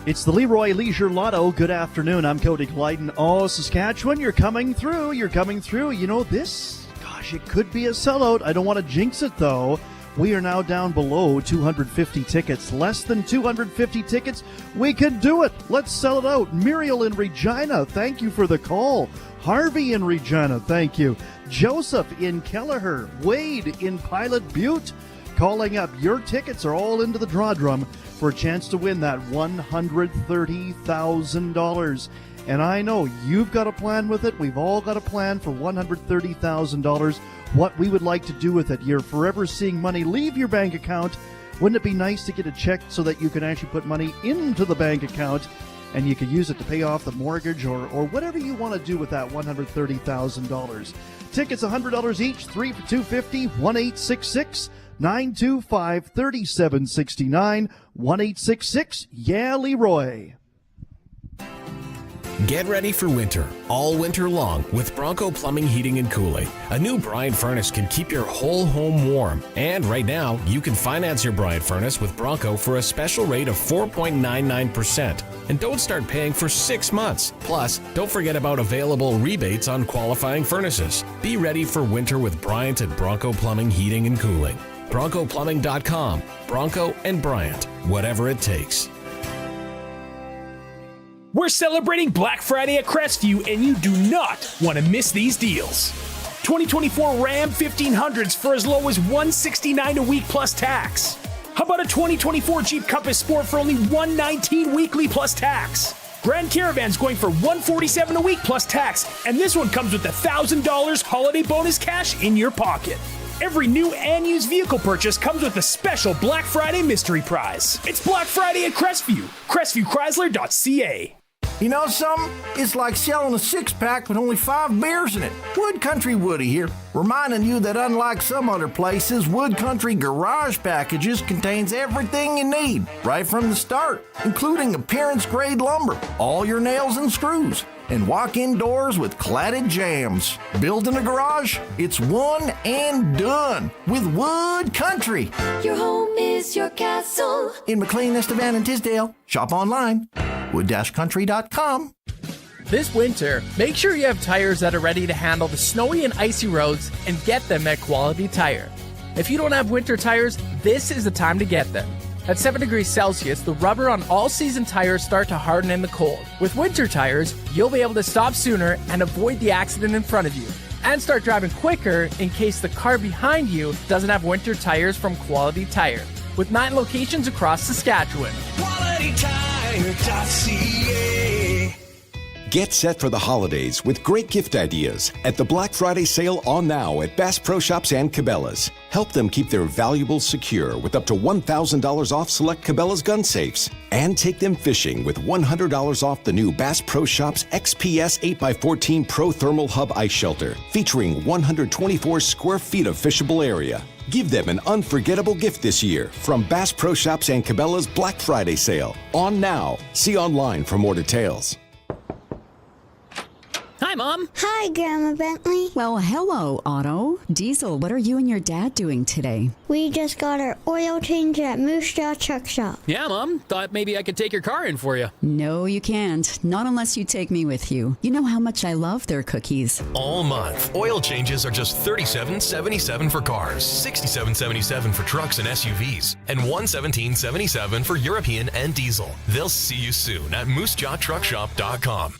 It's the Leroy Leisure Lotto. Good afternoon. I'm Cody Glyden. Oh, Saskatchewan, you're coming through. You know, it could be a sellout. I don't want to jinx it, though. We are now down below 250 tickets. Less than 250 tickets. We can do it. Let's sell it out. Muriel in Regina, thank you for the call. Harvey in Regina, thank you. Joseph in Kelleher. Wade in Pilot Butte. Calling up. Your tickets are all into the draw drum for a chance to win that $130,000. And I know you've got a plan with it. We've all got a plan for $130,000. What we would like to do with it. You're forever seeing money leave your bank account. Wouldn't it be nice to get a check so that you can actually put money into the bank account and you can use it to pay off the mortgage or whatever you want to do with that $130,000? Tickets $100 each, 3 for $250, 1-866-925-3769, 1-866-YEAH-LEROY. Get ready for winter, all winter long, with Bronco Plumbing, Heating, and Cooling. A new Bryant furnace can keep your whole home warm. And right now, you can finance your Bryant furnace with Bronco for a special rate of 4.99%. And don't start paying for 6 months. Plus, don't forget about available rebates on qualifying furnaces. Be ready for winter with Bryant at Bronco Plumbing, Heating, and Cooling. BroncoPlumbing.com. Bronco and Bryant, whatever it takes. We're celebrating Black Friday at Crestview, and you do not want to miss these deals. 2024 Ram 1500s for as low as $169 a week plus tax. How about a 2024 Jeep Compass Sport for only $119 weekly plus tax? Grand Caravan's going for $147 a week plus tax, and this one comes with $1,000 holiday bonus cash in your pocket. Every new and used vehicle purchase comes with a special Black Friday mystery prize. It's Black Friday at Crestview. CrestviewChrysler.ca. You know something? It's like selling a six-pack with only 5 beers in it. Wood Country Woody here, reminding you that unlike some other places, Wood Country Garage Packages contains everything you need, right from the start, including appearance-grade lumber, all your nails and screws, and walk-in doors with cladded jambs. Building a garage? It's one and done with Wood Country. Your home is your castle. In McLean, Estevan, and Tisdale. Shop online. wood-country.com. This winter, make sure you have tires that are ready to handle the snowy and icy roads and get them at Quality Tire. If you don't have winter tires, this is the time to get them. At 7 degrees Celsius, the rubber on all-season tires start to harden in the cold. With winter tires, you'll be able to stop sooner and avoid the accident in front of you. And start driving quicker in case the car behind you doesn't have winter tires from Quality Tire. With 9 locations across Saskatchewan. QualityTire.ca. Get set for the holidays with great gift ideas at the Black Friday sale on now at Bass Pro Shops and Cabela's. Help them keep their valuables secure with up to $1,000 off select Cabela's gun safes. And take them fishing with $100 off the new Bass Pro Shops XPS 8x14 Pro Thermal Hub Ice Shelter, featuring 124 square feet of fishable area. Give them an unforgettable gift this year from Bass Pro Shops and Cabela's Black Friday sale. On now. See online for more details. Hi, Mom. Hi, Grandma Bentley. Well, hello, Otto. Diesel, what are you and your dad doing today? We just got our oil change at Moose Jaw Truck Shop. Yeah, Mom. Thought maybe I could take your car in for you. No, you can't. Not unless you take me with you. You know how much I love their cookies. All month, oil changes are just $37.77 for cars, $67.77 for trucks and SUVs, and $117.77 for European and diesel. They'll see you soon at moosejawtruckshop.com.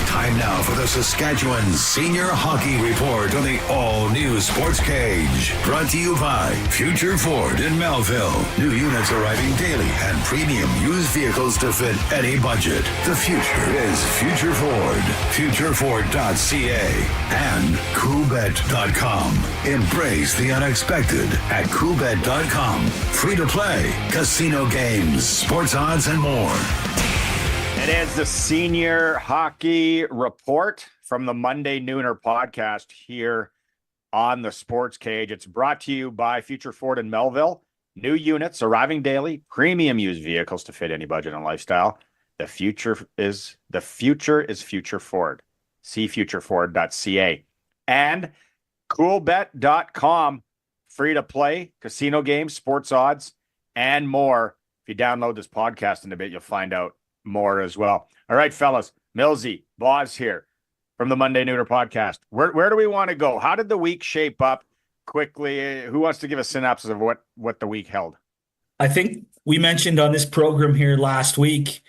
Time now for the Saskatchewan Senior Hockey Report on the all-new Sportscage. Brought to you by Future Ford in Melville. New units arriving daily and premium used vehicles to fit any budget. The future is Future Ford. FutureFord.ca and CoolBet.com. Embrace the unexpected at CoolBet.com. Free to play, casino games, sports odds, and more. It is the Senior Hockey Report from the Monday Nooner podcast here on the Sports Cage. It's brought to you by Future Ford in Melville. New units arriving daily, premium used vehicles to fit any budget and lifestyle. The future is Future Ford. See futureford.ca and coolbet.com. Free to play, casino games, sports odds, and more. If you download this podcast in a bit, you'll find out more as well. All right, fellas, Millsy, Boz here from the Monday Nooner podcast. Where do we want to go? How did the week shape up quickly? Who wants to give a synopsis of what the week held? I think we mentioned on this program here last week,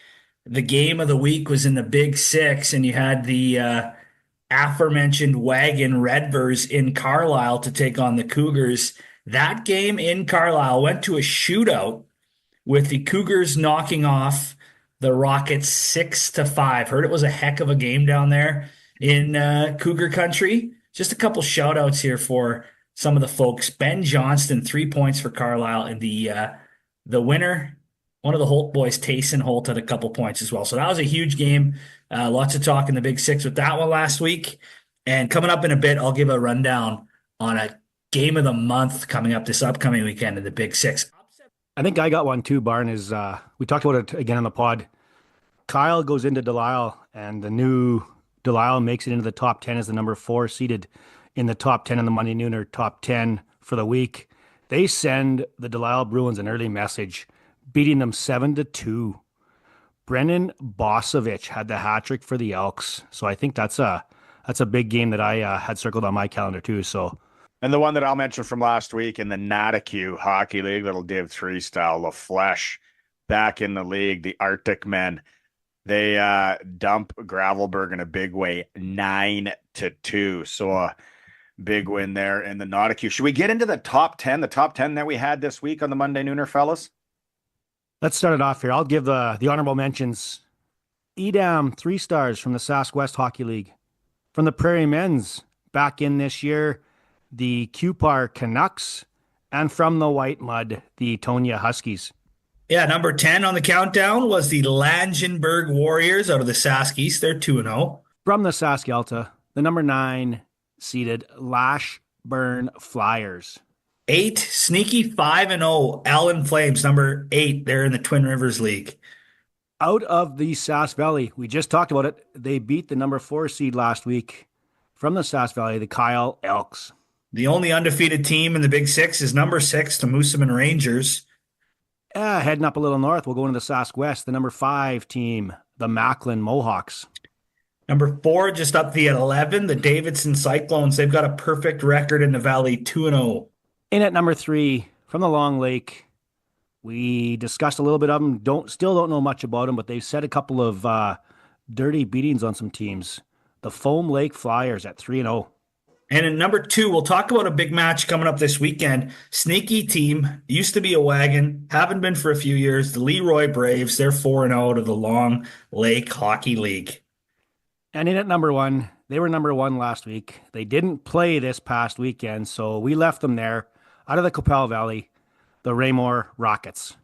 the game of the week was in the Big Six, and you had the aforementioned Wagon Redvers in Carlisle to take on the Cougars. That game in Carlisle went to a shootout with the Cougars knocking off the Rockets 6-5. Heard it was a heck of a game down there in Cougar country. Just a couple shout outs here for some of the folks. Ben Johnston, 3 points for Carlisle, and the winner, one of the Holt boys, Tayson Holt, had a couple points as well. So that was a huge game. Lots of talk in the Big Six with that one last week. And coming up in a bit, I'll give a rundown on a game of the month coming up this upcoming weekend in the Big Six. I think I got one too, Barn, is we talked about it again on the pod. Kyle goes into Delisle, and the new Delisle makes it into the top 10 as the number 4 seeded in the top 10 in the Monday Nooner top 10 for the week. They send the Delisle Bruins an early message, beating them 7-2. Brennan Bosovich had the hat trick for the Elks, so I think that's a big game that I had circled on my calendar too. So. And the one that I'll mention from last week in the Natacue Hockey League, little Div 3 style, La Flèche back in the league, the Arctic men. They dump Gravelberg in a big way, 9-2. So a big win there in the Natacue. Should we get into the top 10 that we had this week on the Monday Nooner, fellas? Let's start it off here. I'll give the honorable mentions. Edam, 3 stars from the Sask West Hockey League. From the Prairie Men's, back in this year, the Cupar Canucks, and from the White Mud, the Tonya Huskies. Yeah, number 10 on the countdown was the Langenberg Warriors out of the Sask East. They're 2-0. From the Sask Alta, the number 9 seeded Lashburn Flyers. 8, sneaky 5-0, Allen Flames, number 8. They're in the Twin Rivers League. Out of the Sask Valley, we just talked about it. They beat the number 4 seed last week. From the Sask Valley, the Kyle Elks. The only undefeated team in the Big Six is number 6, the Moosomin Rangers. Heading up a little north, we'll go into the Sask West, the number 5 team, the Macklin Mohawks. Number 4, just up the 11, the Davidson Cyclones. They've got a perfect record in the Valley, 2-0. In at number 3, from the Long Lake, we discussed a little bit of them. Still don't know much about them, but they've set a couple of dirty beatings on some teams. The Foam Lake Flyers at 3-0. And in number 2, we'll talk about a big match coming up this weekend. Sneaky team, used to be a wagon, haven't been for a few years. The Leroy Braves, they're 4-0 to the Long Lake Hockey League. And in at number 1, they were number 1 last week. They didn't play this past weekend, so we left them there out of the Coppell Valley, the Raymore Rockets.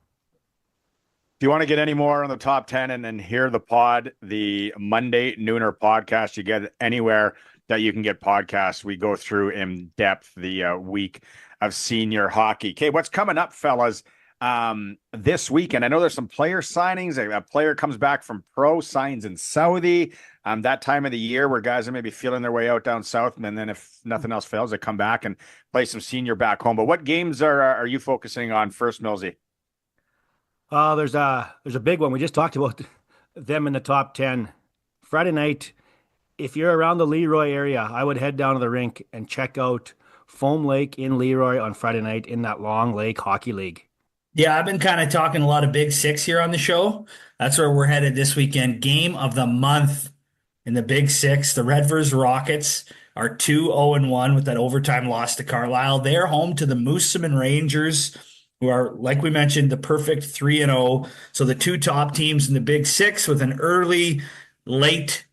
If you want to get any more on the top 10 and then hear the pod, the Monday Nooner podcast, you get it anywhere that you can get podcasts. We go through in depth the week of senior hockey. Okay, what's coming up, fellas? this weekend. I know there's some player signings. A player comes back from pro, signs in Saudi. That time of the year where guys are maybe feeling their way out down south, and then if nothing else fails, they come back and play some senior back home. But what games are you focusing on first, Millsy? There's a big one. We just talked about them in the top 10. Friday night, if you're around the Leroy area, I would head down to the rink and check out Foam Lake in Leroy on Friday night in that Long Lake Hockey League. Yeah, I've been kind of talking a lot of Big Six here on the show. That's where we're headed this weekend. Game of the month in the Big Six. The Redvers Rockets are 2-0-1 with that overtime loss to Carlisle. They're home to the Moosomin Rangers, who are, like we mentioned, the perfect 3-0. So the two top teams in the Big Six with an early, late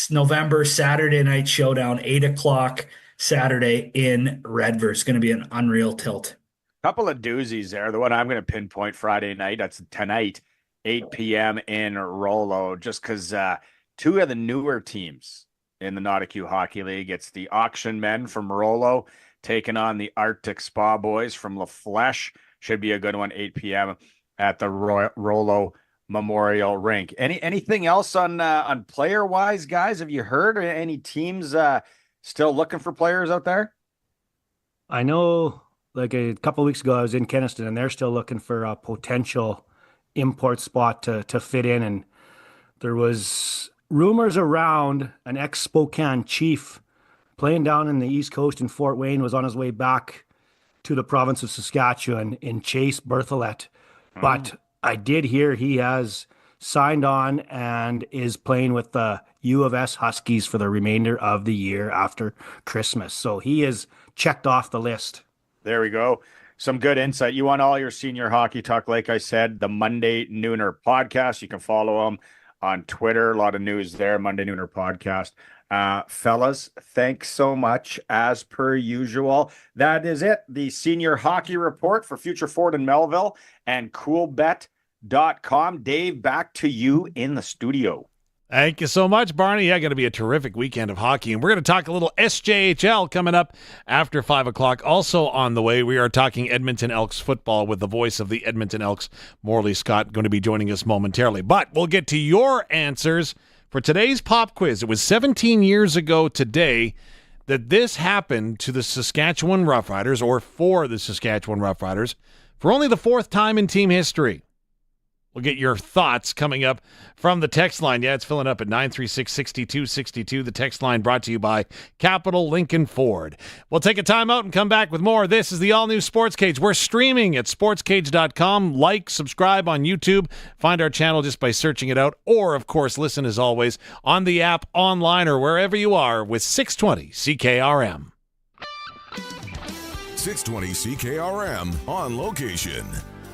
November Saturday night showdown, 8 o'clock Saturday in Redvers. It's going to be an unreal tilt. Couple of doozies there. The one I'm going to pinpoint Friday night, that's tonight, 8 p.m. in Rollo, just because two of the newer teams in the Nautic Hockey League. It's the Auction Men from Rollo taking on the Arctic Spa Boys from La Flèche. Should be a good one, 8 p.m. at the Rollo Memorial Rink. Anything else on player-wise, guys? Have you heard any teams still looking for players out there? I know, like a couple of weeks ago, I was in Kenaston, and they're still looking for a potential import spot to fit in. And there was rumors around an ex-Spokane Chief playing down in the East Coast in Fort Wayne was on his way back to the province of Saskatchewan in Chase Berthollet. But I did hear he has signed on and is playing with the U of S Huskies for the remainder of the year after Christmas. So he is checked off the list. There we go. Some good insight. You want all your senior hockey talk, like I said, the Monday Nooner podcast. You can follow them on Twitter. A lot of news there, Monday Nooner podcast. Fellas, thanks so much as per usual. That is it. The senior hockey report for Future Ford in Melville and coolbet.com. Dave, back to you in the studio. Thank you so much, Barney. Yeah, going to be a terrific weekend of hockey. And we're going to talk a little SJHL coming up after 5 o'clock. Also on the way, we are talking Edmonton Elks football with the voice of the Edmonton Elks, Morley Scott, going to be joining us momentarily. But we'll get to your answers for today's pop quiz. It was 17 years ago today that this happened to the Saskatchewan Roughriders, or for the Saskatchewan Roughriders, for only the fourth time in team history. We'll get your thoughts coming up from the text line. Yeah, it's filling up at 936-6262. The text line brought to you by Capital Lincoln Ford. We'll take a time out and come back with more. This is the all-new Sportscage. We're streaming at sportscage.com. Like, subscribe on YouTube. Find our channel just by searching it out. Or, of course, listen as always on the app, online, or wherever you are with 620 CKRM. 620 CKRM on location.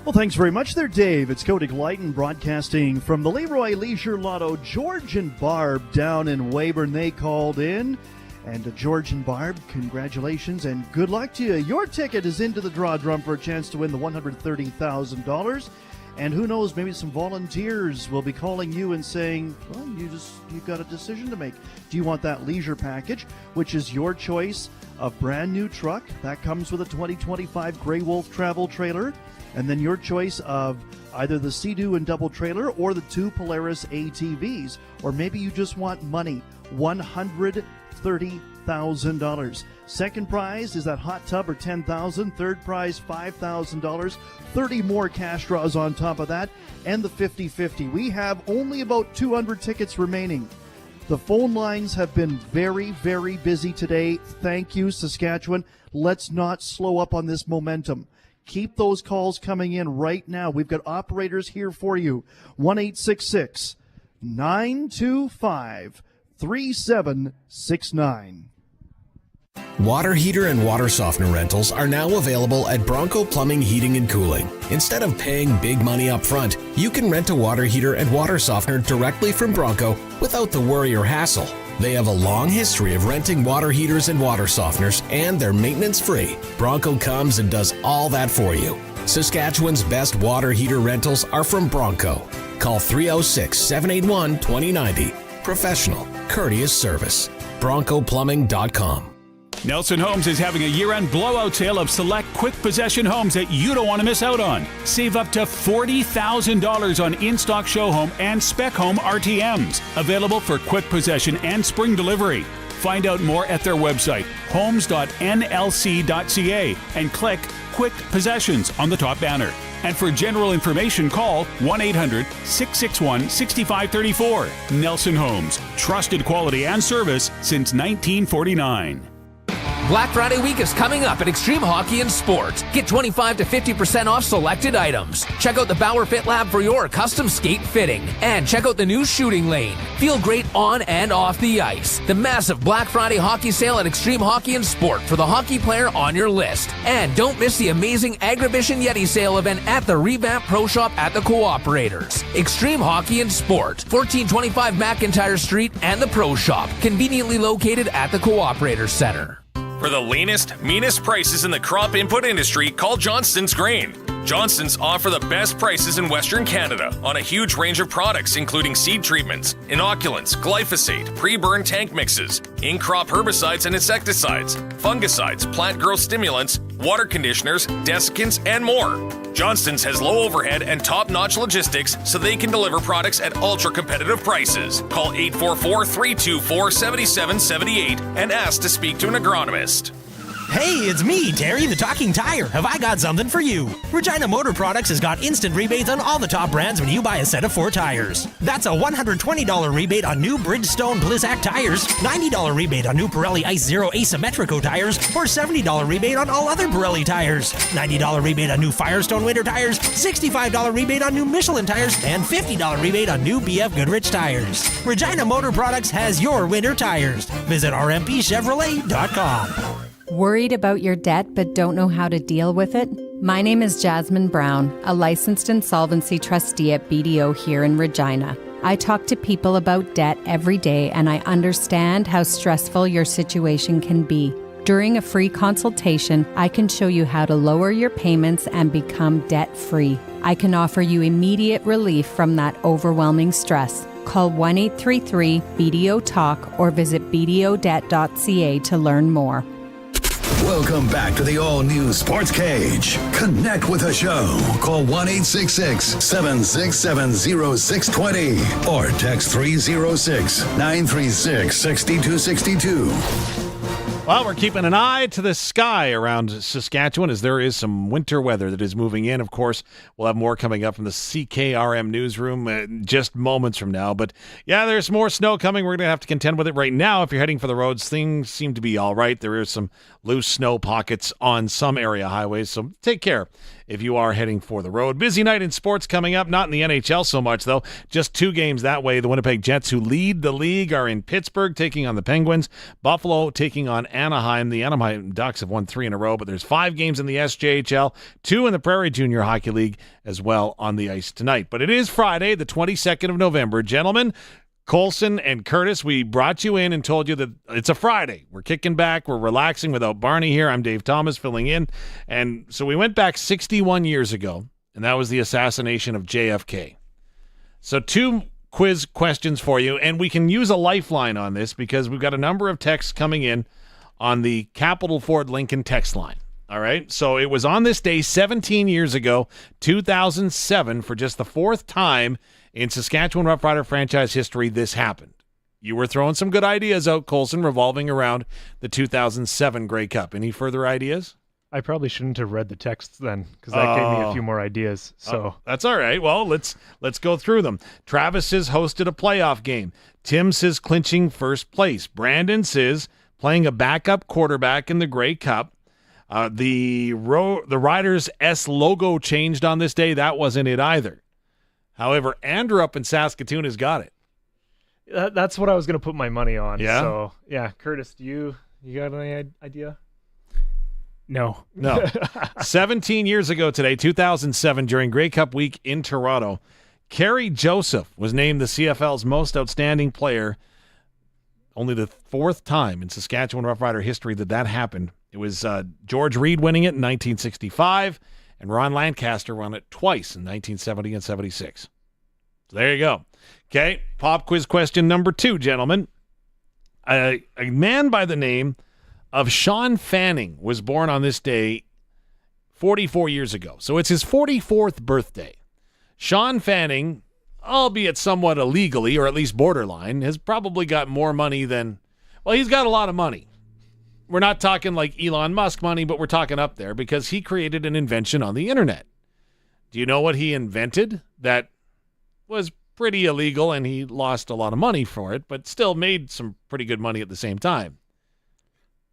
Well, thanks very much there, Dave. It's Cody Glyton broadcasting from the Leroy Leisure Lotto. George and Barb down in Weyburn, they called in. And to George and Barb, congratulations and good luck to you. Your ticket is into the draw drum for a chance to win the $130,000. And who knows, maybe some volunteers will be calling you and saying, well, you've got a decision to make. Do you want that leisure package, which is your choice of brand new truck? That comes with a 2025 Grey Wolf travel trailer. And then your choice of either the Sea-Doo and double trailer or the two Polaris ATVs. Or maybe you just want money, $130,000. Second prize is that hot tub or $10,000. Third prize, $5,000. 30 more cash draws on top of that. And the 50-50. We have only about 200 tickets remaining. The phone lines have been very, very busy today. Thank you, Saskatchewan. Let's not slow up on this momentum. Keep those calls coming in right now. We've got operators here for you. 1-866-925-3769. Water heater and water softener rentals are now available at Bronco Plumbing, Heating, and Cooling. Instead of paying big money up front, you can rent a water heater and water softener directly from Bronco without the worry or hassle. They have a long history of renting water heaters and water softeners, and they're maintenance-free. Bronco comes and does all that for you. Saskatchewan's best water heater rentals are from Bronco. Call 306-781-2090. Professional, courteous service. BroncoPlumbing.com. Nelson Homes is having a year-end blowout sale of select quick possession homes that you don't want to miss out on. Save up to $40,000 on in-stock show home and spec home RTMs. Available for quick possession and spring delivery. Find out more at their website, homes.nlc.ca, and click Quick Possessions on the top banner. And for general information, call 1-800-661-6534. Nelson Homes. Trusted quality and service since 1949. Black Friday week is coming up at Extreme Hockey and Sports. Get 25 to 50% off selected items. Check out the Bauer Fit Lab for your custom skate fitting. And check out the new shooting lane. Feel great on and off the ice. The massive Black Friday hockey sale at Extreme Hockey and Sport for the hockey player on your list. And don't miss the amazing Agribition Yeti sale event at the revamped Pro Shop at the Cooperators. Extreme Hockey and Sport, 1425 McIntyre Street and the Pro Shop, conveniently located at the Cooperators Center. For the leanest, meanest prices in the crop input industry, call Johnston's Grain. Johnston's offer the best prices in Western Canada on a huge range of products including seed treatments, inoculants, glyphosate, pre-burn tank mixes, in-crop herbicides and insecticides, fungicides, plant growth stimulants, water conditioners, desiccants, and more. Johnston's has low overhead and top-notch logistics so they can deliver products at ultra-competitive prices. Call 844-324-7778 and ask to speak to an agronomist. Hey, it's me, Terry, the Talking Tire. Have I got something for you? Regina Motor Products has got instant rebates on all the top brands when you buy a set of 4 tires. That's a $120 rebate on new Bridgestone Blizzak tires, $90 rebate on new Pirelli Ice Zero Asymmetrico tires, or $70 rebate on all other Pirelli tires, $90 rebate on new Firestone winter tires, $65 rebate on new Michelin tires, and $50 rebate on new BF Goodrich tires. Regina Motor Products has your winter tires. Visit rmpchevrolet.com. Worried about your debt but don't know how to deal with it? My name is Jasmine Brown, a licensed insolvency trustee at BDO here in Regina. I talk to people about debt every day and I understand how stressful your situation can be. During a free consultation, I can show you how to lower your payments and become debt-free. I can offer you immediate relief from that overwhelming stress. Call 1-833-BDO-TALK or visit bdodebt.ca to learn more. Welcome back to the all-new Sports Cage. Connect with the show. Call 1-866-767-0620 or text 306-936-6262. Well, we're keeping an eye to the sky around Saskatchewan as there is some winter weather that is moving in. Of course, we'll have more coming up from the CKRM newsroom just moments from now. But yeah, there's more snow coming. We're going to have to contend with it right now. If you're heading for the roads, things seem to be all right. There is some loose snow pockets on some area highways, so take care if you are heading for the road. Busy night in sports coming up, not in the NHL so much, though. Just 2 games that way. The Winnipeg Jets, who lead the league, are in Pittsburgh taking on the Penguins. Buffalo taking on Anaheim. The Anaheim Ducks have won 3 in a row, but there's 5 games in the SJHL, 2 in the Prairie Junior Hockey League as well on the ice tonight. But it is Friday, the 22nd of November. Gentlemen, Colson and Curtis, we brought you in and told you that it's a Friday. We're kicking back. We're relaxing without Barney here. I'm Dave Thomas filling in. And so we went back 61 years ago, and that was the assassination of JFK. So 2 quiz questions for you, and we can use a lifeline on this because we've got a number of texts coming in on the Capital Ford Lincoln text line. All right, so it was on this day 17 years ago, 2007, for just the 4th time in Saskatchewan Roughrider franchise history, this happened. You were throwing some good ideas out, Colson, revolving around the 2007 Grey Cup. Any further ideas? I probably shouldn't have read the texts then, because that gave me a few more ideas. So that's all right. Well, let's go through them. Travis says hosted a playoff game. Tim says clinching first place. Brandon says playing a backup quarterback in the Grey Cup. The Riders S logo changed on this day. That wasn't it either. However, Andrew up in Saskatoon has got it. That's what I was going to put my money on. Yeah? So, yeah. Curtis, you got any idea? No. 17 years ago today, 2007, during Grey Cup week in Toronto, Kerry Joseph was named the CFL's most outstanding player. Only the 4th time in Saskatchewan Roughrider history that happened. It was George Reed winning it in 1965. And Ron Lancaster won it twice in 1970 and 76. So there you go. Okay, pop quiz question number 2, gentlemen. A man by the name of Sean Fanning was born on this day 44 years ago. So it's his 44th birthday. Sean Fanning, albeit somewhat illegally, or at least borderline, has probably got more money than, well, he's got a lot of money. We're not talking like Elon Musk money, but we're talking up there because he created an invention on the internet. Do you know what he invented that was pretty illegal and he lost a lot of money for it, but still made some pretty good money at the same time?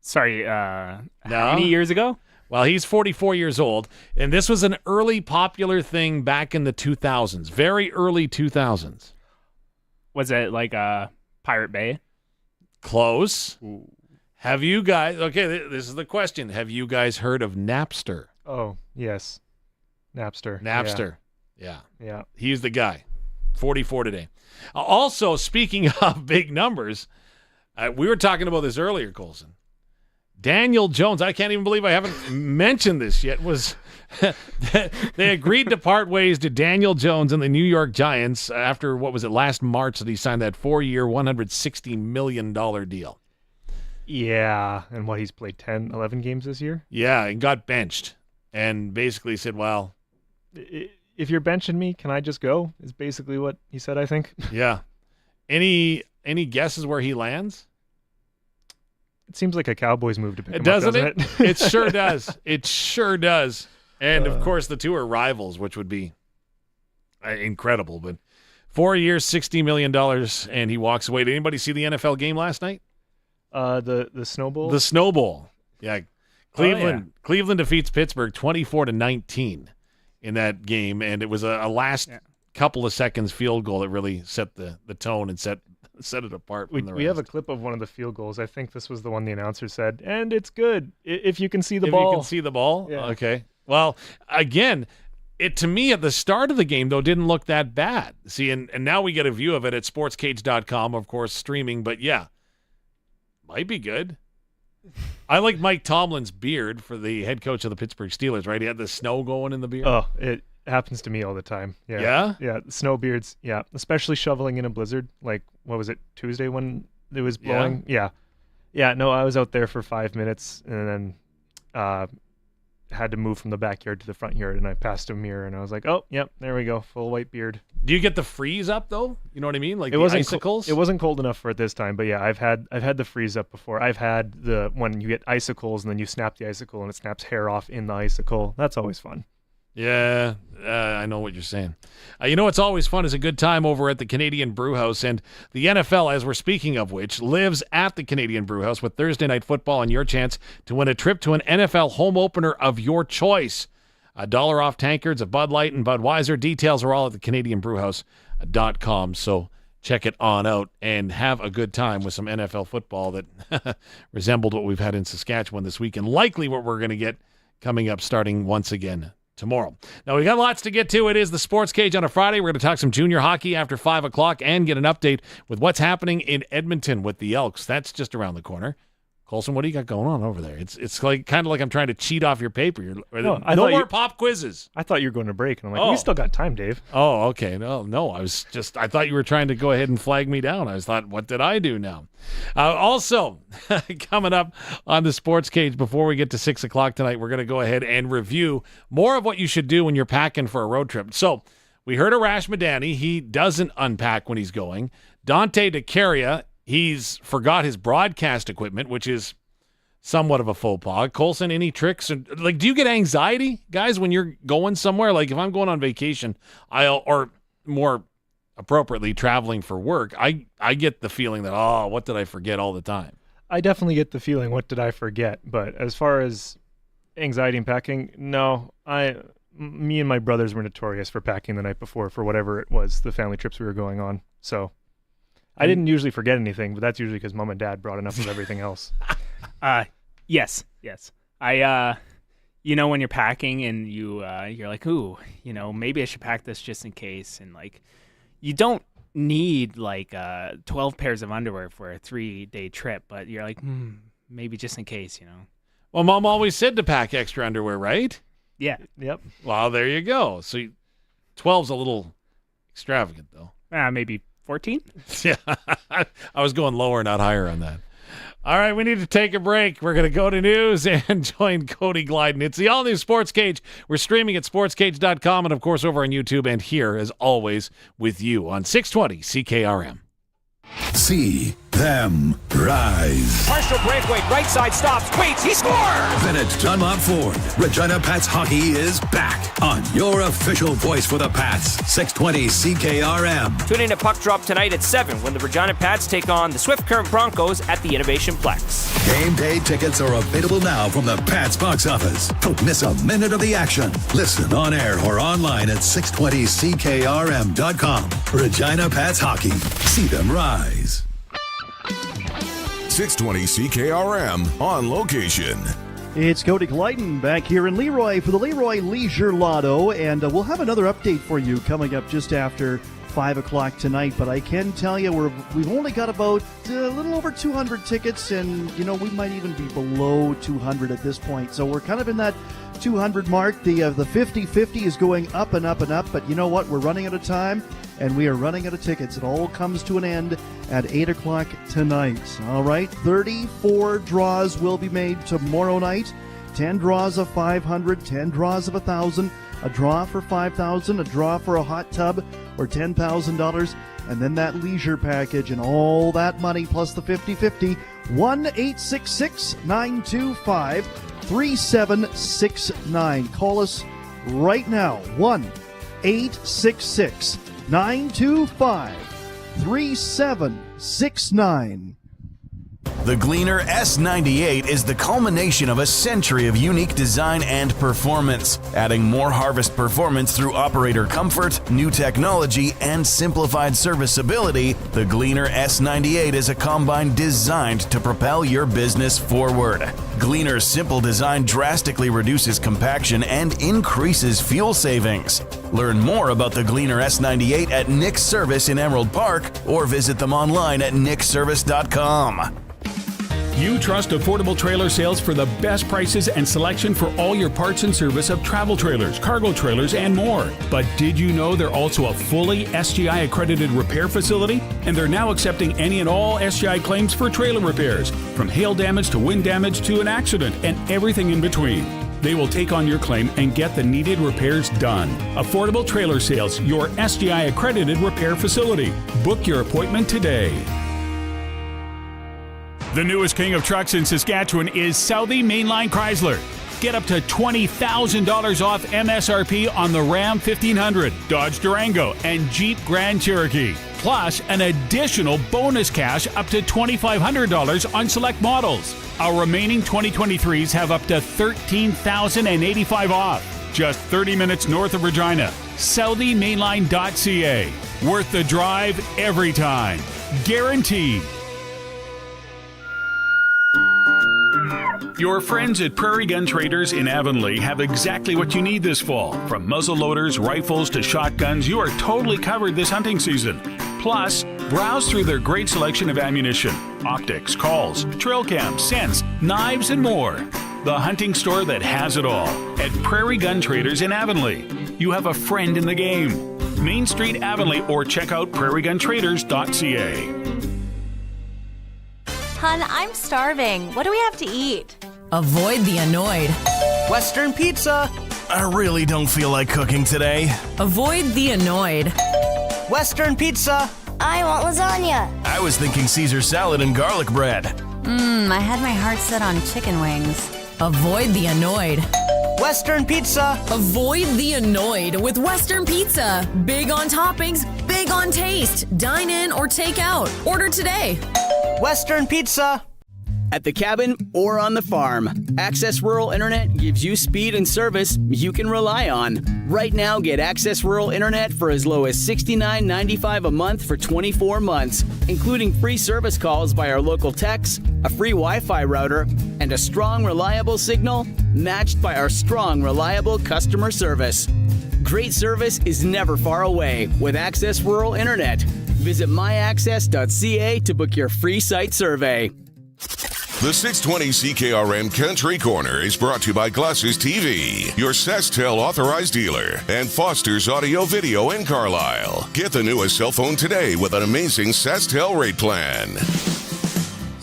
Sorry, how many years ago? Well, he's 44 years old, and this was an early popular thing back in the 2000s, very early 2000s. Was it like Pirate Bay? Close. Ooh. Have you guys, okay, this is the question. Have you guys heard of Napster? Oh, yes. Napster. Yeah. Yeah. He's the guy. 44 today. Also, speaking of big numbers, we were talking about this earlier, Colson. Daniel Jones, I can't even believe I haven't mentioned this yet, was they agreed to part ways to Daniel Jones and the New York Giants after, what was it, last March that he signed that 4-year, $160 million deal. Yeah, and he's played 10, 11 games this year? Yeah, and got benched and basically said, well, if you're benching me, can I just go? Is basically what he said, I think. Yeah. Any guesses where he lands? It seems like a Cowboys move to pick him doesn't up, it? It sure does. It sure does. And, of course, the two are rivals, which would be incredible. But 4 years, $60 million, and he walks away. Did anybody see the NFL game last night? The Snow Bowl? The Snow Bowl. Yeah. Cleveland defeats Pittsburgh 24-19 in that game, and it was a last couple of seconds field goal that really set the tone and set it apart from the rest. We have a clip of one of the field goals. I think this was the one the announcer said, and it's good if you can see the ball. If you can see the ball? Yeah. Okay. Well, again, it to me at the start of the game, though, didn't look that bad. See, and now we get a view of it at sportscage.com, of course, streaming, but yeah, might be good. I like Mike Tomlin's beard for the head coach of the Pittsburgh Steelers, right? He had the snow going in the beard. Oh, it happens to me all the time. Yeah. Yeah? Yeah, snow beards, yeah. Especially shoveling in a blizzard, like, what was it, Tuesday when it was blowing? Yeah. Yeah, no, I was out there for 5 minutes and then had to move from the backyard to the front yard, and I passed a mirror, and I was like, oh, yep, there we go, full white beard. Do you get the freeze up, though? You know what I mean? Like it wasn't icicles? It wasn't cold enough for it this time, but yeah, I've had the freeze up before. I've had the when you get icicles and then you snap the icicle and it snaps hair off in the icicle. That's always fun. Yeah, I know what you're saying. You know what's always fun is a good time over at the Canadian Brewhouse, and the NFL, as we're speaking of which, lives at the Canadian Brewhouse with Thursday Night Football and your chance to win a trip to an NFL home opener of your choice. $1 off tankards of Bud Light and Budweiser. Details are all at thecanadianbrewhouse.com, so check it on out and have a good time with some NFL football that resembled what we've had in Saskatchewan this week and likely what we're going to get coming up starting once again tomorrow. Now, we got lots to get to. It is the Sports Cage on a Friday. We're going to talk some junior hockey after 5 o'clock and get an update with what's happening in Edmonton with the Elks. That's just around the corner. Colson, what do you got going on over there? It's like kind of like I'm trying to cheat off your paper. No more pop quizzes. I thought you were going to break, and I'm like, we still got time, Dave. Oh, okay. No, I thought you were trying to go ahead and flag me down. I thought, what did I do now? Also, coming up on the Sports Cage before we get to 6 o'clock tonight, we're going to go ahead and review more of what you should do when you're packing for a road trip. So we heard Arash Madani. He doesn't unpack when he's going. Dante Decaria, he's forgot his broadcast equipment, which is somewhat of a faux pas. Colson, any tricks? Like, do you get anxiety, guys, when you're going somewhere? Like, if I'm going on vacation, or more appropriately, traveling for work, I get the feeling that, what did I forget all the time? I definitely get the feeling, what did I forget? But as far as anxiety and packing, no. Me and my brothers were notorious for packing the night before for whatever it was, the family trips we were going on. So I didn't usually forget anything, but that's usually because mom and dad brought enough of everything else. Yes. I, when you're packing and you're like, ooh, maybe I should pack this just in case. And like, you don't need like 12 pairs of underwear for a 3-day trip, but you're like, maybe just in case, Well, mom always said to pack extra underwear, right? Yeah. Yep. Well, there you go. So 12's a little extravagant, though. Maybe 14? Yeah, I was going lower, not higher on that. All right, we need to take a break. We're going to go to news and join Cody Glyden. It's the all-new Sports Cage. We're streaming at sportscage.com and, of course, over on YouTube and here, as always, with you on 620 CKRM. See them rise. Partial breakaway, right side stops, waits, he scores! Then it's Dunlop Ford. Regina Pats hockey is back on your official voice for the Pats. 620 CKRM. Tune in to Puck Drop tonight at 7 when the Regina Pats take on the Swift Current Broncos at the Innovation Plex. Game day tickets are available now from the Pats box office. Don't miss a minute of the action. Listen on air or online at 620CKRM.com. Regina Pats hockey. See them rise. 620 CKRM on location. It's Cody Glyden back here in Leroy for the Leroy Leisure Lotto, and we'll have another update for you coming up just after 5 o'clock tonight. But I can tell you we've only got about a little over 200 tickets, and we might even be below 200 at this point. So we're kind of in that 200 mark. The 50-50 is going up and up and up, but you know what? We're running out of time, and we are running out of tickets. It all comes to an end at 8 o'clock tonight. All right, 34 draws will be made tomorrow night. 10 draws of 500, 10 draws of 1,000, a draw for 5,000, a draw for a hot tub or $10,000, and then that leisure package and all that money plus the 50-50. 1-866-925-3769. Call us right now. 1-866-925-3769. The Gleaner S98 is the culmination of a century of unique design and performance, adding more harvest performance through operator comfort, new technology, and simplified serviceability. The Gleaner S98 is a combine designed to propel your business forward. Gleaner's simple design drastically reduces compaction and increases fuel savings. Learn more about the Gleaner S98 at Nick's Service in Emerald Park or visit them online at nickservice.com. You trust affordable trailer sales for the best prices and selection for all your parts and service of travel trailers, cargo trailers, and more. But did you know they're also a fully SGI accredited repair facility? And they're now accepting any and all SGI claims for trailer repairs, from hail damage to wind damage to an accident and everything in between. They will take on your claim and get the needed repairs done. Affordable Trailer Sales, your SGI accredited repair facility. Book your appointment today. The newest king of trucks in Saskatchewan is Southie Mainline Chrysler. Get up to $20,000 off MSRP on the Ram 1500, Dodge Durango, and Jeep Grand Cherokee. Plus, an additional bonus cash up to $2,500 on select models. Our remaining 2023s have up to $13,085 off. Just 30 minutes north of Regina. SouthieMainline.ca. Worth the drive every time. Guaranteed. Your friends at Prairie Gun Traders in Avonlea have exactly what you need this fall. From muzzle loaders, rifles, to shotguns, you are totally covered this hunting season. Plus, browse through their great selection of ammunition, optics, calls, trail cams, scents, knives, and more. The hunting store that has it all. At Prairie Gun Traders in Avonlea. You have a friend in the game. Main Street, Avonlea, or check out prairieguntraders.ca. Hun, I'm starving. What do we have to eat? Avoid the annoyed. Western pizza. I really don't feel like cooking today. Avoid the annoyed. Western pizza. I want lasagna. I was thinking Caesar salad and garlic bread. I had my heart set on chicken wings. Avoid the annoyed. Western pizza. Avoid the annoyed with Western Pizza. Big on toppings, big on taste. Dine in or take out. Order today. Western Pizza. At the cabin or on the farm, Access Rural Internet gives you speed and service you can rely on. Right now, get Access Rural Internet for as low as $69.95 a month for 24 months, including free service calls by our local techs, a free Wi-Fi router, and a strong, reliable signal matched by our strong, reliable customer service. Great service is never far away with Access Rural Internet. Visit myaccess.ca to book your free site survey. The 620 CKRM Country Corner is brought to you by Glasses TV, your SaskTel authorized dealer, and Foster's Audio Video in Carlisle. Get the newest cell phone today with an amazing SaskTel rate plan.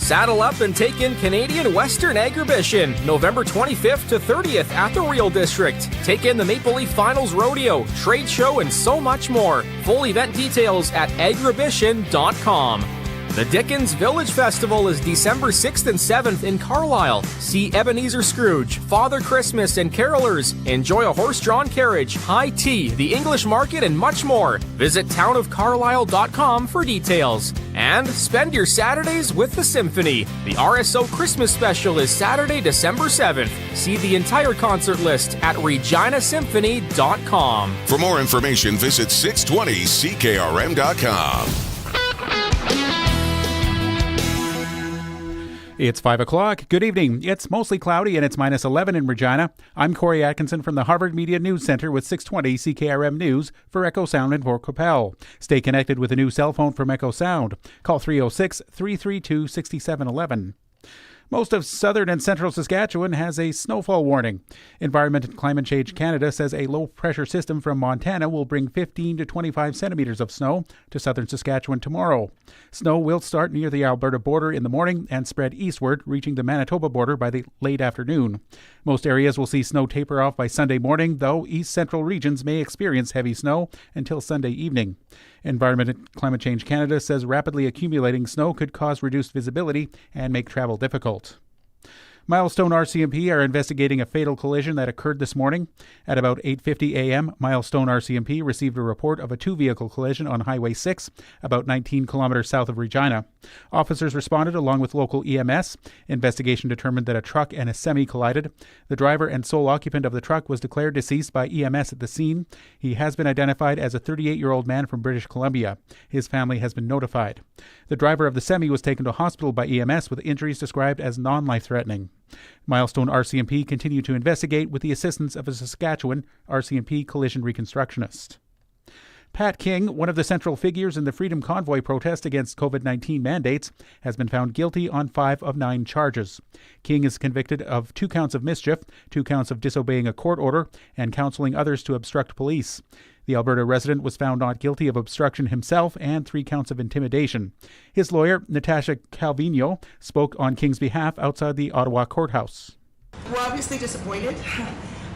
Saddle up and take in Canadian Western Agribition, November 25th to 30th at the Real District. Take in the Maple Leaf Finals Rodeo, trade show, and so much more. Full event details at agribition.com. The Dickens Village Festival is December 6th and 7th in Carlisle. See Ebenezer Scrooge, Father Christmas, and carolers. Enjoy a horse-drawn carriage, high tea, the English market, and much more. Visit townofcarlisle.com for details. And spend your Saturdays with the Symphony. The RSO Christmas Special is Saturday, December 7th. See the entire concert list at reginasymphony.com. For more information, visit 620ckrm.com. It's 5 o'clock. Good evening. It's mostly cloudy and it's minus 11 in Regina. I'm Corey Atkinson from the Harvard Media News Center with 620 CKRM News for Echo Sound in Port Capel. Stay connected with a new cell phone from Echo Sound. Call 306-332-6711. Most of southern and central Saskatchewan has a snowfall warning. Environment and Climate Change Canada says a low-pressure system from Montana will bring 15 to 25 centimeters of snow to southern Saskatchewan tomorrow. Snow will start near the Alberta border in the morning and spread eastward, reaching the Manitoba border by the late afternoon. Most areas will see snow taper off by Sunday morning, though east-central regions may experience heavy snow until Sunday evening. Environment and Climate Change Canada says rapidly accumulating snow could cause reduced visibility and make travel difficult. Milestone RCMP are investigating a fatal collision that occurred this morning. At about 8:50 a.m., Milestone RCMP received a report of a two-vehicle collision on Highway 6, about 19 kilometers south of Regina. Officers responded along with local EMS. Investigation determined that a truck and a semi collided. The driver and sole occupant of the truck was declared deceased by EMS at the scene. He has been identified as a 38-year-old man from British Columbia. His family has been notified. The driver of the semi was taken to hospital by EMS with injuries described as non-life-threatening. Milestone RCMP continued to investigate with the assistance of a Saskatchewan RCMP collision reconstructionist. Pat King, one of the central figures in the Freedom Convoy protest against COVID-19 mandates, has been found guilty on 5 of 9 charges. King is convicted of 2 counts of mischief, 2 counts of disobeying a court order, and counseling others to obstruct police. The Alberta resident was found not guilty of obstruction himself and 3 counts of intimidation. His lawyer, Natasha Calvino, spoke on King's behalf outside the Ottawa courthouse. We're obviously disappointed,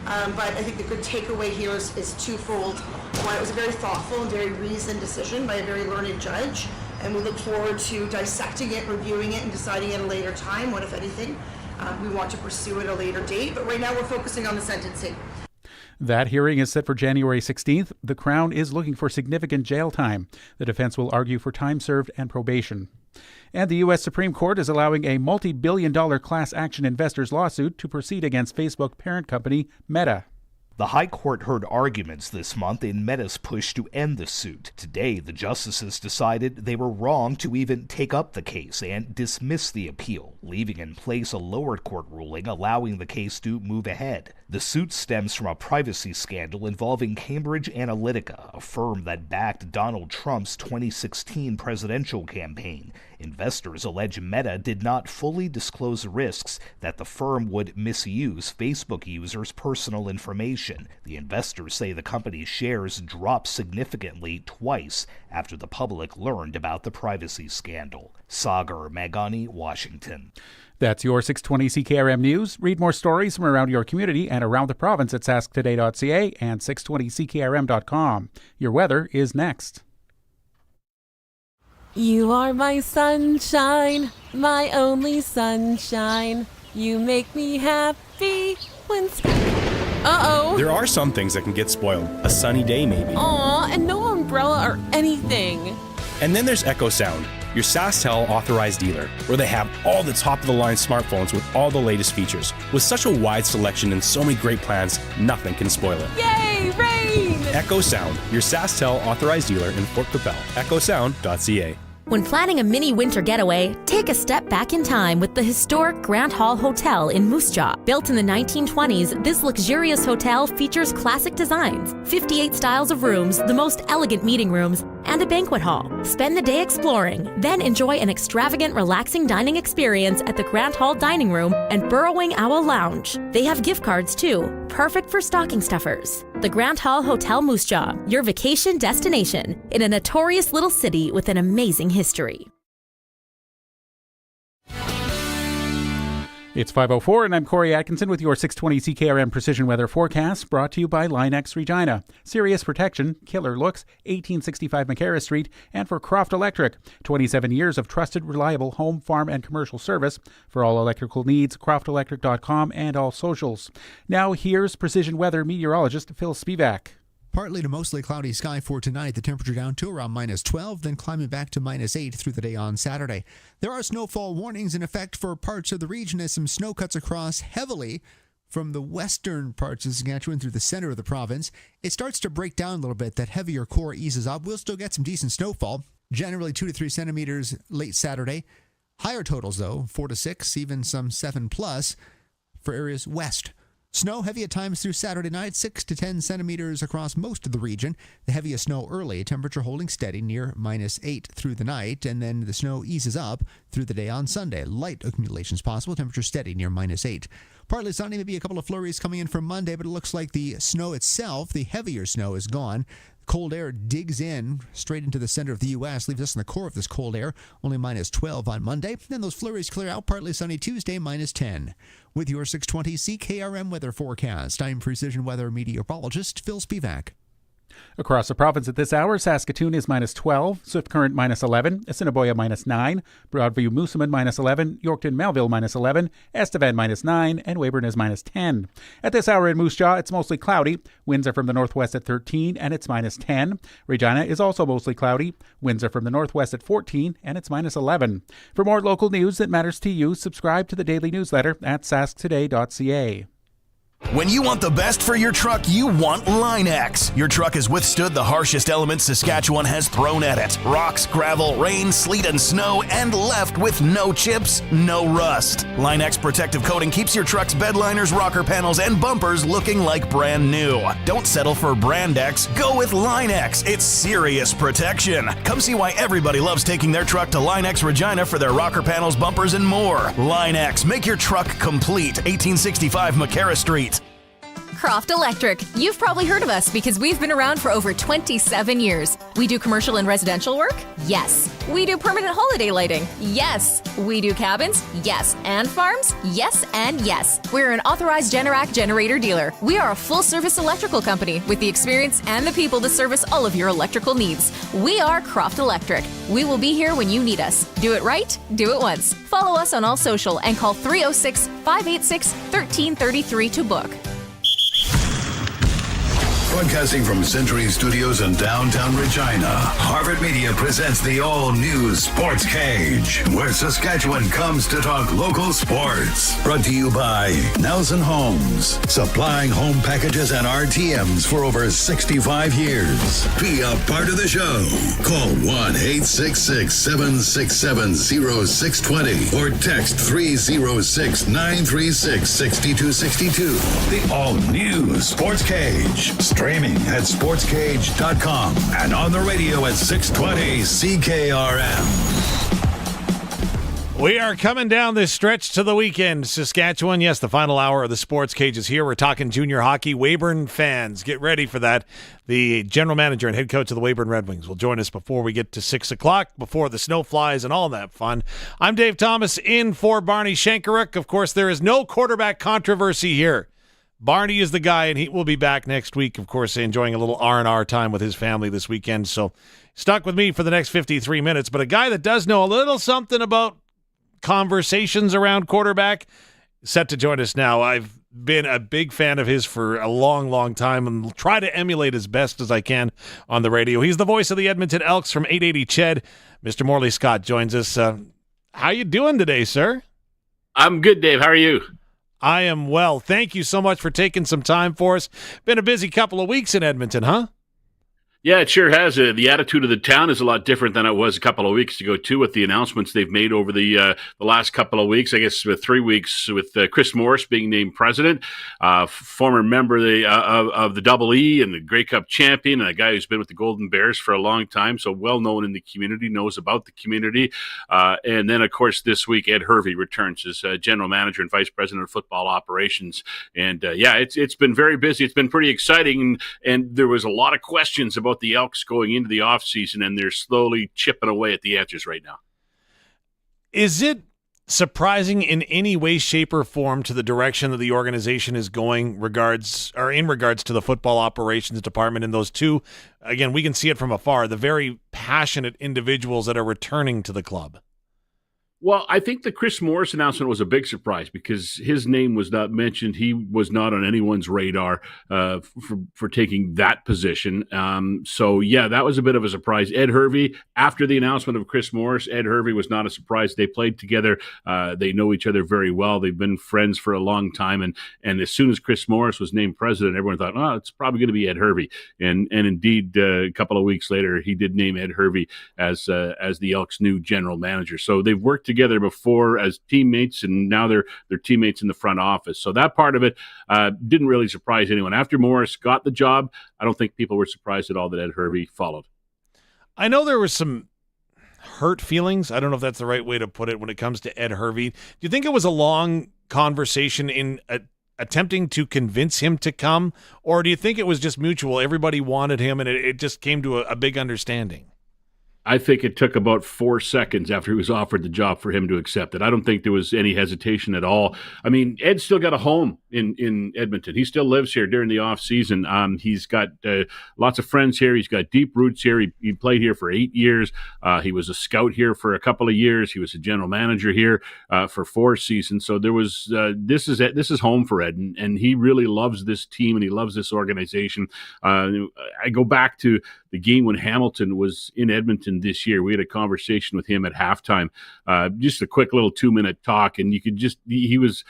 but I think the good takeaway here is twofold. One, it was a very thoughtful and very reasoned decision by a very learned judge, and we look forward to dissecting it, reviewing it, and deciding at a later time what, if anything, we want to pursue at a later date. But right now we're focusing on the sentencing. That hearing is set for January 16th. The Crown is looking for significant jail time. The defense will argue for time served and probation. And the U.S. Supreme Court is allowing a multi-billion-dollar class action investors lawsuit to proceed against Facebook parent company Meta. The High Court heard arguments this month in Meta's push to end the suit. Today, the justices decided they were wrong to even take up the case and dismiss the appeal, leaving in place a lower court ruling allowing the case to move ahead. The suit stems from a privacy scandal involving Cambridge Analytica, a firm that backed Donald Trump's 2016 presidential campaign. Investors allege Meta did not fully disclose risks that the firm would misuse Facebook users' personal information. The investors say the company's shares dropped significantly twice after the public learned about the privacy scandal. Sagar Madani, Washington. That's your 620 CKRM News. Read more stories from around your community and around the province at sasktoday.ca and 620ckrm.com. Your weather is next. You are my sunshine, my only sunshine. You make me happy when... Uh-oh. There are some things that can get spoiled. A sunny day, maybe. Aw, and no umbrella or anything. And then there's Echo Sound, your SaskTel authorized dealer, where they have all the top-of-the-line smartphones with all the latest features. With such a wide selection and so many great plans, nothing can spoil it. Yay, rain! Echo Sound, your SaskTel authorized dealer in Fort Capel. EchoSound.ca. When planning a mini winter getaway, take a step back in time with the historic Grant Hall Hotel in Moose Jaw. Built in the 1920s, this luxurious hotel features classic designs, 58 styles of rooms, the most elegant meeting rooms, and a banquet hall. Spend the day exploring, then enjoy an extravagant, relaxing dining experience at the Grant Hall Dining Room and Burrowing Owl Lounge. They have gift cards too, perfect for stocking stuffers. The Grant Hall Hotel Moose Jaw, your vacation destination in a notorious little city with an amazing history. It's 5:04, and I'm Corey Atkinson with your 620 CKRM Precision Weather Forecast, brought to you by Linex Regina. Serious protection, killer looks, 1865 McCarra Street, and for Croft Electric. 27 years of trusted, reliable home, farm, and commercial service. For all electrical needs, croftelectric.com and all socials. Now here's Precision Weather meteorologist Phil Spivak. Partly to mostly cloudy sky for tonight. The temperature down to around -12, then climbing back to -8 through the day on Saturday. There are snowfall warnings in effect for parts of the region as some snow cuts across heavily from the western parts of Saskatchewan through the center of the province. It starts to break down a little bit. That heavier core eases up. We'll still get some decent snowfall, generally 2 to 3 centimeters late Saturday. Higher totals, though, 4 to 6, even some 7+ for areas west. Snow heavy at times through Saturday night, 6 to 10 centimeters across most of the region. The heaviest snow early, temperature holding steady near -8 through the night, and then the snow eases up through the day on Sunday. Light accumulations possible, temperature steady near -8. Partly sunny, maybe a couple of flurries coming in for Monday, but it looks like the snow itself, the heavier snow, is gone. Cold air digs in straight into the center of the U.S., leaves us in the core of this cold air, only -12 on Monday. Then those flurries clear out, partly sunny Tuesday, -10. With your 620 CKRM weather forecast, I'm Precision Weather meteorologist Phil Spivak. Across the province at this hour, Saskatoon is -12, Swift Current -11, Assiniboia -9, Broadview Moosomin -11, Yorkton Melville -11, Estevan -9, and Weyburn is -10. At this hour in Moose Jaw, it's mostly cloudy. Winds are from the northwest at 13, and it's -10. Regina is also mostly cloudy. Winds are from the northwest at 14, and it's -11. For more local news that matters to you, subscribe to the daily newsletter at sasktoday.ca. When you want the best for your truck, you want Line-X. Your truck has withstood the harshest elements Saskatchewan has thrown at it. Rocks, gravel, rain, sleet, and snow, and left with no chips, no rust. Line-X protective coating keeps your truck's bed liners, rocker panels, and bumpers looking like brand new. Don't settle for Brand X. Go with Line-X. It's serious protection. Come see why everybody loves taking their truck to Line-X Regina for their rocker panels, bumpers, and more. Line-X. Make your truck complete. 1865 McCarra Street. Croft Electric. You've probably heard of us because we've been around for over 27 years. We do commercial and residential work? Yes. We do permanent holiday lighting? Yes. We do cabins? Yes. And farms? Yes and yes. We're an authorized Generac generator dealer. We are a full-service electrical company with the experience and the people to service all of your electrical needs. We are Croft Electric. We will be here when you need us. Do it right, do it once. Follow us on all social and call 306-586-1333 to book. Broadcasting from Century Studios in downtown Regina, Harvard Media presents the all-new Sportscage, where Saskatchewan comes to talk local sports. Brought to you by Nelson Homes, supplying home packages and RTMs for over 65 years. Be a part of the show. Call 1-866-767-0620 or text 306-936-6262. The all-new Sportscage. Streaming at sportscage.com and on the radio at 620 CKRM. We are coming down this stretch to the weekend, Saskatchewan. Yes, the final hour of the Sports Cage is here. We're talking junior hockey. Weyburn fans, get ready for that. The general manager and head coach of the Weyburn Red Wings will join us before we get to 6 o'clock, before the snow flies and all that fun. I'm Dave Thomas in for Barney Shankaruk. Of course, there is no quarterback controversy here. Barney is the guy, and he will be back next week, of course, enjoying a little R&R time with his family this weekend. So stuck with me for the next 53 minutes. But a guy that does know a little something about conversations around quarterback, set to join us now. I've been a big fan of his for a long, long time and try to emulate as best as I can on the radio. He's the voice of the Edmonton Elks from 880 Ched. Mr. Morley Scott joins us. How you doing today, sir? I'm good, Dave. How are you? I am well. Thank you so much for taking some time for us. Been a busy couple of weeks in Edmonton, huh? Yeah, it sure has. The attitude of the town is a lot different than it was a couple of weeks ago, too, with the announcements they've made over the last couple of weeks. I guess with 3 weeks, with Chris Morris being named president, former member of the Double E and the Grey Cup champion, and a guy who's been with the Golden Bears for a long time, so well known in the community, knows about the community. And then, of course, this week, Ed Hervey returns as general manager and vice president of football operations. And it's been very busy. It's been pretty exciting, and there was a lot of questions about the Elks going into the offseason, and they're slowly chipping away at the answers right now. Is it surprising in any way, shape, or form to the direction that the organization is going in regards to the football operations department and those two? Again, we can see it from afar, the very passionate individuals that are returning to the club. Well, I think the Chris Morris announcement was a big surprise because his name was not mentioned. He was not on anyone's radar for taking that position. So, yeah, that was a bit of a surprise. Ed Hervey, after the announcement of Chris Morris, Ed Hervey was not a surprise. They played together. They know each other very well. They've been friends for a long time. And as soon as Chris Morris was named president, everyone thought, oh, it's probably going to be Ed Hervey. And indeed, a couple of weeks later, he did name Ed Hervey as the Elks' new general manager. So they've worked together before as teammates, and now they're teammates in the front office. So that part of it didn't really surprise anyone. After Morris got the job, I don't think people were surprised at all that Ed Hervey followed. I know there was some hurt feelings. I don't know if that's the right way to put it when it comes to Ed Hervey. Do you think it was a long conversation in attempting to convince him to come, or do you think it was just mutual? Everybody wanted him, and it just came to a big understanding? I think it took about 4 seconds after he was offered the job for him to accept it. I don't think there was any hesitation at all. I mean, Ed's still got a home in Edmonton. He still lives here during the off season. He's got lots of friends here. He's got deep roots here. He played here for 8 years. He was a scout here for a couple of years. He was a general manager here for 4 seasons. So there was this is home for Ed, and he really loves this team and he loves this organization. I go back to the game when Hamilton was in Edmonton this year. We had a conversation with him at halftime, just a quick little 2-minute talk, and you could just he was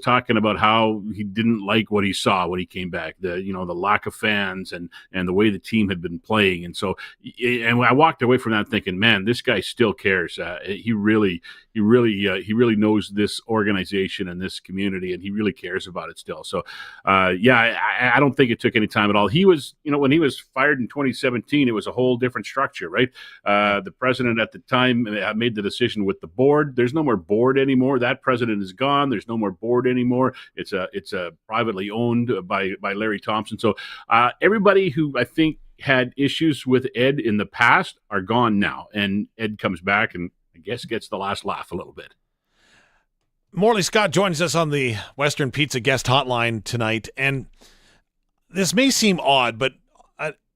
talking about how he didn't like what he saw when he came back, the lack of fans and the way the team had been playing. And so and I walked away from that thinking, man, this guy still cares. He really knows this organization and this community, and he really cares about it still. So I don't think it took any time at all. He was, when he was fired in 2017, it was a whole different structure, right? The president at the time made the decision with the board. There's no more board anymore. That president is gone. There's no more board anymore. It's a privately owned by Larry Thompson. So everybody who I think had issues with Ed in the past are gone now, and Ed comes back and I guess gets the last laugh a little bit. Morley Scott joins us on the Western Pizza guest hotline tonight, and this may seem odd, but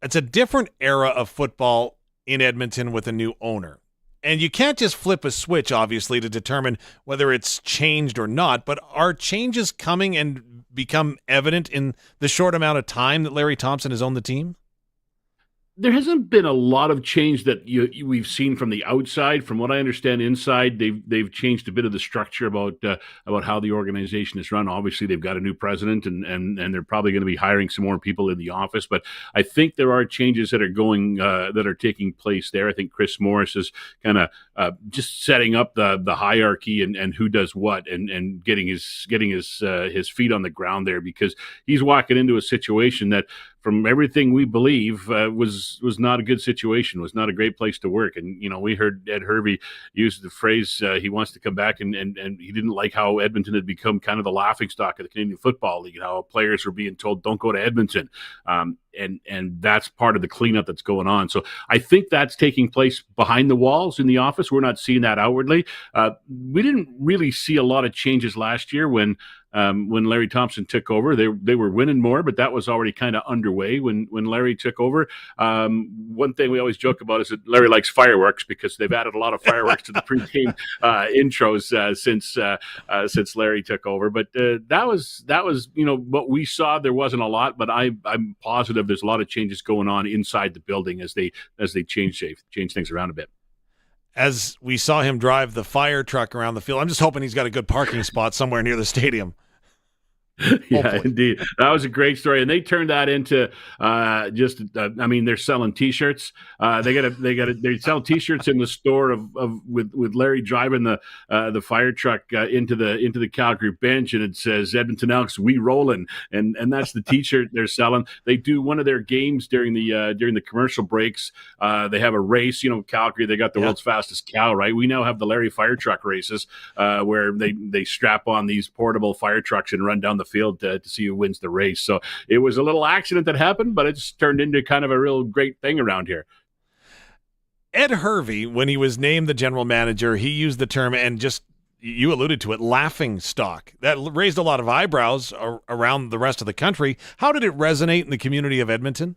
it's a different era of football in Edmonton with a new owner. And you can't just flip a switch, obviously, to determine whether it's changed or not, but are changes coming and become evident in the short amount of time that Larry Thompson has owned the team? There hasn't been a lot of change that we've seen from the outside. From what I understand, inside they've changed a bit of the structure about how the organization is run. Obviously, they've got a new president, and they're probably going to be hiring some more people in the office. But I think there are changes that are taking place there. I think Chris Morris is kind of just setting up the hierarchy and who does what, and getting his feet on the ground there, because he's walking into a situation that, from everything we believe, was not a good situation, was not a great place to work. And, we heard Ed Hervey use the phrase he wants to come back, and he didn't like how Edmonton had become kind of the laughingstock of the Canadian Football League, and how players were being told, don't go to Edmonton. And that's part of the cleanup that's going on. So I think that's taking place behind the walls in the office. We're not seeing that outwardly. We didn't really see a lot of changes last year when Larry Thompson took over. They were winning more, but that was already kind of underway when Larry took over. One thing we always joke about is that Larry likes fireworks, because they've added a lot of fireworks to the pregame intros since Larry took over. But that was what we saw. There wasn't a lot, but I'm positive there's a lot of changes going on inside the building as they change things around a bit. As we saw him drive the fire truck around the field, I'm just hoping he's got a good parking spot somewhere near the stadium. Yeah, indeed. That was a great story. And they turned that into they're selling T-shirts. They sell T-shirts in the store with Larry driving the fire truck into the Calgary bench, and it says Edmonton Elks, we rollin', and that's the T-shirt they're selling. They do one of their games during the commercial breaks. They have a race. Calgary, they got the world's fastest cow, right? We now have the Larry fire truck races where they strap on these portable fire trucks and run down the field to see who wins the race. So it was a little accident that happened, but it's turned into kind of a real great thing around here. Ed Hervey, when he was named the general manager, he used the term, and just you alluded to it, laughing stock. That raised a lot of eyebrows around the rest of the country. How did it resonate in the community of Edmonton?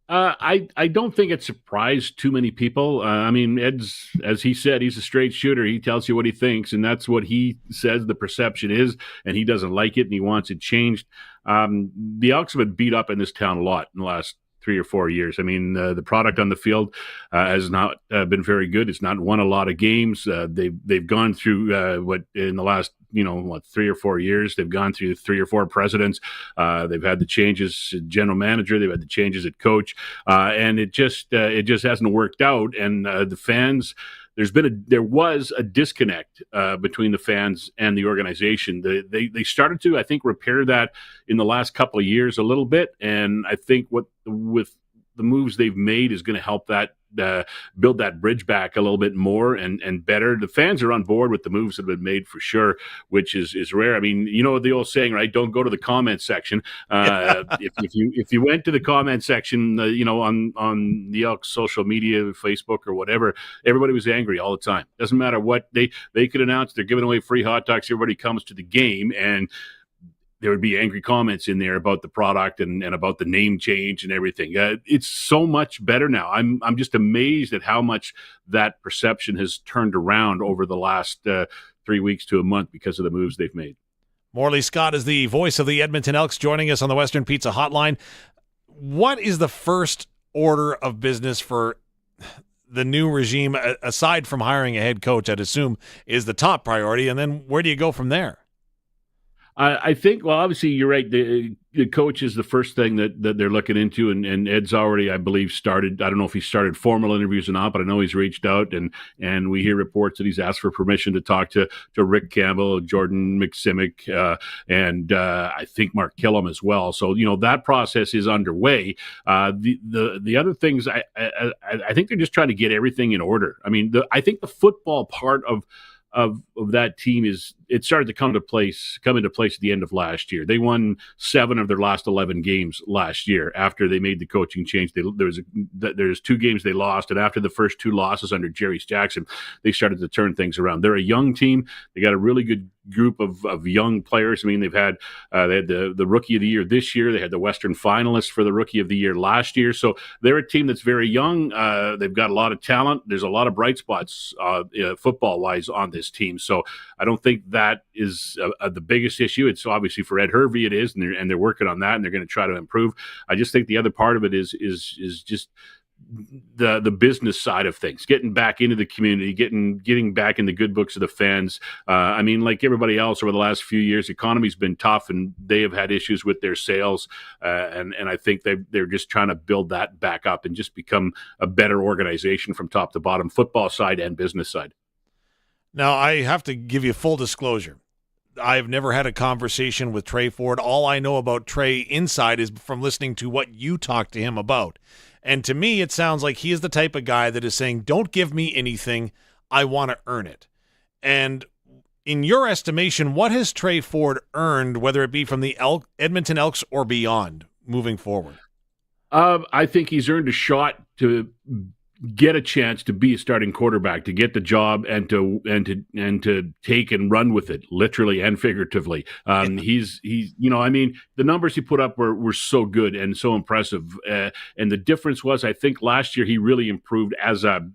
I don't think it surprised too many people. I mean, Ed's, as he said, he's a straight shooter. He tells you what he thinks, and that's what he says the perception is, and he doesn't like it, and he wants it changed. The Elks have been beat up in this town a lot in the last 3 or 4 years. I mean, the product on the field has not been very good. It's not won a lot of games. They've gone through what in the last 3 or 4 years. They've gone through 3 or 4 presidents. They've had the changes at general manager. They've had the changes at coach, and it just hasn't worked out. And the fans. There was a disconnect between the fans and the organization. They started to, I think, repair that in the last couple of years a little bit, and I think with the moves they've made is going to help that build that bridge back a little bit more and better. The fans are on board with the moves that have been made for sure, which is rare. I mean, you know the old saying, right? Don't go to the comment section. If you went to the comment section, on the Elks social media, Facebook or whatever, everybody was angry all the time. Doesn't matter what they could announce. They're giving away free hot dogs. Everybody comes to the game, and there would be angry comments in there about the product and about the name change and everything. It's so much better now. I'm just amazed at how much that perception has turned around over the last 3 weeks to a month because of the moves they've made. Morley Scott is the voice of the Edmonton Elks joining us on the Western Pizza Hotline. What is the first order of business for the new regime, aside from hiring a head coach, I'd assume is the top priority, and then where do you go from there? I think, well, obviously you're right. The coach is the first thing that they're looking into, and Ed's already, I believe, started. I don't know if he started formal interviews or not, but I know he's reached out, and we hear reports that he's asked for permission to talk to Rick Campbell, Jordan McSimic, and I think Mark Killam as well. So that process is underway. The other things, I think they're just trying to get everything in order. I mean, I think the football part of that team it started to come into place at the end of last year. They won 7 of their last 11 games last year after they made the coaching change. There's 2 games they lost, and after the first 2 losses under Jerry Jackson, they started to turn things around. They're a young team. They got a really good group of young players. I mean, they had the Rookie of the Year this year. They had the Western finalists for the Rookie of the Year last year. So they're a team that's very young. They've got a lot of talent. There's a lot of bright spots football-wise on this team. So I don't think that is the biggest issue. It's obviously for Ed Hervey it is, and they're working on that, and they're going to try to improve. I just think the other part of it is just the business side of things, getting back into the community, getting back in the good books of the fans. I mean, like everybody else over the last few years, the economy's been tough, and they have had issues with their sales. And I think they're just trying to build that back up and just become a better organization from top to bottom, football side and business side. Now, I have to give you full disclosure. I've never had a conversation with Trey Ford. All I know about Trey inside is from listening to what you talked to him about. And to me, it sounds like he is the type of guy that is saying, don't give me anything. I want to earn it. And in your estimation, what has Trey Ford earned, whether it be from the Edmonton Elks or beyond, moving forward? I think he's earned a shot to get a chance to be a starting quarterback, to get the job and to take and run with it, literally and figuratively. He's I mean, the numbers he put up were so good and so impressive. And the difference was, I think last year he really improved as a,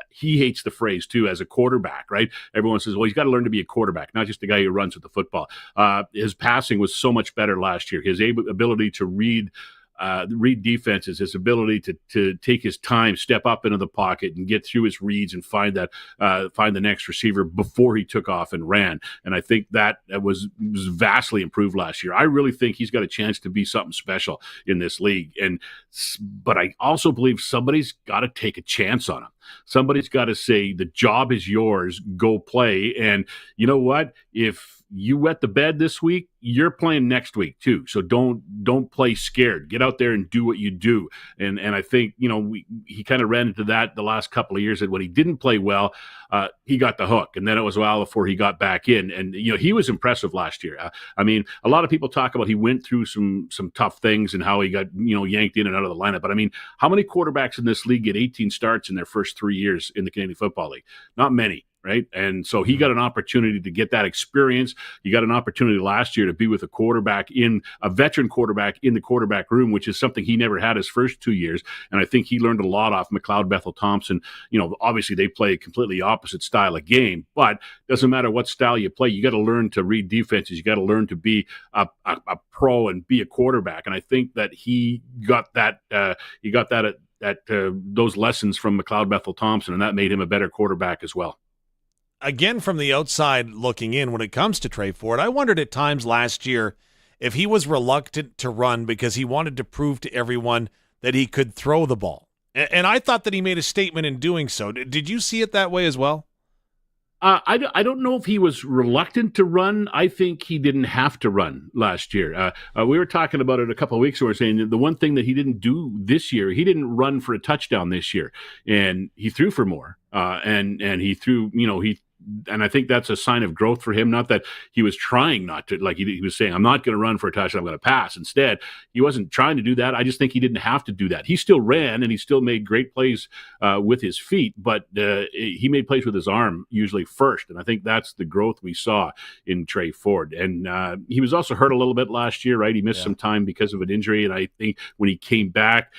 he hates the phrase too, as a quarterback, right? Everyone says, well, he's got to learn to be a quarterback, not just the guy who runs with the football. His passing was so much better last year. His ability to read defenses, his ability to take his time, step up into the pocket and get through his reads and find the next receiver before he took off and ran. And I think that was vastly improved last year. I really think he's got a chance to be something special in this league. But I also believe somebody's got to take a chance on him. Somebody's got to say, the job is yours, go play. And you know what? If you wet the bed this week, you're playing next week too. So don't play scared. Get out there and do what you do. And I think, he kind of ran into that the last couple of years, that when he didn't play well, he got the hook. And then it was a while before he got back in. And, he was impressive last year. I mean, a lot of people talk about he went through some tough things and how he got, yanked in and out of the lineup. But I mean, how many quarterbacks in this league get 18 starts in their first first 3 years in the Canadian Football League. Not many. Right. And so he got an opportunity to get that experience. He got an opportunity last year to be with a veteran quarterback in the quarterback room, which is something he never had his first 2 years. And I think he learned a lot off McLeod Bethel Thompson. Obviously they play a completely opposite style of game, but doesn't matter what style you play. You got to learn to read defenses. You got to learn to be a pro and be a quarterback. And I think that he got that. Those lessons from McLeod Bethel Thompson, and that made him a better quarterback as well. Again, from the outside looking in, when it comes to Trey Ford, I wondered at times last year if he was reluctant to run because he wanted to prove to everyone that he could throw the ball. And I thought that he made a statement in doing so. Did you see it that way as well? I don't know if he was reluctant to run. I think he didn't have to run last year. We were talking about it a couple of weeks ago, saying that the one thing that he didn't do this year, he didn't run for a touchdown this year, and he threw for more. And he threw, and I think that's a sign of growth for him. Not that he was trying not to, like he was saying, I'm not going to run for a touchdown, I'm going to pass. Instead, he wasn't trying to do that. I just think he didn't have to do that. He still ran and he still made great plays with his feet, but he made plays with his arm usually first. And I think that's the growth we saw in Trey Ford. And he was also hurt a little bit last year, right? He missed some time because of an injury. And I think when he came back,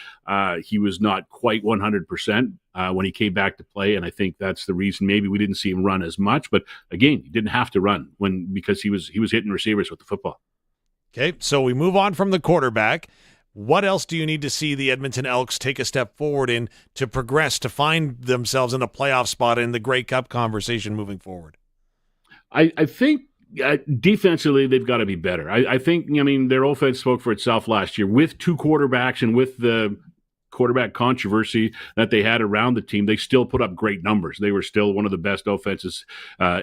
he was not quite 100%. When he came back to play, and I think that's the reason maybe we didn't see him run as much. But again, he didn't have to run because he was hitting receivers with the football. Okay, so we move on from the quarterback. What else do you need to see the Edmonton Elks take a step forward in to progress, to find themselves in a playoff spot in the Grey Cup conversation moving forward? I think defensively, they've got to be better. I think, their offense spoke for itself last year with two quarterbacks and with the quarterback controversy that they had around the team. They still put up great numbers. They were still one of the best offenses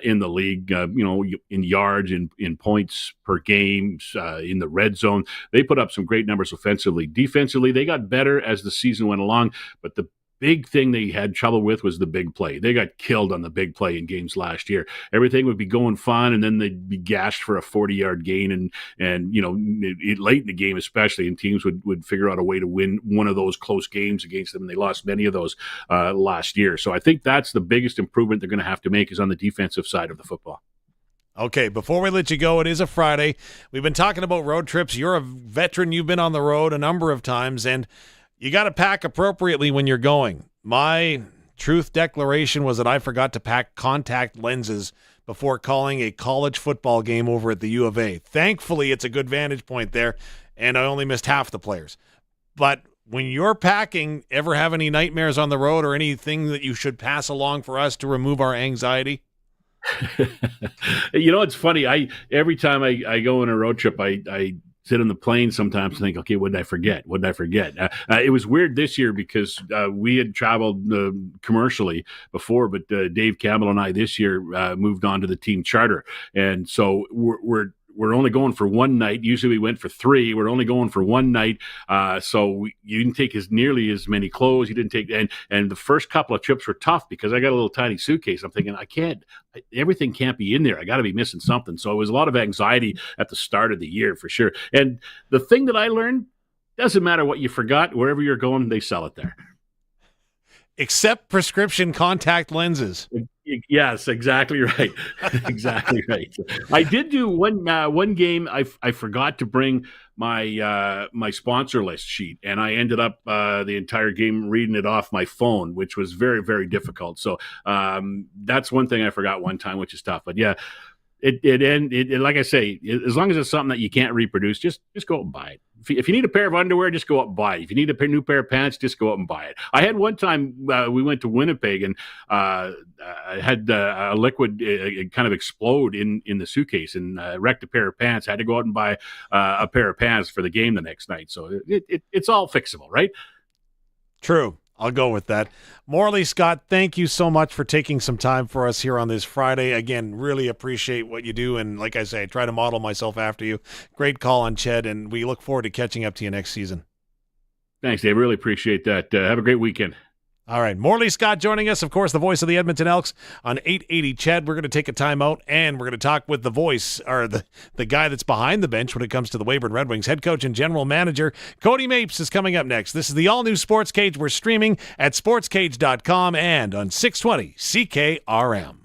in the league, in yards, in points per game, in the red zone. They put up some great numbers offensively. Defensively, they got better as the season went along, but the big thing they had trouble with was the big play. They got killed on the big play in games last year. Everything would be going fine, and then they'd be gashed for a 40-yard gain, and late in the game especially, and teams would figure out a way to win one of those close games against them, and they lost many of those last year. So I think that's the biggest improvement they're going to have to make is on the defensive side of the football. Okay, before we let you go, it is a Friday. We've been talking about road trips. You're a veteran. You've been on the road a number of times, and you got to pack appropriately when you're going. My truth declaration was that I forgot to pack contact lenses before calling a college football game over at the U of A. Thankfully, it's a good vantage point there, and I only missed half the players. But when you're packing, ever have any nightmares on the road or anything that you should pass along for us to remove our anxiety? It's funny. Every time I go on a road trip, I sit on the plane sometimes and think, okay, what did I forget? It was weird this year because we had traveled commercially before, but Dave Campbell and I this year moved on to the team charter. And so we're only going for one night. Usually we went for 3. We're only going for one night. So you didn't take nearly as many clothes. You didn't take, and the first couple of trips were tough because I got a little tiny suitcase. I'm thinking, everything can't be in there. I got to be missing something. So it was a lot of anxiety at the start of the year for sure. And the thing that I learned, doesn't matter what you forgot, wherever you're going, they sell it there. Except prescription contact lenses. Yes, exactly right. Exactly right. I did do one game. I forgot to bring my sponsor list sheet, and I ended up the entire game reading it off my phone, which was very, very difficult. So that's one thing I forgot one time, which is tough. But yeah, it like I say, as long as it's something that you can't reproduce, just go out and buy it. If you need a pair of underwear, just go out and buy it. If you need a new pair of pants, just go out and buy it. I had one time we went to Winnipeg and I had a liquid kind of explode in the suitcase and wrecked a pair of pants. I had to go out and buy a pair of pants for the game the next night. So it's all fixable, right? True. I'll go with that. Morley, Scott, thank you so much for taking some time for us here on this Friday. Again, really appreciate what you do. And like I say, I try to model myself after you. Great call on Ched, and we look forward to catching up to you next season. Thanks, Dave. Really appreciate that. Have a great weekend. All right, Morley Scott joining us, of course, the voice of the Edmonton Elks on 880 CHED. We're going to take a timeout, and we're going to talk with the voice, or the guy that's behind the bench when it comes to the Weyburn Red Wings. Head coach and general manager Cody Mapes is coming up next. This is the all-new Sportscage. We're streaming at sportscage.com and on 620 CKRM.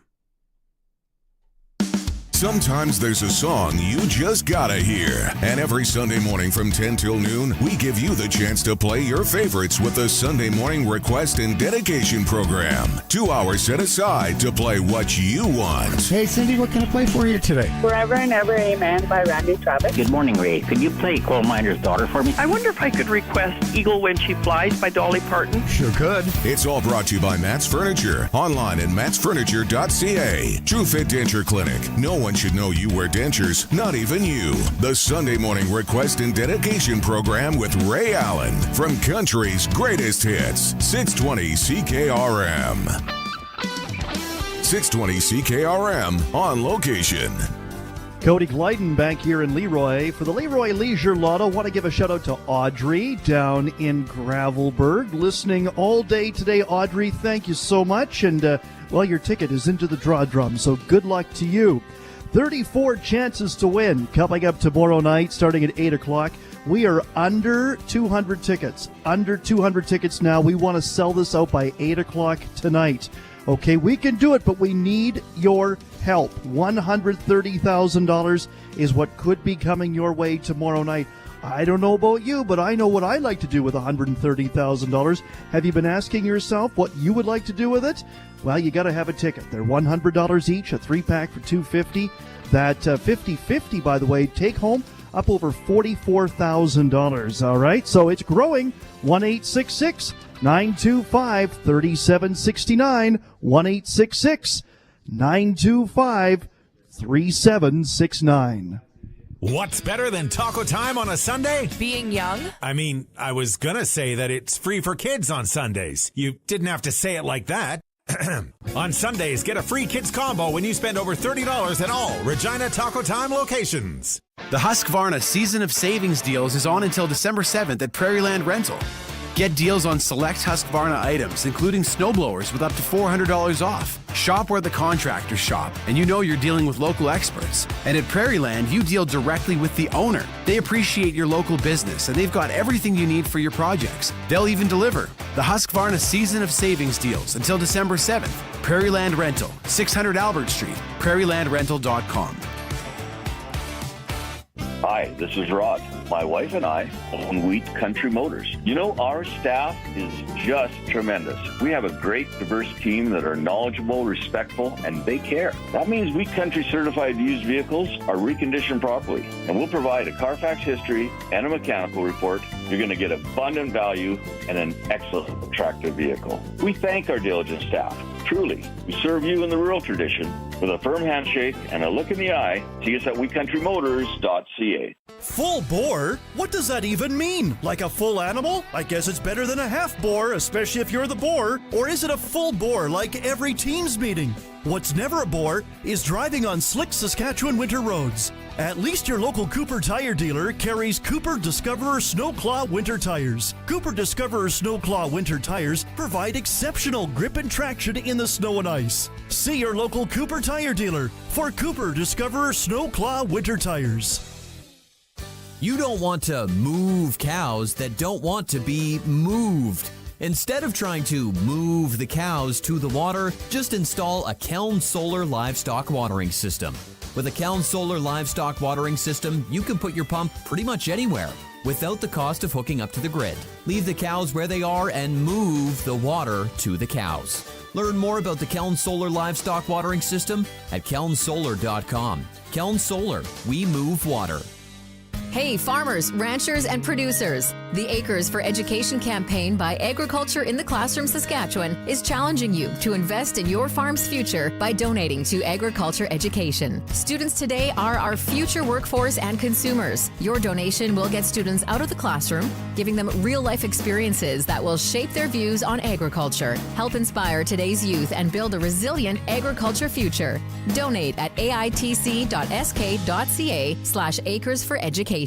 Sometimes there's a song you just gotta hear. And every Sunday morning from 10 till noon, we give you the chance to play your favorites with the Sunday Morning Request and Dedication program. 2 hours set aside to play what you want. Hey, Cindy, what can I play for you today? Forever and Ever Amen by Randy Travis. Good morning, Ray. Could you play Coal Miner's Daughter for me? I wonder if I could request Eagle When She Flies by Dolly Parton. Sure could. It's all brought to you by Matt's Furniture. Online at mattsfurniture.ca. True Fit Denture Clinic. No one should know you wear dentures, not even you. The Sunday Morning Request and Dedication program with Ray Allen from country's greatest hits. 620 CKRM. 620 CKRM on location. Cody Glyden back here in Leroy. For the Leroy Leisure Lotto, want to give a shout out to Audrey down in Gravelburg. Listening all day today, Audrey. Thank you so much. And, well, your ticket is into the draw drum, so good luck to you. 34 chances to win coming up tomorrow night starting at 8 o'clock. We are under 200 tickets. Under 200 tickets now. We want to sell this out by 8 o'clock tonight. Okay, we can do it, but we need your help. $130,000 is what could be coming your way tomorrow night. I don't know about you, but I know what I'd like to do with $130,000. Have you been asking yourself what you would like to do with it? Well, you got to have a ticket. They're $100 each, a 3-pack for $250. That 50-50, by the way, take home up over $44,000. All right, so it's growing. 1-866-925-3769. 1-866-925-3769. What's better than taco time on a Sunday? Being young? I mean, I was gonna say that it's free for kids on Sundays. You didn't have to say it like that. On Sundays, get a free kids combo when you spend over $30 at all Regina Taco Time locations. The Husqvarna Season of Savings deals is on until December 7th at Prairieland Rental. Get deals on select Husqvarna items, including snowblowers with up to $400 off. Shop where the contractors shop, and you know you're dealing with local experts. And at Prairieland, you deal directly with the owner. They appreciate your local business, and they've got everything you need for your projects. They'll even deliver. The Husqvarna Season of Savings deals until December 7th. Prairieland Rental, 600 Albert Street, prairielandrental.com. Hi, this is Rod. My wife and I own Wheat Country Motors. You know, our staff is just tremendous. We have a great, diverse team that are knowledgeable, respectful, and they care. That means Wheat Country certified used vehicles are reconditioned properly, and we'll provide a Carfax history and a mechanical report. You're going to get abundant value and an excellent, attractive vehicle. We thank our diligent staff. Truly, we serve you in the rural tradition with a firm handshake and a look in the eye. See us at wheatcountrymotors.ca. Full bore? What does that even mean? Like a full animal? I guess it's better than a half bore, especially if you're the boar. Or is it a full bore like every team's meeting? What's never a bore is driving on slick Saskatchewan winter roads. At least your local Cooper tire dealer carries Cooper Discoverer Snowclaw winter tires. Cooper Discoverer Snowclaw winter tires provide exceptional grip and traction in the snow and ice. See your local Cooper tire dealer for Cooper Discoverer Snowclaw winter tires. You don't want to move cows that don't want to be moved. Instead of trying to move the cows to the water, just install a Keln Solar Livestock Watering System. With a Keln Solar Livestock Watering System, you can put your pump pretty much anywhere without the cost of hooking up to the grid. Leave the cows where they are and move the water to the cows. Learn more about the Keln Solar Livestock Watering System at kelnsolar.com. Keln Solar, we move water. Hey, farmers, ranchers, and producers. The Acres for Education campaign by Agriculture in the Classroom Saskatchewan is challenging you to invest in your farm's future by donating to agriculture education. Students today are our future workforce and consumers. Your donation will get students out of the classroom, giving them real-life experiences that will shape their views on agriculture, help inspire today's youth, and build a resilient agriculture future. Donate at aitc.sk.ca/acres for education.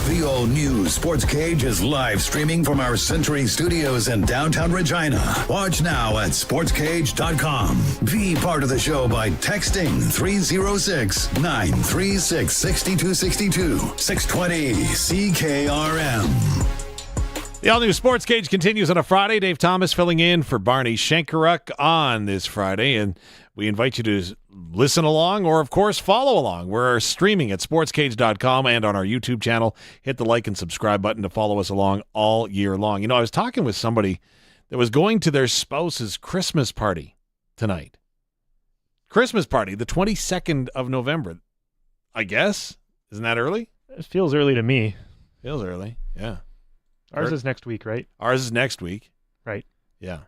The all-new Sportscage is live streaming from our Century Studios in downtown Regina. Watch now at sportscage.com. Be part of the show by texting 306-936-6262. 620 CKRM. The all-new Sportscage continues on a Friday. Dave Thomas filling in for Barney Shankaruk on this Friday, and we invite you to listen along or, of course, follow along. We're streaming at sportscage.com and on our YouTube channel. Hit the like and subscribe button to follow us along all year long. You know, I was talking with somebody that was going to their spouse's Christmas party tonight. Christmas party, the 22nd of November, I guess. Isn't that early? It feels early to me. Feels early, yeah. Ours is next week, right? Ours is next week. Right. Yeah.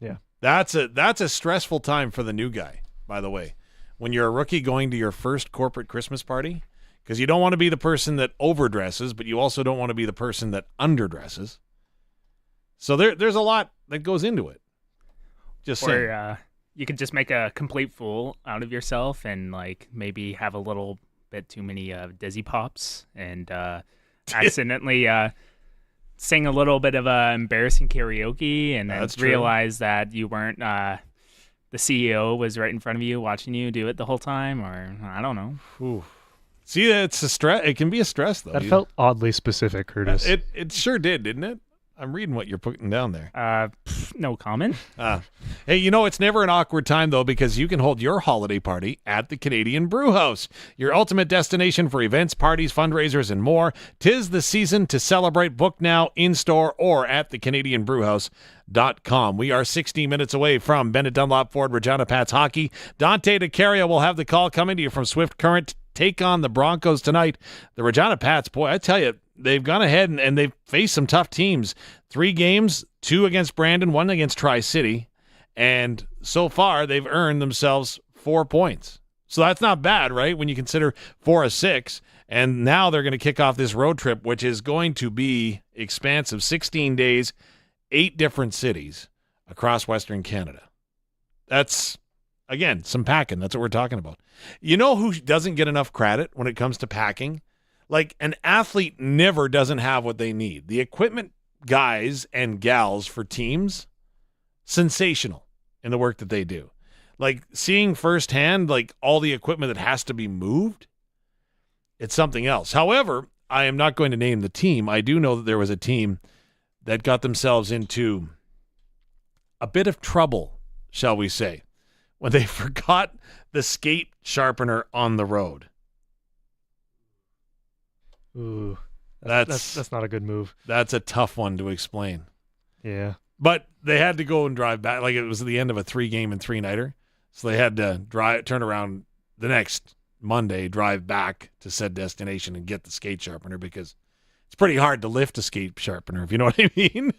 Yeah. That's a stressful time for the new guy, by the way. When you're a rookie going to your first corporate Christmas party, because you don't want to be the person that overdresses, but you also don't want to be the person that underdresses. So there's a lot that goes into it. Just saying. Or you could just make a complete fool out of yourself and like maybe have a little bit too many dizzy pops and accidentally sing a little bit of embarrassing karaoke and then realize that you weren't the CEO was right in front of you watching you do it the whole time, or I don't know. Ooh. See, it's a stress. It can be a stress though. That felt oddly specific, Curtis. It sure did, didn't it? I'm reading what you're putting down there. No comment. Hey, you know, it's never an awkward time, though, because you can hold your holiday party at the Canadian Brew House, your ultimate destination for events, parties, fundraisers, and more. 'Tis the season to celebrate. Book now, in-store, or at thecanadianbrewhouse.com. We are 60 minutes away from Bennett Dunlop Ford Regina Pats hockey. Dante Decaria will have the call coming to you from Swift Current. Take on the Broncos tonight. The Regina Pats, boy, I tell you, they've gone ahead and they've faced some tough teams. 3 games, 2 against Brandon, 1 against Tri-City. And so far, they've earned themselves 4 points. So that's not bad, right, when you consider 4 of 6. And now they're going to kick off this road trip, which is going to be expansive. 16 days, 8 different cities across Western Canada. That's, again, some packing. That's what we're talking about. You know who doesn't get enough credit when it comes to packing? Like, an athlete never doesn't have what they need. The equipment guys and gals for teams, sensational in the work that they do. Like, seeing firsthand, like, all the equipment that has to be moved, it's something else. However, I am not going to name the team. I do know that there was a team that got themselves into a bit of trouble, shall we say, when they forgot the skate sharpener on the road. Ooh, that's not a good move. That's a tough one to explain. Yeah. But they had to go and drive back. Like, it was the end of a 3-game and 3-nighter. So they had to turn around the next Monday, drive back to said destination and get the skate sharpener, because it's pretty hard to lift a skate sharpener, if you know what I mean.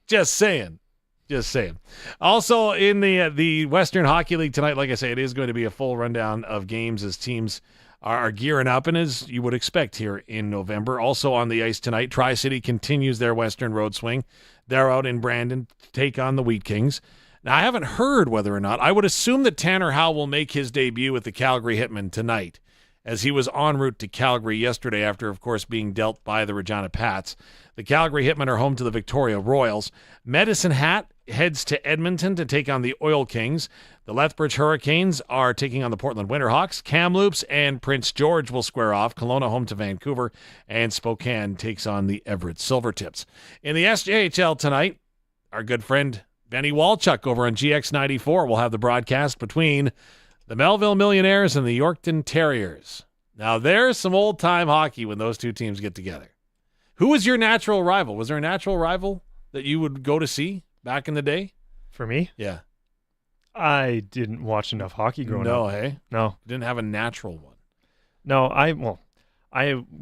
Just saying. Just saying. Also, in the Western Hockey League tonight, like I say, it is going to be a full rundown of games as teams are gearing up, and as you would expect here in November. Also on the ice tonight, Tri-City continues their Western road swing. They're out in Brandon to take on the Wheat Kings. Now, I haven't heard whether or not. I would assume that Tanner Howe will make his debut with the Calgary Hitmen tonight, as he was en route to Calgary yesterday after, of course, being dealt by the Regina Pats. The Calgary Hitmen are home to the Victoria Royals. Medicine Hat heads to Edmonton to take on the Oil Kings. The Lethbridge Hurricanes are taking on the Portland Winterhawks. Kamloops and Prince George will square off. Kelowna home to Vancouver. And Spokane takes on the Everett Silvertips. In the SJHL tonight, our good friend Benny Walchuk over on GX94 will have the broadcast between the Melville Millionaires and the Yorkton Terriers. Now, there's some old-time hockey when those two teams get together. Who was your natural rival? Was there a natural rival that you would go to see back in the day? For me? Yeah. I didn't watch enough hockey growing up. No, hey? No. You didn't have a natural one. No, I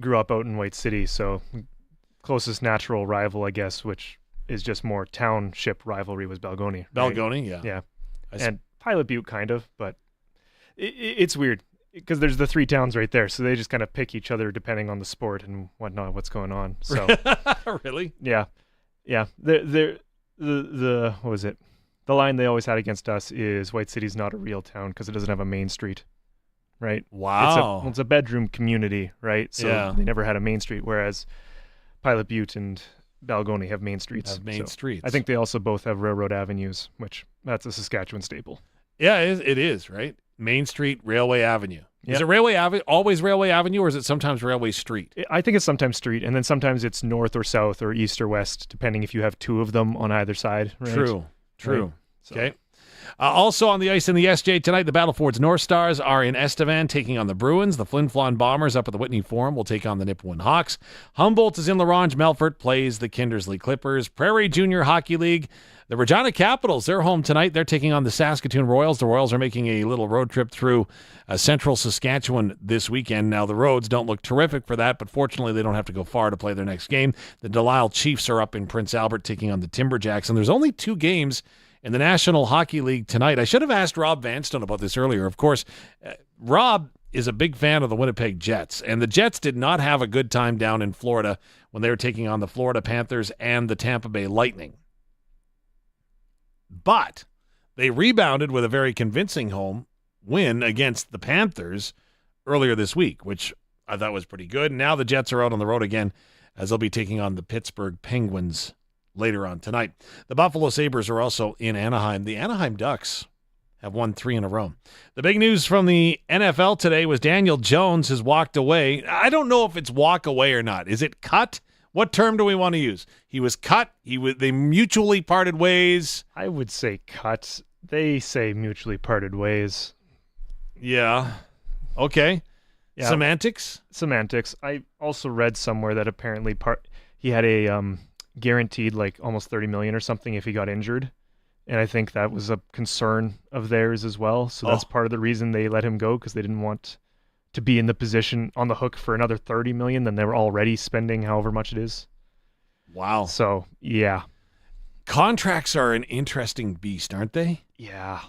grew up out in White City, so closest natural rival, I guess, which is just more township rivalry, was Balgonie. Right? Balgonie, yeah. Yeah. And Pilot Butte, kind of, but it's weird because there's the 3 towns right there, so they just kind of pick each other depending on the sport and whatnot, what's going on. So Really? Yeah. Yeah. The what was it? The line they always had against us is White City's not a real town because it doesn't have a main street. right? Wow. It's a bedroom community, right? So they never had a main street, whereas Pilot Butte and Balgonie have main streets. Streets. I think they also both have railroad avenues, which that's a Saskatchewan staple. Yeah, it is, right? Main Street, Railway Avenue. Yeah. Is it Railway Avenue, always Railway Avenue, or is it sometimes Railway Street? I think it's sometimes street, and then sometimes it's north or south or east or west, depending if you have two of them on either side. Right? True. Right. Okay. Also on the ice in the SJ tonight, the Battleford's North Stars are in Estevan taking on the Bruins. The Flin Flon Bombers up at the Whitney Forum will take on the Nipawin Hawks. Humboldt is in La Ronge. Melfort plays the Kindersley Clippers. Prairie Junior Hockey League, the Regina Capitals, they're home tonight. They're taking on the Saskatoon Royals. The Royals are making a little road trip through central Saskatchewan this weekend. Now, the roads don't look terrific for that, but fortunately they don't have to go far to play their next game. The Delisle Chiefs are up in Prince Albert taking on the Timberjacks, and there's only 2 games in the National Hockey League tonight. I should have asked Rob Vanstone about this earlier. Of course, Rob is a big fan of the Winnipeg Jets, and the Jets did not have a good time down in Florida when they were taking on the Florida Panthers and the Tampa Bay Lightning. But they rebounded with a very convincing home win against the Panthers earlier this week, which I thought was pretty good. Now the Jets are out on the road again as they'll be taking on the Pittsburgh Penguins later on tonight. The Buffalo Sabres are also in Anaheim. The Anaheim Ducks have won 3 in a row. The big news from the NFL today was Daniel Jones has walked away. I don't know if it's walk away or not. Is it cut? What term do we want to use? He was cut. They mutually parted ways. I would say cut. They say mutually parted ways. Yeah. Okay. Yeah. Semantics? Semantics. I also read somewhere that apparently he had a guaranteed like almost $30 million or something if he got injured, and I think that was a concern of theirs as well. So that's part of the reason they let him go, because they didn't want to be in the position on the hook for another $30 million than they were already spending however much it is. Wow. So yeah, contracts are an interesting beast, aren't they? Yeah.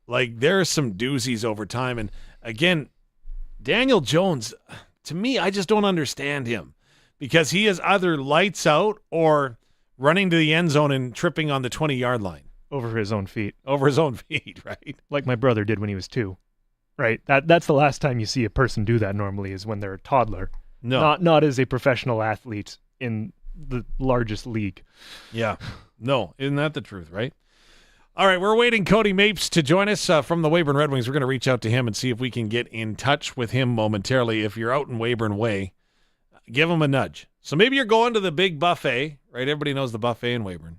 Like there are some doozies over time, and again, Daniel Jones, to me, I just don't understand him. Because he is either lights out or running to the end zone and tripping on the 20-yard line. Over his own feet. Over his own feet, right? Like my brother did when he was 2. Right? That's the last time you see a person do that normally, is when they're a toddler. No. Not as a professional athlete in the largest league. Yeah. No. Isn't that the truth, right? All right, we're waiting Cody Mapes to join us from the Weyburn Red Wings. We're going to reach out to him and see if we can get in touch with him momentarily. If you're out in Weyburn Way, give him a nudge. So maybe you're going to the big buffet, right? Everybody knows the buffet in Weyburn.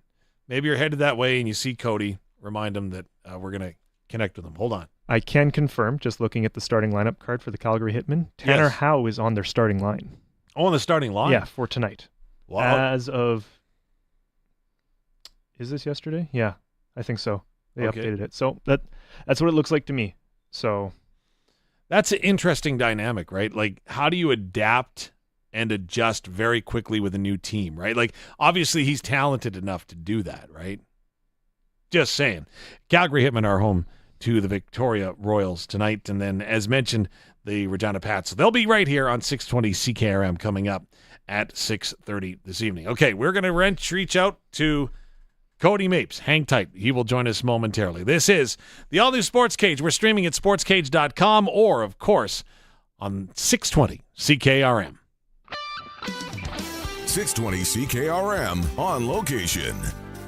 Maybe you're headed that way and you see Cody. Remind him that we're going to connect with him. Hold on. I can confirm, just looking at the starting lineup card for the Calgary Hitmen, Tanner Howe is on their starting line. Oh, on the starting line? Yeah, for tonight. Wow. As of... Is this yesterday? Yeah, I think so. They updated it. So that's what it looks like to me. So that's an interesting dynamic, right? Like, how do you adapt and adjust very quickly with a new team, right? Like, obviously he's talented enough to do that, right? Just saying. Calgary Hitmen are home to the Victoria Royals tonight, and then, as mentioned, the Regina Pats. They'll be right here on 620 CKRM coming up at 6:30 this evening. Okay, we're going to reach out to Cody Mapes. Hang tight. He will join us momentarily. This is the All-New Sports Cage. We're streaming at sportscage.com or, of course, on 620 CKRM. 620 CKRM on location.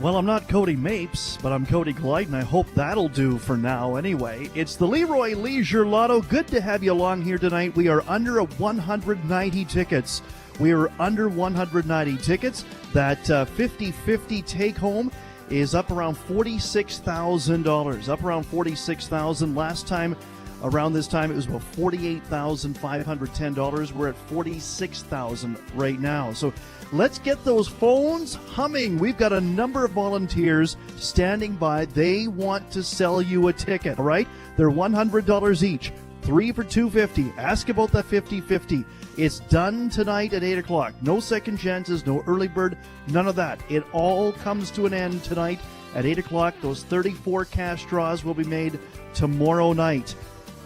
Well, I'm not Cody Mapes, but I'm Cody Glide, and I hope that'll do for now anyway. It's the Leroy Leisure Lotto. Good to have you along here tonight. We are under 190 tickets. We are under 190 tickets. That 50-50 take-home is up around $46,000. Up around $46,000. Last time, around this time, it was about $48,510. We're at $46,000 right now. So let's get those phones humming. We've got a number of volunteers standing by. They want to sell you a ticket, all right? They're $100 each. 3 for $250. Ask about that 50-50. It's done tonight at 8 o'clock. No second chances, no early bird, none of that. It all comes to an end tonight at 8 o'clock. Those 34 cash draws will be made tomorrow night.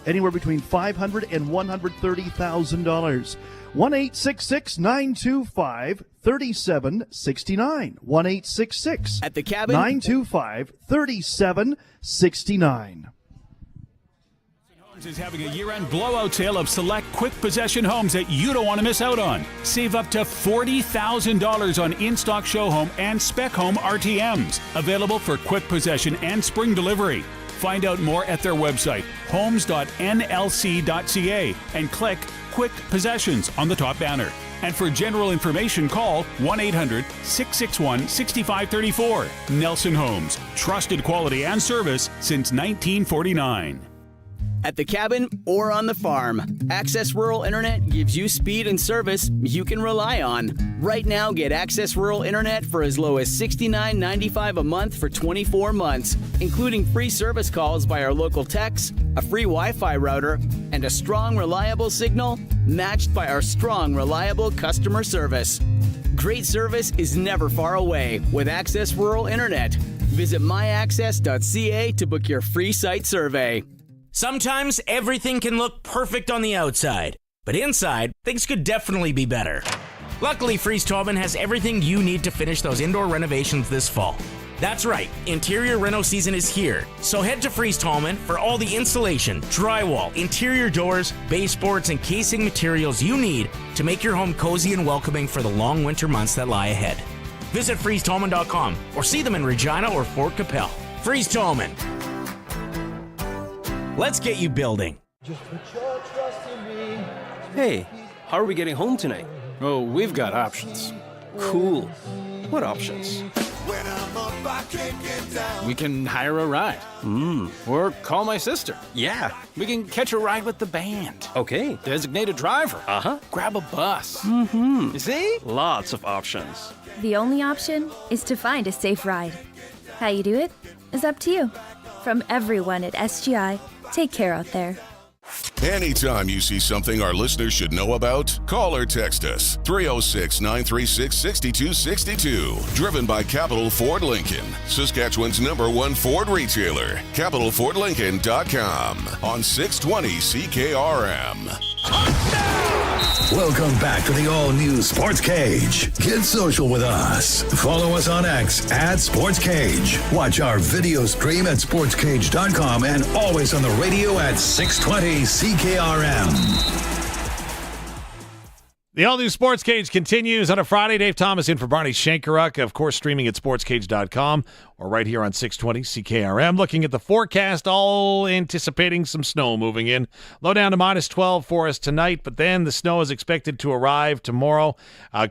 Anywhere between $500,000 and $130,000. 1-866-925-3769. 1-866 at the cabin 925-3769. Is having a year-end blowout sale of select quick possession homes that you don't want to miss out on. Save up to $40,000 on in-stock show home and spec home RTMs. Available for quick possession and spring delivery. Find out more at their website, homes.nlc.ca, and click Quick Possessions on the top banner. And for general information, call 1-800-661-6534. Nelson Homes. Trusted quality and service since 1949. At the cabin or on the farm, Access Rural Internet gives you speed and service you can rely on. Right now, get Access Rural Internet for as low as $69.95 a month for 24 months, including free service calls by our local techs, a free Wi-Fi router, and a strong, reliable signal matched by our strong, reliable customer service. Great service is never far away with Access Rural Internet. Visit myaccess.ca to book your free site survey. Sometimes everything can look perfect on the outside, but inside, things could definitely be better. Luckily, Freeze Tobin has everything you need to finish those indoor renovations this fall. That's right, interior reno season is here. So head to Freeze Tobin for all the insulation, drywall, interior doors, baseboards, and casing materials you need to make your home cozy and welcoming for the long winter months that lie ahead. Visit freezetoman.com or see them in Regina or Fort Capel. Freeze Tobin. Let's get you building. Hey, how are we getting home tonight? Oh, we've got options. Cool. What options? We can hire a ride. Or call my sister. Yeah, we can catch a ride with the band. Okay. Designated driver. Grab a bus. You see? Lots of options. The only option is to find a safe ride. How you do it is up to you. From everyone at SGI, take care out there. Anytime you see something our listeners should know about, call or text us. 306-936-6262. Driven by Capital Ford Lincoln, Saskatchewan's #1 Ford retailer. CapitalFordLincoln.com on 620 CKRM. Welcome back to the all-new Sports Cage. Get social with us. Follow us on X at Sports Cage. Watch our video stream at sportscage.com and always on the radio at 620 CKRM. The all-new Sports Cage continues on a Friday. Dave Thomas in for Barney Shankaruk, of course, streaming at sportscage.com or right here on 620 CKRM. Looking at the forecast, all anticipating some snow moving in. Low down to -12 for us tonight, but then the snow is expected to arrive tomorrow.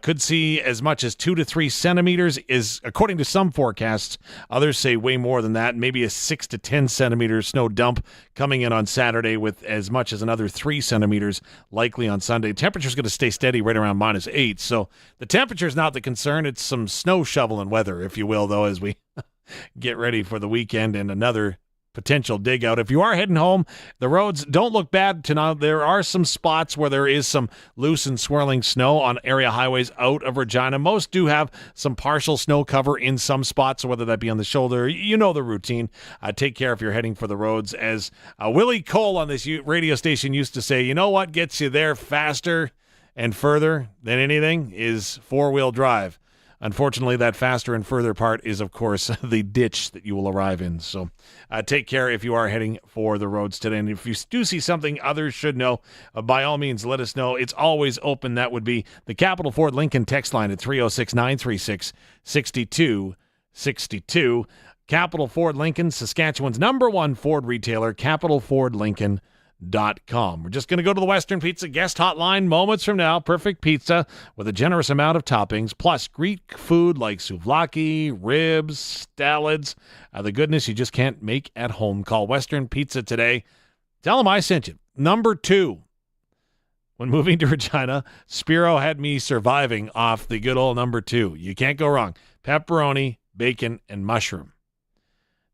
Could see as much as 2 to 3 centimeters, is according to some forecasts. Others say way more than that, maybe a 6 to 10 centimeter snow dump coming in on Saturday with as much as another 3 centimeters likely on Sunday. Temperature's going to stay steady right around -8. So the temperature's not the concern. It's some snow shoveling weather, if you will, though, as we get ready for the weekend and another potential dig out. If you are heading home, the roads don't look bad tonight. There are some spots where there is some loose and swirling snow on area highways out of Regina. Most do have some partial snow cover in some spots, whether that be on the shoulder. You know the routine. Take care if you're heading for the roads. As Willie Cole on this radio station used to say, you know what gets you there faster and further than anything is four-wheel drive. Unfortunately, that faster and further part is, of course, the ditch that you will arrive in. So take care if you are heading for the roads today. And if you do see something others should know, by all means, let us know. It's always open. That would be the Capital Ford Lincoln text line at 306-936-6262. Capital Ford Lincoln, Saskatchewan's #1 Ford retailer, CapitalFordLincoln.com. We're just going to go to the Western Pizza guest hotline moments from now. Perfect pizza with a generous amount of toppings, plus Greek food like souvlaki, ribs, salads, the goodness you just can't make at home. Call Western Pizza today. Tell them I sent you. #2. When moving to Regina, Spiro had me surviving off the good old #2. You can't go wrong. Pepperoni, bacon, and mushroom.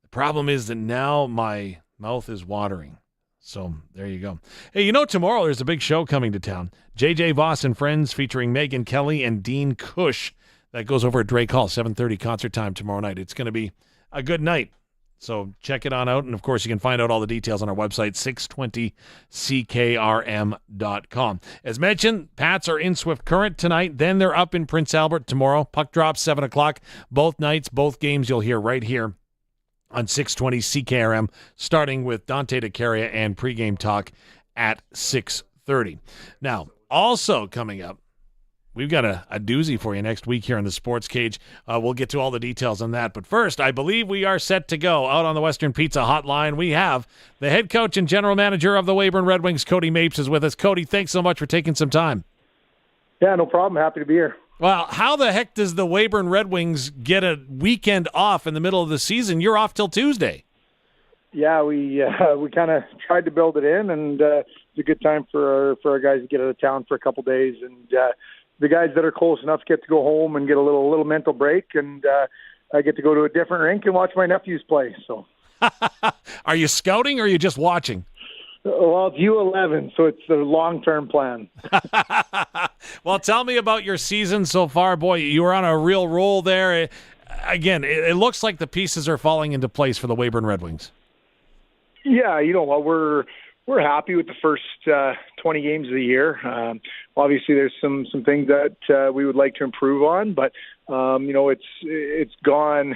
The problem is that now my mouth is watering. So there you go. Hey, tomorrow there's a big show coming to town. J.J. Voss and Friends featuring Megan Kelly and Dean Cush. That goes over at Drake Hall, 7:30 concert time tomorrow night. It's going to be a good night. So check it on out. And, of course, you can find out all the details on our website, 620ckrm.com. As mentioned, Pats are in Swift Current tonight. Then they're up in Prince Albert tomorrow. Puck drops 7 o'clock. Both nights, both games you'll hear right here on 620 CKRM, starting with Dante Decaria and pregame talk at 6:30. Now, also coming up, we've got a doozy for you next week here on the Sports Cage. We'll get to all the details on that. But first, I believe we are set to go. Out on the Western Pizza Hotline, we have the head coach and general manager of the Weyburn Red Wings, Cody Mapes, is with us. Cody, thanks so much for taking some time. Yeah, no problem. Happy to be here. Well, how the heck does the Weyburn Red Wings get a weekend off in the middle of the season? You're off till Tuesday. Yeah, we kind of tried to build it in, and it's a good time for our guys to get out of town for a couple days. And the guys that are close enough get to go home and get a little mental break, and I get to go to a different rink and watch my nephews play. So, are you scouting or are you just watching? Well, it's U11, so it's the long-term plan. Well, tell me about your season so far. Boy, you were on a real roll there. Again, it looks like the pieces are falling into place for the Weyburn Red Wings. Yeah, you know what, we're happy with the first 20 games of the year. Obviously, there's some things that we would like to improve on, but it's gone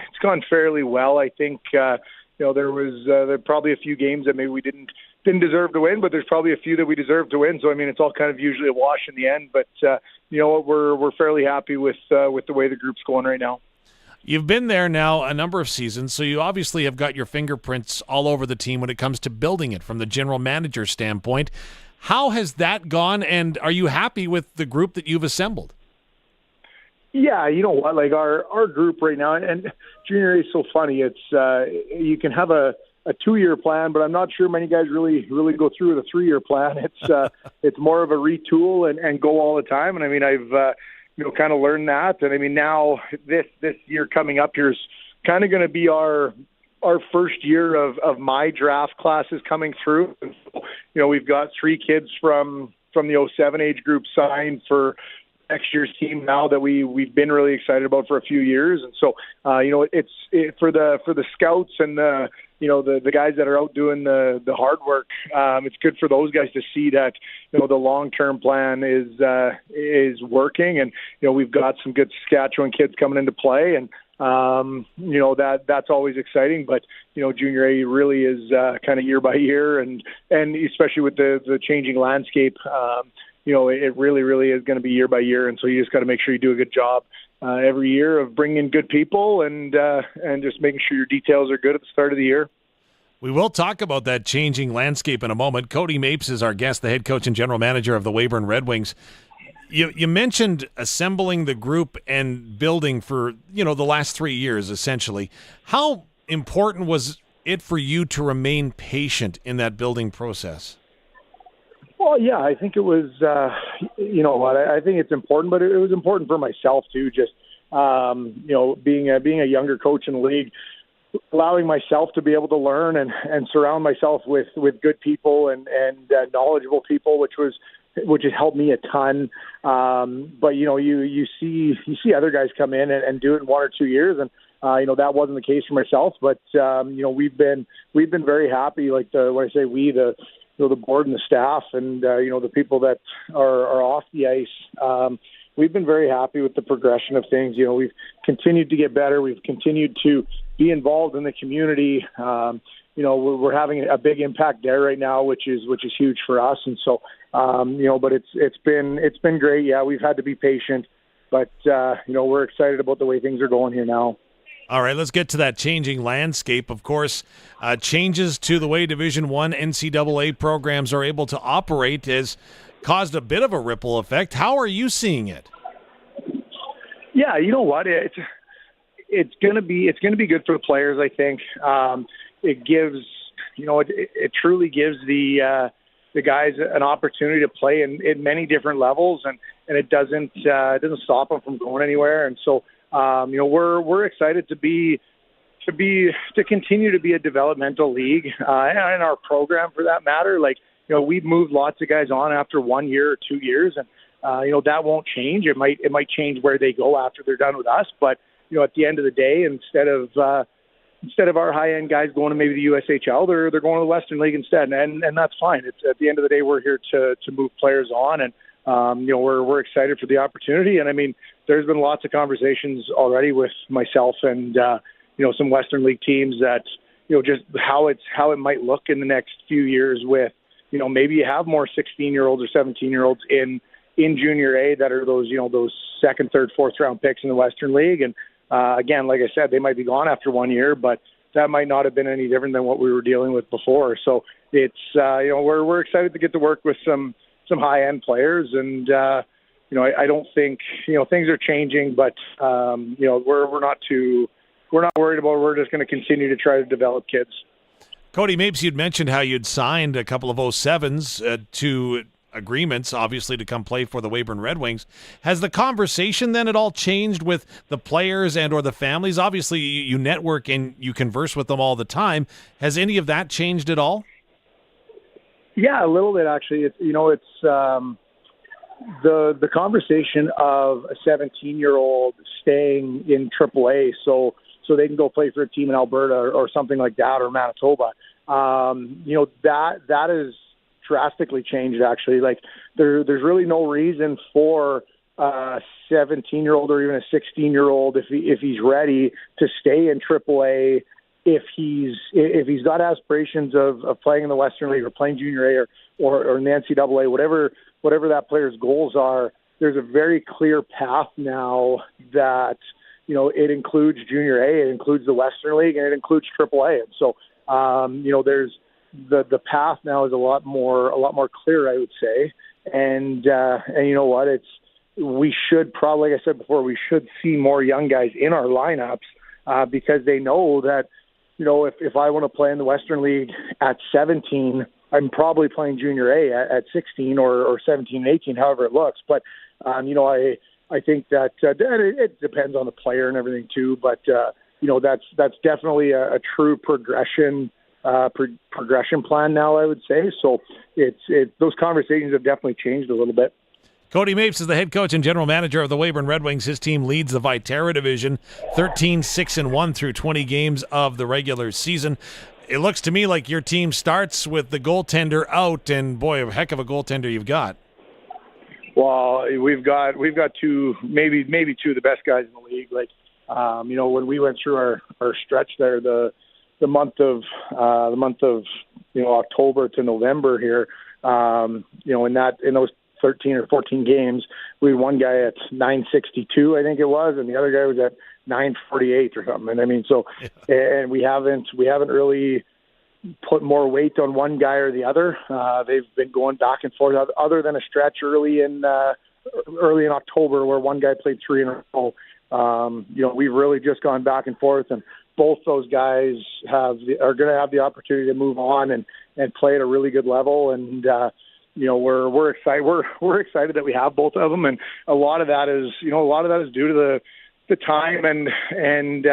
fairly well. I think there was probably a few games that maybe we didn't deserve to win, but there's probably a few that we deserve to win. So I mean, it's all kind of usually a wash in the end. But you know what, we're fairly happy with the way the group's going right now. You've been there now a number of seasons, so you obviously have got your fingerprints all over the team when it comes to building it from the general manager standpoint. How has that gone, and are you happy with the group that you've assembled? Yeah, you know what, like our group right now, and junior A is so funny. It's you can have a 2-year plan, but I'm not sure many guys really go through with a 3-year plan. It's more of a retool and go all the time. And I mean, I've kind of learned that. And I mean, now this year coming up here is kind of going to be our first year of my draft classes coming through. And so, we've got 3 kids from the 07 age group signed for next year's team now that we've been really excited about for a few years. And so it's for the scouts and the guys that are out doing the hard work. It's good for those guys to see that the long-term plan is working, and we've got some good Saskatchewan kids coming into play, and that's always exciting. But junior A really is kind of year by year, and especially with the changing landscape, it really is going to be year by year, and so you just got to make sure you do a good job every year of bringing in good people and just making sure your details are good at the start of the year. We will talk about that changing landscape in a moment. Cody Mapes is our guest, the head coach and general manager of the Weyburn Red Wings. You mentioned assembling the group and building for the last 3 years, essentially. How important was it for you to remain patient in that building process? Well, yeah, I think it was, I think it's important, but it was important for myself too, just, being a younger coach in the league, allowing myself to be able to learn and surround myself with good people and knowledgeable people, which has helped me a ton. But, you see other guys come in and do it in 1 or 2 years. And, that wasn't the case for myself, but, we've been very happy. Like when I say we, the board and the staff and, the people that are off the ice, we've been very happy with the progression of things. We've continued to get better. We've continued to be involved in the community. We're having a big impact there right now, which is huge for us. And so, but it's been great. Yeah, we've had to be patient, but, we're excited about the way things are going here now. All right, let's get to that changing landscape. Of course, changes to the way Division I NCAA programs are able to operate has caused a bit of a ripple effect. How are you seeing it? Yeah, you know what? It's going to be good for the players, I think. It gives, it truly gives the guys an opportunity to play in many different levels, and it doesn't stop them from going anywhere. And so, we're excited to continue to be a developmental league, and our program for that matter. Like, we've moved lots of guys on after 1 year or 2 years, and that won't change. It might change where they go after they're done with us, but at the end of the day, instead of our high-end guys going to maybe the USHL, they're going to the Western League instead, and that's fine. It's at the end of the day, we're here to move players on, and we're excited for the opportunity. And I mean, there's been lots of conversations already with myself and some Western League teams that just how it might look in the next few years with, maybe you have more 16-year-olds or 17-year-olds in junior A that are those second, third, fourth round picks in the Western League. And again, like I said, they might be gone after 1 year, but that might not have been any different than what we were dealing with before. So it's, we're excited to get to work with some high-end players. And, I don't think, things are changing, but, we're not worried about it. We're just going to continue to try to develop kids. Cody, maybe you'd mentioned how you'd signed a couple of 07s to agreements, obviously, to come play for the Weyburn Red Wings. Has the conversation then at all changed with the players and or the families? Obviously, you network and you converse with them all the time. Has any of that changed at all? Yeah, a little bit, actually. It's the conversation of a 17-year-old staying in AAA so they can go play for a team in Alberta or something like that, or Manitoba. That has drastically changed, actually. Like there's really no reason for a 17-year-old or even a 16-year-old, if he's ready, to stay in AAA. If he's got aspirations of playing in the Western League or playing junior A or in the NCAA, whatever that player's goals are, there's a very clear path now that, it includes junior A, it includes the Western League, and it includes AAA. And so, there's the path now is a lot more clear, I would say. And you know what? We should probably, like I said before, we should see more young guys in our lineups because they know that, if I want to play in the Western League at 17, I'm probably playing junior A at 16 or 17, 18, however it looks. But, I think that it depends on the player and everything too. But, that's definitely a true progression plan now, I would say. So those conversations have definitely changed a little bit. Cody Mapes is the head coach and general manager of the Weyburn Red Wings. His team leads the Viterra division, 13-6-1 through 20 games of the regular season. It looks to me like your team starts with the goaltender out, and boy, a heck of a goaltender you've got. Well, we've got two, maybe two of the best guys in the league. Like, when we went through our stretch there, the month of October to November here, in those 13 or 14 games, we had one guy at 962, I think it was, and the other guy was at 948 or something. And I mean, and we haven't really put more weight on one guy or the other. They've been going back and forth, other than a stretch early in October where one guy played 3 in a row. We've really just gone back and forth, and both those guys are going to have the opportunity to move on and play at a really good level. And we're excited. We're excited that we have both of them, and a lot of that is due to the time and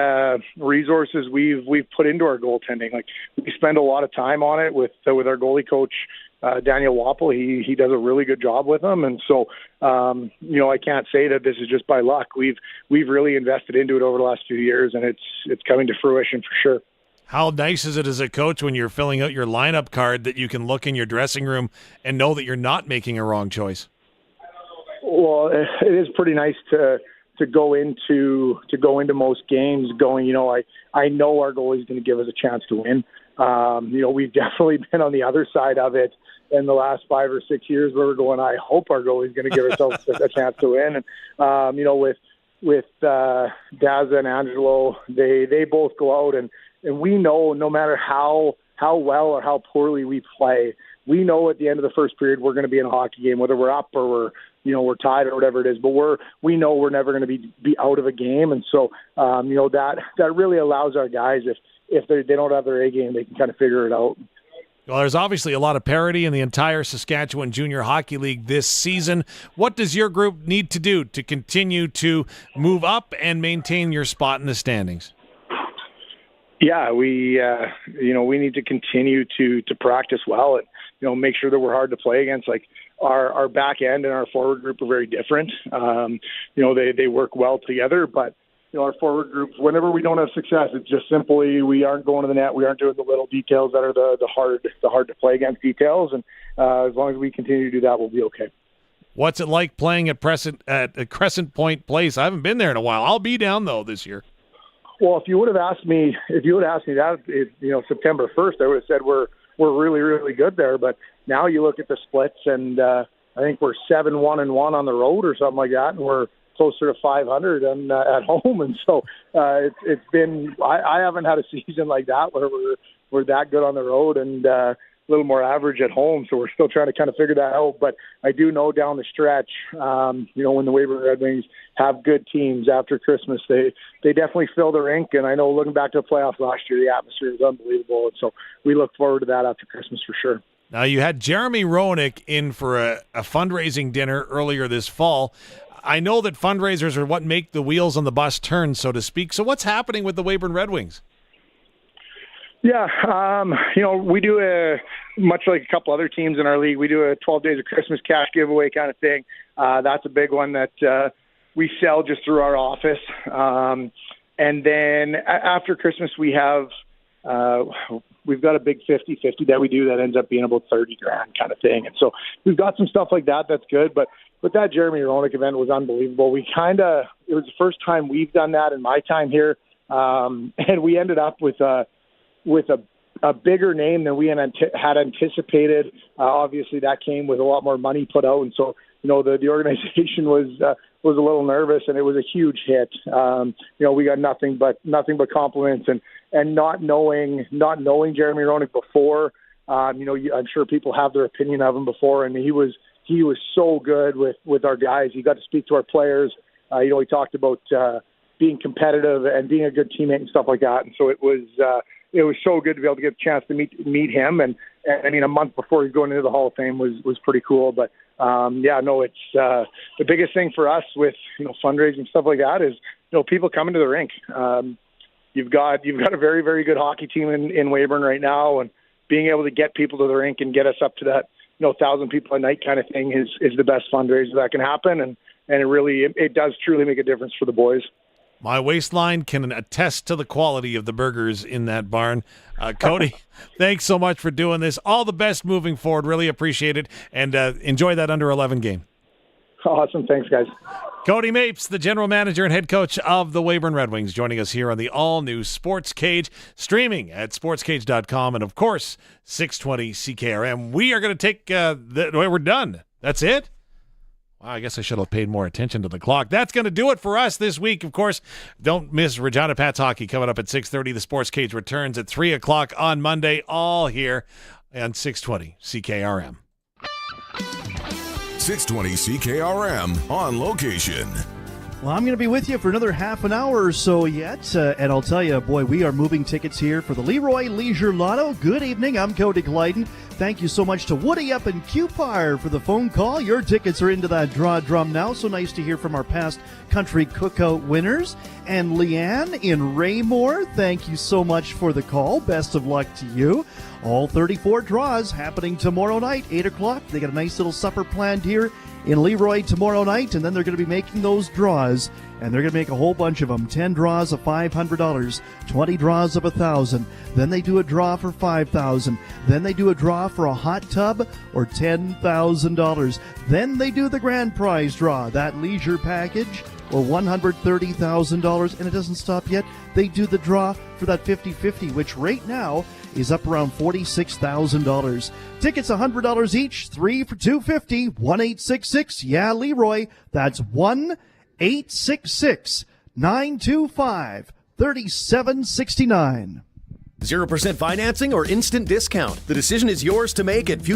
resources we've put into our goaltending. Like, we spend a lot of time on it with our goalie coach Daniel Wapple. He does a really good job with them, and so I can't say that this is just by luck. We've really invested into it over the last few years, and it's coming to fruition for sure. How nice is it as a coach when you're filling out your lineup card that you can look in your dressing room and know that you're not making a wrong choice? Well, it is pretty nice to go into most games going, I know our goalie is going to give us a chance to win. We've definitely been on the other side of it in the last 5 or 6 years where we're going, I hope our goalie is going to give ourselves a chance to win. And, with Daza and Angelo, they both go out and we know no matter how well or how poorly we play, we know at the end of the first period we're going to be in a hockey game, whether we're up or we're tied or whatever it is. But we know we're never going to be out of a game, and so that really allows our guys, if they don't have their A game, they can kind of figure it out. Well, there's obviously a lot of parity in the entire Saskatchewan Junior Hockey League this season. What does your group need to do to continue to move up and maintain your spot in the standings? Yeah, we need to continue to practice well and make sure that we're hard to play against. Like, our back end and our forward group are very different. They work well together, but our forward group, whenever we don't have success, it's just simply we aren't going to the net. We aren't doing the little details that are the hard to play against details. And as long as we continue to do that, we'll be okay. What's it like playing at Crescent Point Place? I haven't been there in a while. I'll be down though this year. Well, if you would have asked me that, September 1st, I would have said we're really, really good there. But now you look at the splits, and I think we're 7-1-1 on the road or something like that, and we're closer to 500 and at home. And so it's been. I haven't had a season like that where we're that good on the road and a little more average at home. So we're still trying to kind of figure that out. But I do know down the stretch, when the Weyburn Red Wings have good teams after Christmas, they definitely fill the rink. And I know looking back to the playoffs last year, the atmosphere was unbelievable. And so we look forward to that after Christmas for sure. Now, you had Jeremy Roenick in for a fundraising dinner earlier this fall. I know that fundraisers are what make the wheels on the bus turn, so to speak. So what's happening with the Weyburn Red Wings? Yeah, we do much like a couple other teams in our league, we do a 12 Days of Christmas cash giveaway kind of thing. That's a big one that we sell just through our office. And then after Christmas, we've got a big 50-50 that we do that ends up being about $30,000 kind of thing. And so we've got some stuff like that that's good. But that Jeremy Roenick event was unbelievable. It was the first time we've done that in my time here. And we ended up with a bigger name than we had anticipated. Obviously, that came with a lot more money put out. And so, the organization was a little nervous, and it was a huge hit. We got nothing but compliments, and not knowing Jeremy Roenick before. I'm sure people have their opinion of him before, and he was so good with our guys. He got to speak to our players. He talked about being competitive and being a good teammate and stuff like that. And so it was so good to be able to get a chance to meet him. And a month before he's going into the Hall of Fame was pretty cool. But it's the biggest thing for us with fundraising stuff like that is people coming to the rink. You've got a very, very good hockey team in Weyburn right now, and being able to get people to the rink and get us up to that 1,000 people a night kind of thing is the best fundraiser that can happen, and it does truly make a difference for the boys. My waistline can attest to the quality of the burgers in that barn. Cody, thanks so much for doing this. All the best moving forward. Really appreciate it, and enjoy that under 11 game. Awesome. Thanks, guys. Cody Mapes, the general manager and head coach of the Weyburn Red Wings, joining us here on the all-new Sports Cage, streaming at sportscage.com, and, of course, 620 CKRM. We are going to take we're done. That's it? Wow, I guess I should have paid more attention to the clock. That's going to do it for us this week. Of course, don't miss Regina Pats hockey coming up at 6:30. The Sports Cage returns at 3 o'clock on Monday, all here on 620 CKRM. 620 CKRM on location. Well, I'm going to be with you for another half an hour or so yet, and I'll tell you, boy, we are moving tickets here for the Leroy Leisure Lotto. Good evening, I'm Cody Glyden. Thank you so much to Woody up in Cupar for the phone call. Your tickets are into that draw drum now, so nice to hear from our past country cookout winners. And Leanne in Raymore, thank you so much for the call. Best of luck to you. All 34 draws happening tomorrow night, 8 o'clock. They got a nice little supper planned here in Leroy tomorrow night, and then they're going to be making those draws, and they're going to make a whole bunch of them. 10 draws of $500, 20 draws of $1,000. Then they do a draw for $5,000. Then they do a draw for a hot tub or $10,000. Then they do the grand prize draw, that leisure package, or $130,000, and it doesn't stop yet. They do the draw for that 50-50, which right now is up around $46,000. Tickets $100 each, 3 for $250, 1-866 yeah Leroy. That's 1-866-925-3769. 0% financing or instant discount. The decision is yours to make at Future